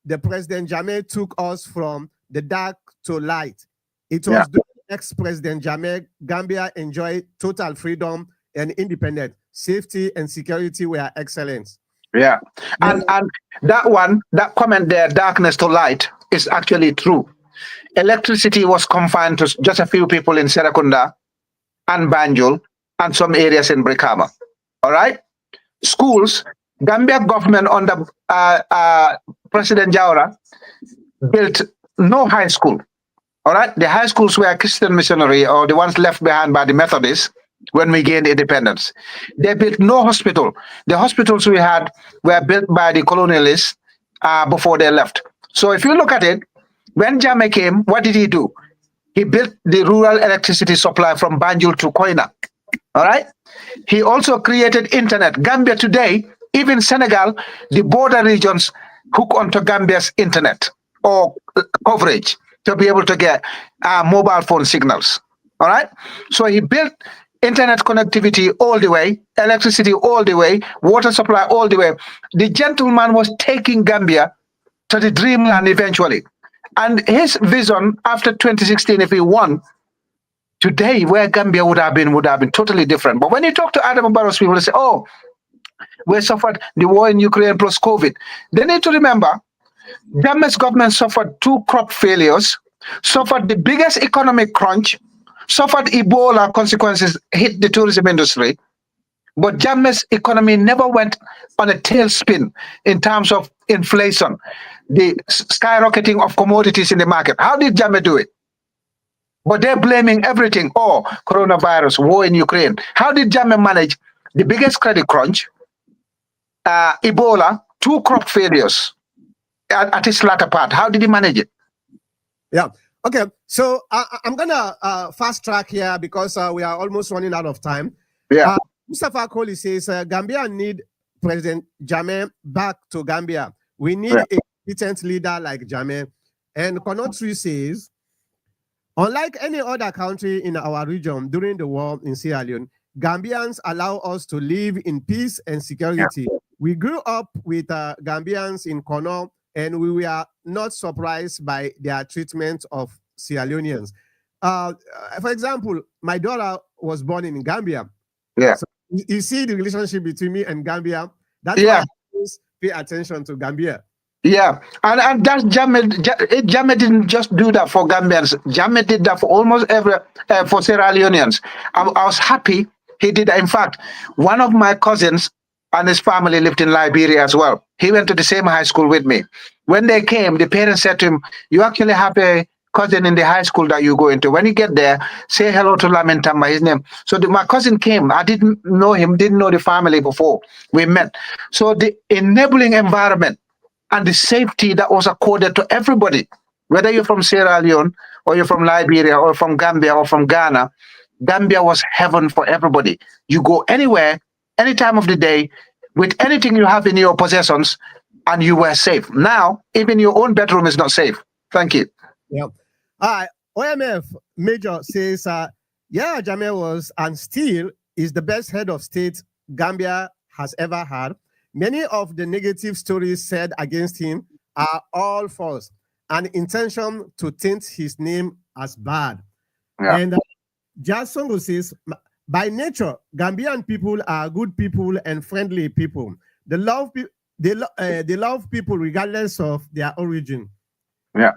the President Jammeh took us from the dark to light. It was during ex-President Jammeh, Gambia enjoyed total freedom and independence. Safety and security were excellent. Yeah. And that comment there, darkness to light, is actually true. Electricity was confined to just a few people in Serekunda and Banjul and some areas in Brikama. All right? Schools, Gambia government under President Jawara built no high school. All right? The high schools were Christian missionary or the ones left behind by the Methodists when we gained independence. They built no hospital. The hospitals we had were built by the colonialists before they left. So if you look at it, when Jammeh came, what did he do? He built the rural electricity supply from Banjul to Koina. All right? He also created internet. Gambia today, even Senegal, the border regions hook onto Gambia's internet or coverage to be able to get mobile phone signals. All right? So he built internet connectivity all the way, electricity all the way, water supply all the way. The gentleman was taking Gambia to the dreamland eventually. And his vision after 2016, if he won, today where Gambia would have been totally different. But when you talk to Adam Barrow's people, they say, oh, we suffered the war in Ukraine plus COVID. They need to remember, Jammeh's government suffered 2 crop failures, suffered the biggest economic crunch, suffered Ebola consequences, hit the tourism industry. But Jammeh's economy never went on a tailspin in terms of inflation, the skyrocketing of commodities in the market. How did Jammeh do it? But they're blaming everything. Oh, coronavirus, war in Ukraine. How did Jammeh manage the biggest credit crunch, Ebola, 2 crop failures at his latter part? How did he manage it? Yeah. Okay. So I'm going to fast track here because we are almost running out of time. Yeah. Mustafa Kohli says, Gambia need President Jammeh back to Gambia. We need a competent leader like Jammeh. And Konotri says, unlike any other country in our region during the war in Sierra Leone, Gambians allow us to live in peace and security. Yeah. We grew up with Gambians in Kono, and we were not surprised by their treatment of Sierra Leoneans. For example, my daughter was born in Gambia. Yeah. So you see the relationship between me and Gambia. That's why I always pay attention to Gambia. Yeah, and that's Jammeh didn't just do that for Gambians. Jammeh did that for almost for Sierra Leoneans. I was happy he did that. In fact, one of my cousins and his family lived in Liberia as well. He went to the same high school with me. When they came, the parents said to him, you actually have a cousin in the high school that you go into. When you get there, say hello to Lamin Tamba, his name. So my cousin came. I didn't know him, didn't know the family before we met. So the enabling environment and the safety that was accorded to everybody, whether you're from Sierra Leone or you're from Liberia or from Gambia or from Ghana, Gambia was heaven for everybody. You go anywhere, any time of the day, with anything you have in your possessions, and you were safe. Now, even your own bedroom is not safe. Thank you. Yeah. All right. OMF Major says, YahyaJammeh was and still is the best head of state Gambia has ever had. Many of the negative stories said against him are all false, an intention to taint his name as bad. Yeah. And Jasongo says, by nature, Gambian people are good people and friendly people. They love people regardless of their origin. Yeah.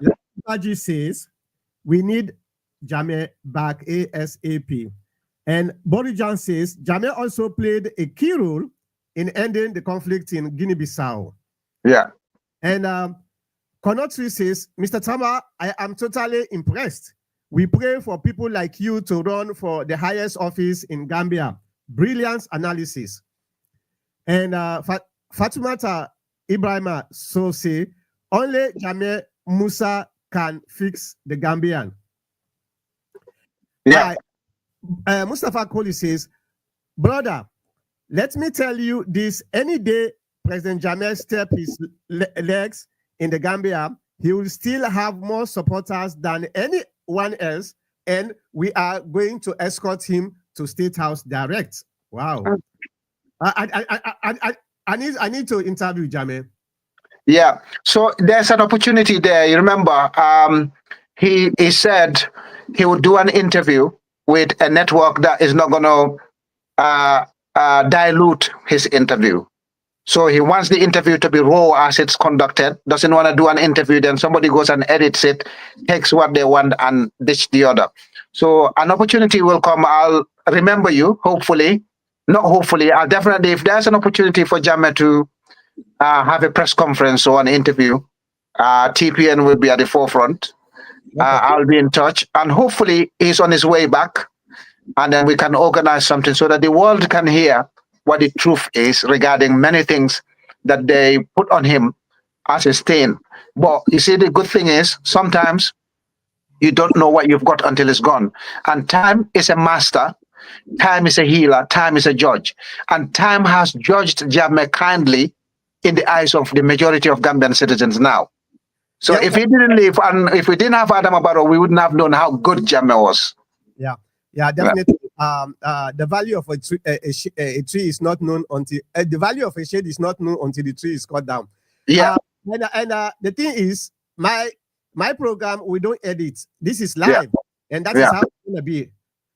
Baji says, we need Jammeh back ASAP. And Borijan says, Jammeh also played a key role in ending the conflict in Guinea-Bissau. Yeah. And Konotri says, Mr. Tamba, I am totally impressed. We pray for people like you to run for the highest office in Gambia. Brilliant analysis. And Fatumata Ibrahima so say, only Jammeh Musa can fix the Gambian. Yeah. Mustafa Koli says, brother, let me tell you this, any day President Jammeh step his legs in the Gambia, he will still have more supporters than anyone else, and we are going to escort him to State House direct. Wow. I need to interview Jammeh. Yeah, so there's an opportunity there. You remember, he said he would do an interview with a network that is not going to dilute his interview. So he wants the interview to be raw as it's conducted, doesn't want to do an interview, then somebody goes and edits it, takes what they want and ditch the other. So an opportunity will come. I'll remember you, hopefully. Not hopefully, I'll definitely, if there's an opportunity for Jammeh to have a press conference or an interview, TPN will be at the forefront. I'll be in touch, and hopefully he's on his way back, and then we can organize something so that the world can hear what the truth is regarding many things that they put on him as a stain. But you see, the good thing is sometimes you don't know what you've got until it's gone. And time is a master, time is a healer, time is a judge. And time has judged Jammeh kindly in the eyes of the majority of Gambian citizens now. So if he didn't leave, and if we didn't have Adam Abaro, we wouldn't have known how good Jammeh was. Yeah, definitely. The value of a tree is not known until the value of a shade is not known until the tree is cut down. Yeah. And the thing is, my program, we don't edit. This is live, and that is how it's gonna be.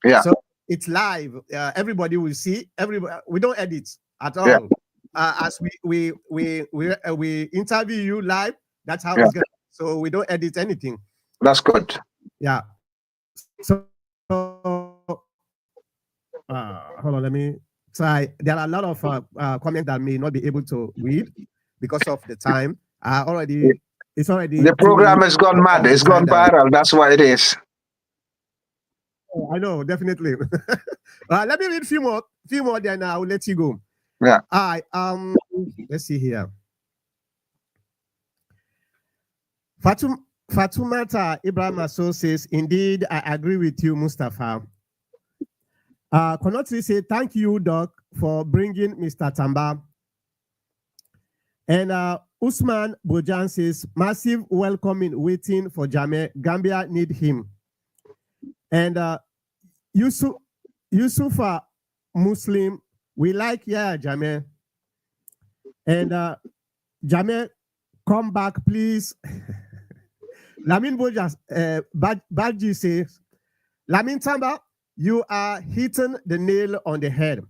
Yeah. So it's live. Everybody will see. We don't edit at all. As we interview you live. That's how it's gonna. So we don't edit anything. That's good. Yeah. So. Hold on, let me try. There are a lot of comments that I may not be able to read because of the time. It's already the program has gone mad. It's gone viral. That's why it is. Oh, I know, definitely. Let me read a few more, then I'll let you go. Yeah. All right. Let's see here. Fatumata Ibrahim Aso says, indeed, I agree with you, Mustafa. Konotri say, thank you, Doc, for bringing Mr. Tamba. And Usman Bojan says, massive welcoming waiting for Jammeh. Gambia need him. And Yusufa Muslim, we like YahyaJammeh. And Jammeh, come back, please. Lamin Bojas, Badji says, Lamin Tamba, you are hitting the nail on the head.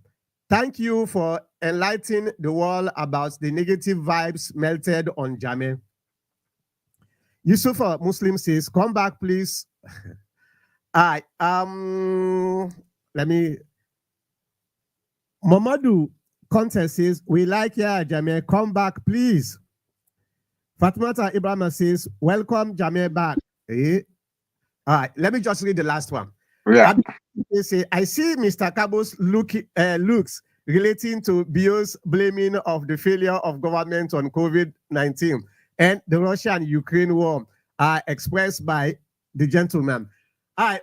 Thank you for enlightening the world about the negative vibes melted on Jammeh. Yusufa Muslim says, come back, please. All right. Let me. Mamadou Contest says, we like YahyaJammeh. Come back, please. Fatimata Ibrahim says, welcome Jammeh back. All right, let me just read the last one. Yeah. They say, I see Mr. Kabo's looks relating to BIO's blaming of the failure of government on COVID-19 and the Russia and Ukraine war are expressed by the gentleman. All right,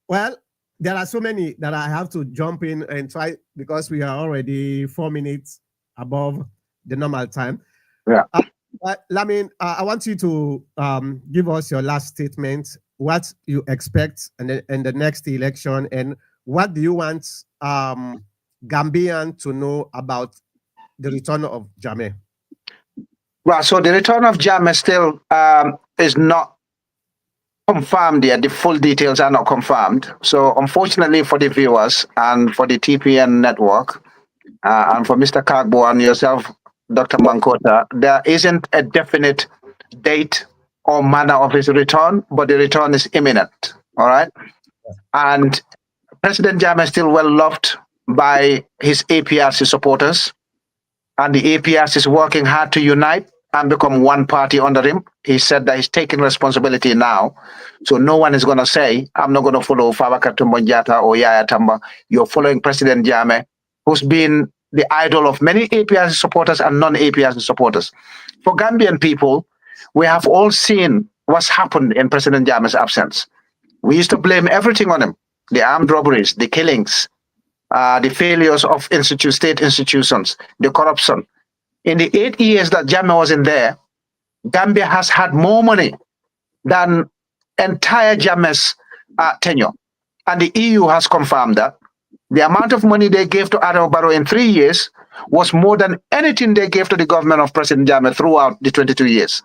well, there are so many that I have to jump in and try because we are already 4 minutes above the normal time. Yeah. Lamin, I want you to give us your last statement, what you expect in the next election, and what do you want Gambian to know about the return of Jammeh? Right, so the return of Jammeh still is not confirmed yet. The full details are not confirmed. So unfortunately for the viewers and for the TPN network and for Mr. Kagbo and yourself, Dr. Mankota, there isn't a definite date or manner of his return, but the return is imminent, all right? And President Jammeh is still well loved by his APRC supporters, and the APRC is working hard to unite and become one party under him. He said that he's taking responsibility now. So no one is going to say, I'm not going to follow Fabakary Tombong or Yahya Tamba. You're following President Jammeh, who's been the idol of many APRC supporters and non-APRC supporters. For Gambian people, we have all seen what's happened in President Jammeh's absence. We used to blame everything on him, the armed robberies, the killings, the failures of state institutions, the corruption. In the 8 years that Jammeh was in there, Gambia has had more money than entire Jammeh's tenure. And the EU has confirmed that. The amount of money they gave to Adama Barrow in 3 years was more than anything they gave to the government of President Jammeh throughout the 22 years.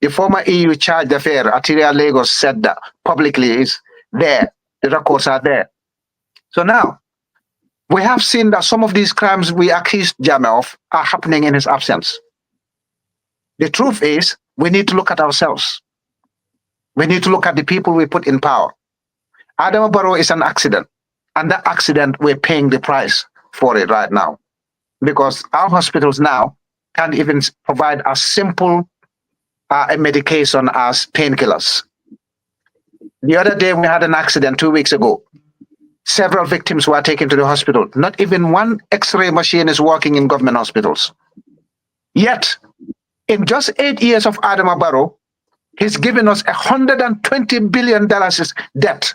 The former EU charge d'affaires, Atiria Lagos, said that publicly is there. The records are there. So now, we have seen that some of these crimes we accused Jammeh of are happening in his absence. The truth is, we need to look at ourselves. We need to look at the people we put in power. Adama Barrow is an accident, and that accident, we're paying the price for it right now. Because our hospitals now can't even provide as simple a medication as painkillers. The other day, we had an accident 2 weeks ago. Several victims were taken to the hospital. Not even one X-ray machine is working in government hospitals. Yet, in just 8 years of Adama Barrow, he's given us $120 billion debt.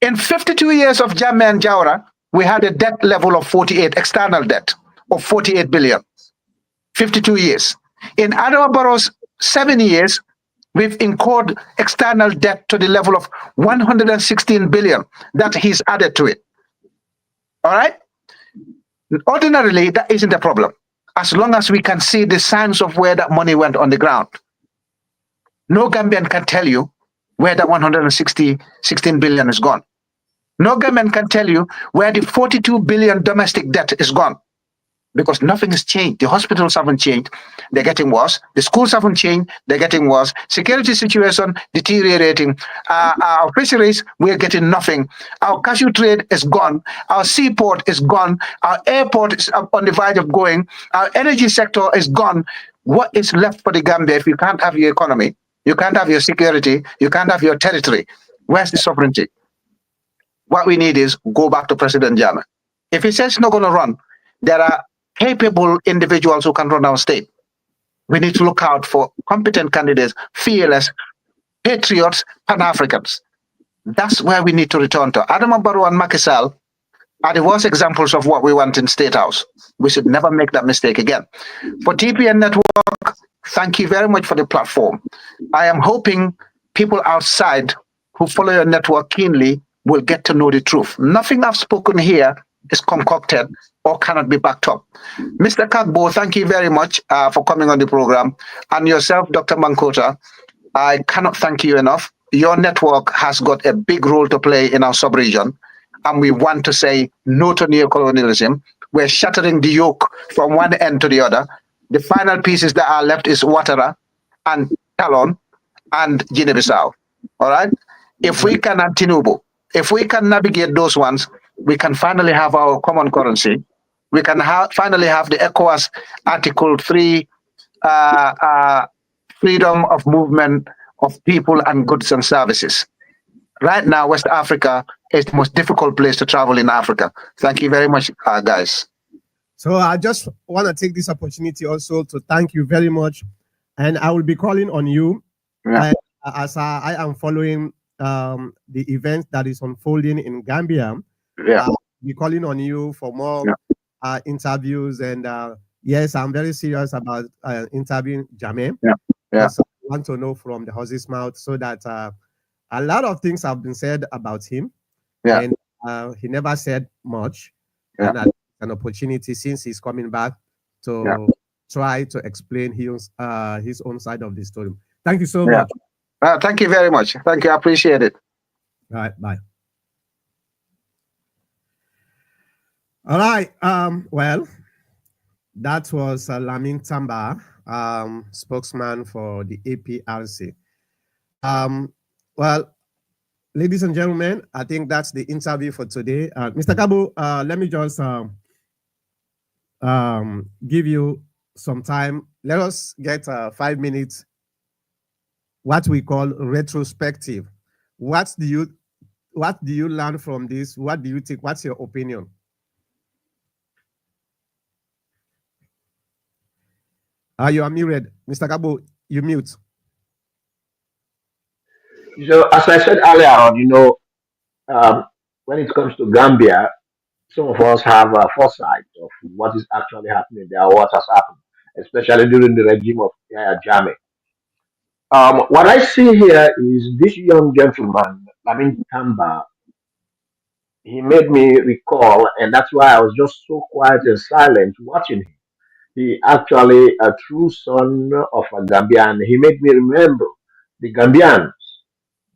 In 52 years of Jammeh and Jawara, we had a debt level of 48, external debt of 48 billion. 52 years. In Adama Barrow's 7 years, we've incurred external debt to the level of 116 billion that he's added to it. All right? Ordinarily, that isn't a problem, as long as we can see the signs of where that money went on the ground. No Gambian can tell you where that 116 billion is gone. No Gambian can tell you where the 42 billion domestic debt is gone, because nothing has changed. The hospitals haven't changed. They're getting worse. The schools haven't changed. They're getting worse. Security situation deteriorating. Our fisheries, we're getting nothing. Our cashew trade is gone. Our seaport is gone. Our airport is on the verge of going. Our energy sector is gone. What is left for the Gambia if you can't have your economy? You can't have your security. You can't have your territory. Where's the sovereignty? What we need is go back to President Jammeh. If he says he's not going to run, there are capable individuals who can run our state. We need to look out for competent candidates, fearless, patriots, Pan-Africans. That's where we need to return to. Adama Barrow and Macky Sall are the worst examples of what we want in State House. We should never make that mistake again. For TPN Network, thank you very much for the platform. I am hoping people outside who follow your network keenly will get to know the truth. Nothing I've spoken here is concocted or cannot be backed up. Mr. Kagbo, thank you very much for coming on the program. And yourself, Dr. Mankota, I cannot thank you enough. Your network has got a big role to play in our sub-region, and we want to say no to neocolonialism. We're shattering the yoke from one end to the other. The final pieces that are left is Ouattara and Talon and Guinea-Bissau. All right? If we can, and Tinubu, if we can navigate those ones, we can finally have our common currency. We can finally have the ECOWAS Article 3 freedom of movement of people and goods and services. Right now, West Africa is the most difficult place to travel in Africa. Thank you very much, guys. So I just want to take this opportunity also to thank you very much. And I will be calling on you as I am following the event that is unfolding in Gambia. I'll be calling on you for more interviews. And yes, I'm very serious about interviewing Jammeh. I want to know from the horse's mouth, so that a lot of things have been said about him. And he never said much. And an opportunity, since he's coming back, to try to explain his own side of the story. Thank you so much. Thank you very much. Thank you. I appreciate it. All right. Bye. All right. Well, that was Lamin Tamba, spokesman for the APRC. Well, ladies and gentlemen, I think that's the interview for today. Mr. Kabo, let me just give you some time. Let us get 5 minutes, what we call retrospective. What do you learn from this? What do you think? What's your opinion? You are muted. Mr. Kabo, you mute. So, as I said earlier on, when it comes to Gambia, some of us have a foresight of what is actually happening there, what has happened, especially during the regime of Jammeh. What I see here is this young gentleman, Tamba. He made me recall, and that's why I was just so quiet and silent watching him. He actually a true son of a Gambian. He made me remember the Gambians,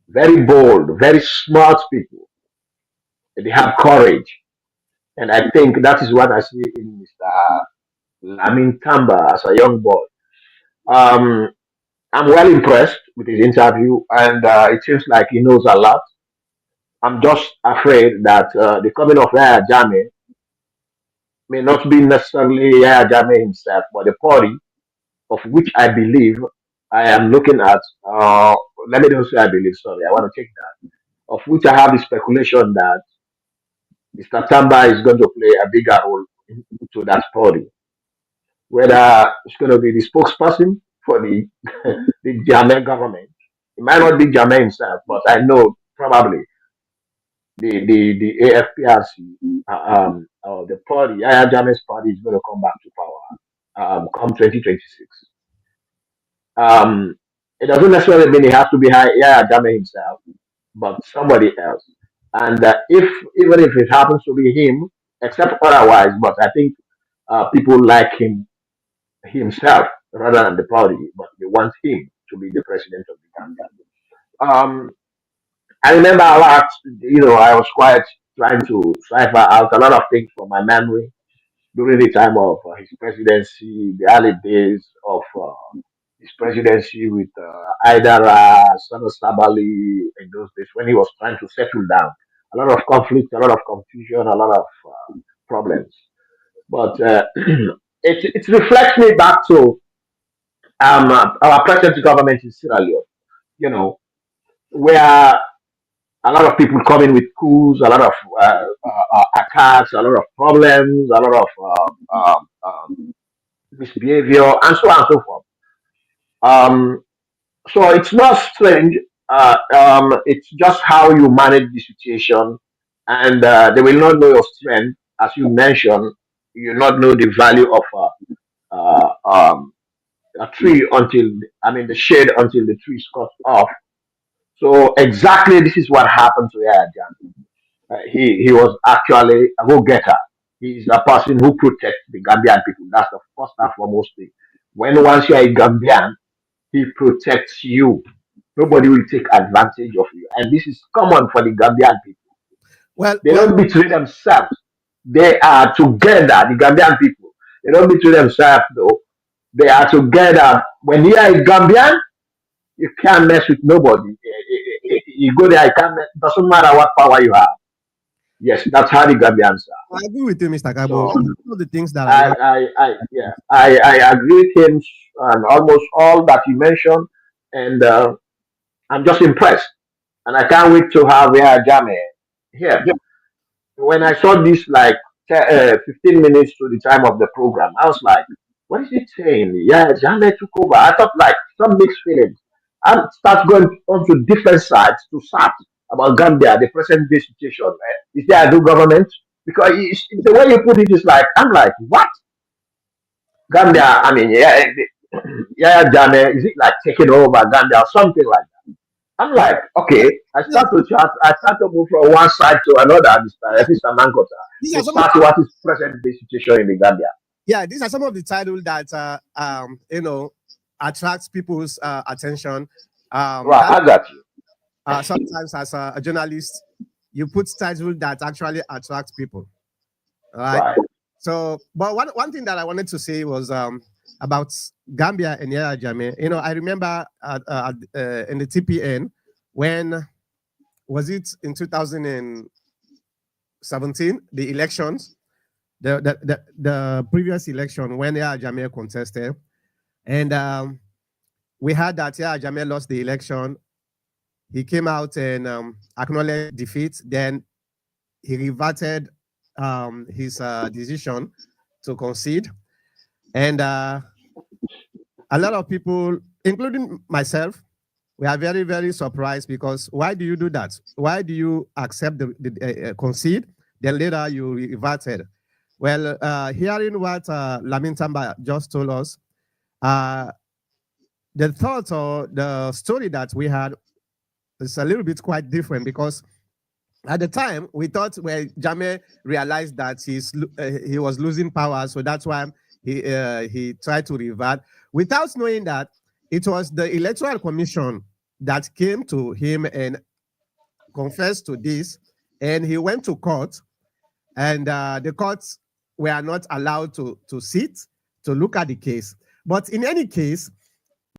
very bold, very smart people. They have courage, and I think that is what I see in Mr. Lamin Tamba as a young boy. Um, I'm well impressed with his interview, and it seems like he knows a lot. I'm just afraid that the coming of Yahya Jammeh may not be necessarily Yahya Jammeh himself, but the party of which I believe I am looking at. Let me don't say I believe, sorry, I want to take that. Of which I have the speculation that Mr. Tamba is going to play a bigger role into that party. Whether it's going to be the spokesperson for the Jammeh government. It might not be Jammeh himself, but I know probably the AFPRC, the party, Yahya Jammeh's party is going to come back to power come 2026. Um, it doesn't necessarily mean it has to be Yahya Jammeh himself, but somebody else. And if even if it happens to be him, except otherwise, but I think people like him himself rather than the party, but they want him to be the president of the Gambia. Um, I remember a lot, I was quite trying to cipher out a lot of things from my memory during the time of his presidency, the early days of his presidency with Aidara, Sana Sabali, in those days when he was trying to settle down. A lot of conflict, a lot of confusion, a lot of problems. But it reflects me back to our present government in Sierra Leone, you know, where a lot of people come in with coups, a lot of attacks, a lot of problems, a lot of misbehavior, and so on and so forth. Um, so it's not strange. It's just how you manage the situation, and they will not know your strength, as you mentioned. You not know the value of a tree until the shade until the tree is cut off. So exactly this is what happened to Yahya. He was actually a go-getter. He's a person who protects the Gambian people. That's the first and foremost thing. When once you are a Gambian, he protects you. Nobody will take advantage of you. And this is common for the Gambian people. Well, They don't betray themselves. They are together, the Gambian people. They don't betray themselves though. They are together. When you are a Gambian, you can't mess with nobody. You go there, you can't mess, doesn't matter what power you have. Yes, that's how the Gambians are. I agree with you, Mr. Kabo. So One of the things that I I agree with him on almost all that he mentioned, and I'm just impressed, and I can't wait to have Jammeh here. When I saw this, like 15 minutes to the time of the program, I was like, "What is he saying?" Yeah, Jammeh took over. I thought like some mixed feelings. I start going onto different sides to start about Gambia, the present day situation. Is there a new government? Because the way you put it is like I'm like, what? Gambia, yeah, Jammeh, is it like taking over Gambia or something like that? I'm like, okay, I yeah, start to chat, I start to move from one side to another, Mr. Mankota, these are to some of start what is present day situation in the Gambia. these are some of the titles that attracts people's attention. Right, That I got you. sometimes as a journalist, you put titles that actually attract people. All right. Right. So, but one thing that I wanted to say was about Gambia and YahyaJammeh. I remember in the TPN when was it in 2017 the elections? the previous election when YahyaJammeh contested, and we heard that YahyaJammeh lost the election. He came out and acknowledged defeat. Then he reverted his decision to concede, and a lot of people, including myself, we are very, very surprised because why do you do that? Why do you accept the concede, then later you reverted? Well, hearing what Lamin Tamba just told us, the thought or the story that we had is a little bit quite different because at the time we thought Jammeh realized that he was losing power, so that's why he tried to revert, without knowing that it was the Electoral Commission that came to him and confessed to this, and he went to court, and the courts were not allowed to sit to look at the case. But in any case,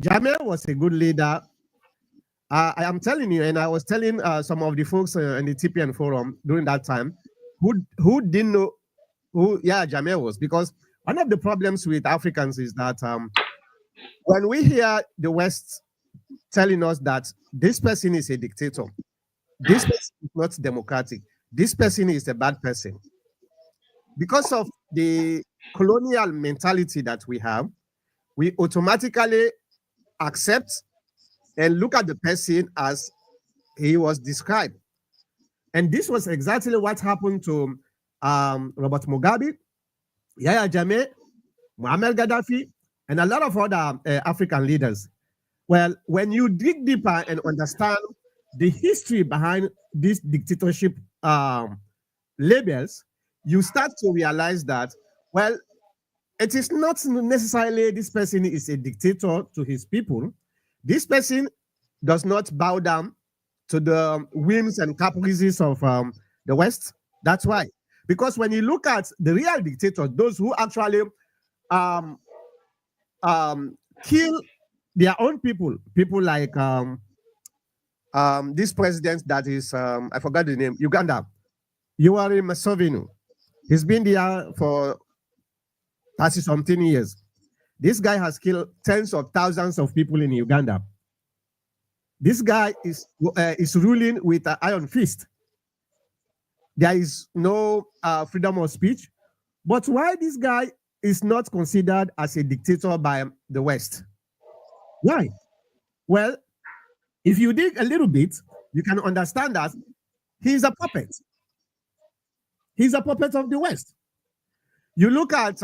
Jammeh was a good leader. I am telling you, and I was telling some of the folks in the TPN forum during that time who didn't know who Jammeh was, because one of the problems with Africans is that when we hear the West telling us that this person is a dictator, this person is not democratic, this person is a bad person, because of the colonial mentality that we have, we automatically accept and look at the person as he was described. And this was exactly what happened to Robert Mugabe, YahyaJammeh, Muammar Gaddafi, and a lot of other African leaders. Well, when you dig deeper and understand the history behind these dictatorship labels, you start to realize that, well, it is not necessarily this person is a dictator to his people. This person does not bow down to the whims and caprices of the West. That's why. Because when you look at the real dictators, those who actually kill their own people like this president that is, I forgot the name, Uganda, Yoweri Museveni. He's been there for 30-something years. This guy has killed tens of thousands of people in Uganda. This guy is ruling with an iron fist. There is no freedom of speech. But why this guy is not considered as a dictator by the West? Why? Well, if you dig a little bit, you can understand that he's a puppet. He's a puppet of the West. You look at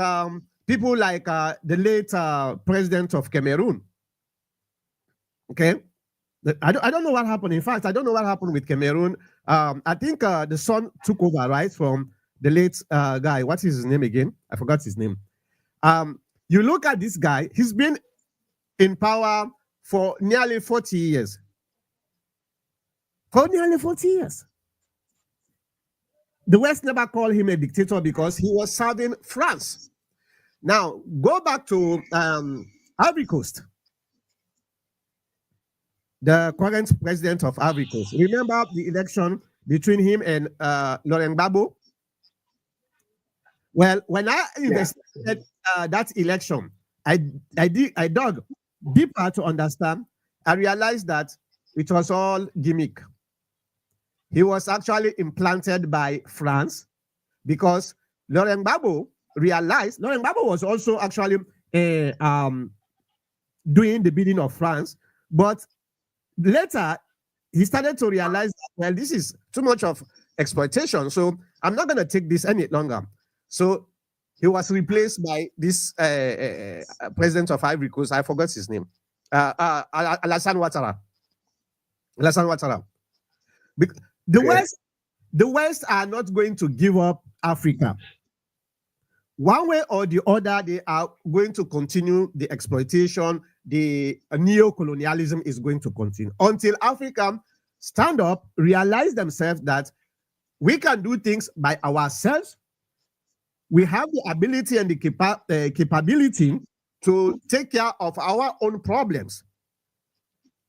people like the late president of Cameroon. Okay, I don't know what happened. In fact, I don't know what happened with Cameroon. I think the son took over, right, from the late guy. What's his name again? I forgot his name. You look at this guy. He's been in power for nearly 40 years. For nearly 40 years. The West never called him a dictator because he was serving France. Now, go back to Ivory Coast. The current president of Ivory Coast. Remember the election between him and Laurent Gbagbo? Well, when I investigated that election, I dug deeper to understand. I realized that it was all gimmick. He was actually implanted by France because Laurent Gbagbo realized Laurent Gbagbo was also actually doing the bidding of France, but later he started to realize that, well, this is too much of exploitation, so I'm not going to take this any longer. So he was replaced by this president of Ivory Coast. I forgot his name. Alassane Ouattara. Alassane Ouattara. The West are not going to give up Africa. One way or the other, they are going to continue the exploitation. The neocolonialism is going to continue until Africa stand up, realize themselves that we can do things by ourselves. We have the ability and the capability to take care of our own problems.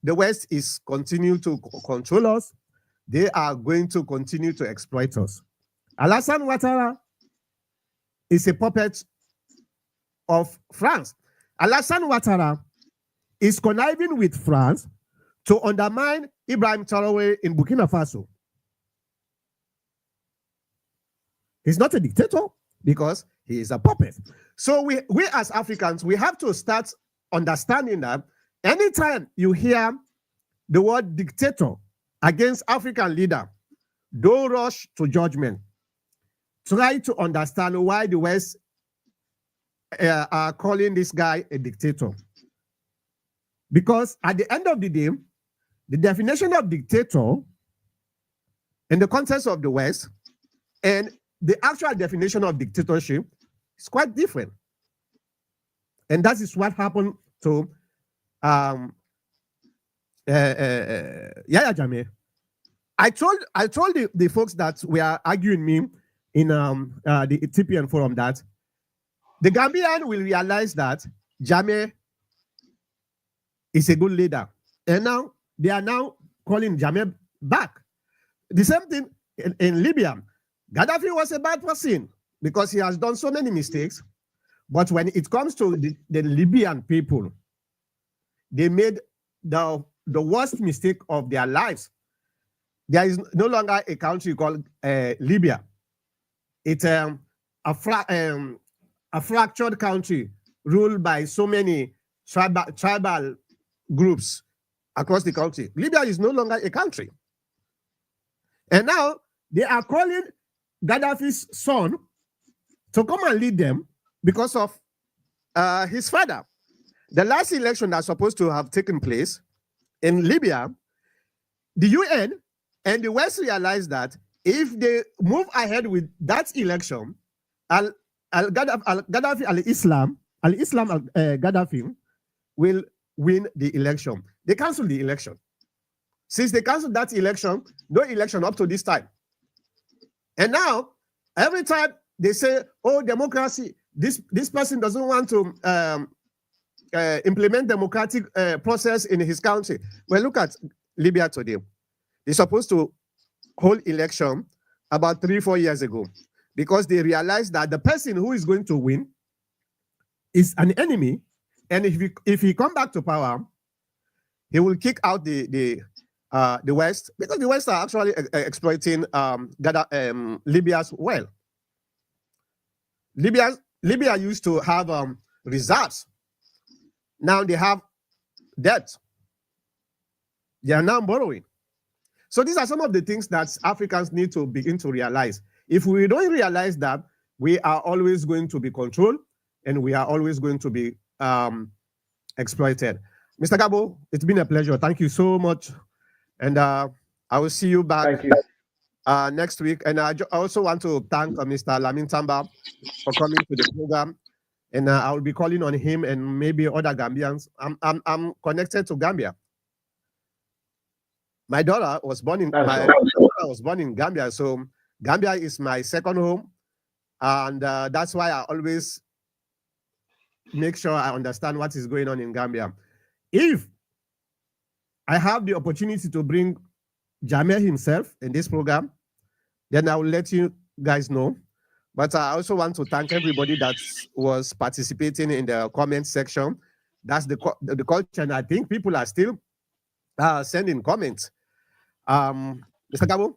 The West is continuing to control us. They are going to continue to exploit us. Alassane Ouattara is a puppet of France. Alassane Ouattara is conniving with France to undermine Ibrahim Traoré in Burkina Faso. He's not a dictator because he is a puppet. So we as Africans, we have to start understanding that anytime you hear the word dictator against African leader, don't rush to judgment. Try to understand why the West are calling this guy a dictator. Because at the end of the day, the definition of dictator in the context of the West and the actual definition of dictatorship is quite different. And that is what happened to YahyaJammeh. I told the folks that we are arguing me in the TPN forum that the Gambian will realize that Jammeh is a good leader. And now they are now calling Jammeh back. The same thing in Libya. Gaddafi was a bad person because he has done so many mistakes. But when it comes to the Libyan people, they made the worst mistake of their lives. There is no longer a country called Libya. It's a fractured country ruled by so many tribal groups across the country. Libya is no longer a country. And now they are calling Gaddafi's son to come and lead them because of his father. The last election that's supposed to have taken place in Libya, the UN and the West realized that if they move ahead with that election, Gaddafi Gaddafi will win the election. They canceled the election. Since they canceled that election, no election up to this time. And now, every time they say, oh, democracy, this person doesn't want to implement democratic process in his country. Well, look at Libya today. They're supposed to hold election about 3-4 years ago because they realized that the person who is going to win is an enemy, and if he come back to power, he will kick out the West, because the West are actually exploiting Libya's well. Libya used to have reserves. Now they have debt. They are now borrowing. So these are some of the things that Africans need to begin to realize. If we don't realize that, we are always going to be controlled and we are always going to be exploited. Mr. Gabo, it's been a pleasure. Thank you so much. And I will see you back next week. And I also want to thank Mr. Lamin Tamba for coming to the program. And I will be calling on him and maybe other Gambians. I'm connected to Gambia. My daughter was born in Gambia, so Gambia is my second home, and that's why I always make sure I understand what is going on in Gambia. If I have the opportunity to bring Jammeh himself in this program, then I will let you guys know. But I also want to thank everybody that was participating in the comment section. That's the culture, and I think people are still sending comments. Mr. Gabo?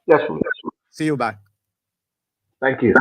Yes. See you back. Thank you.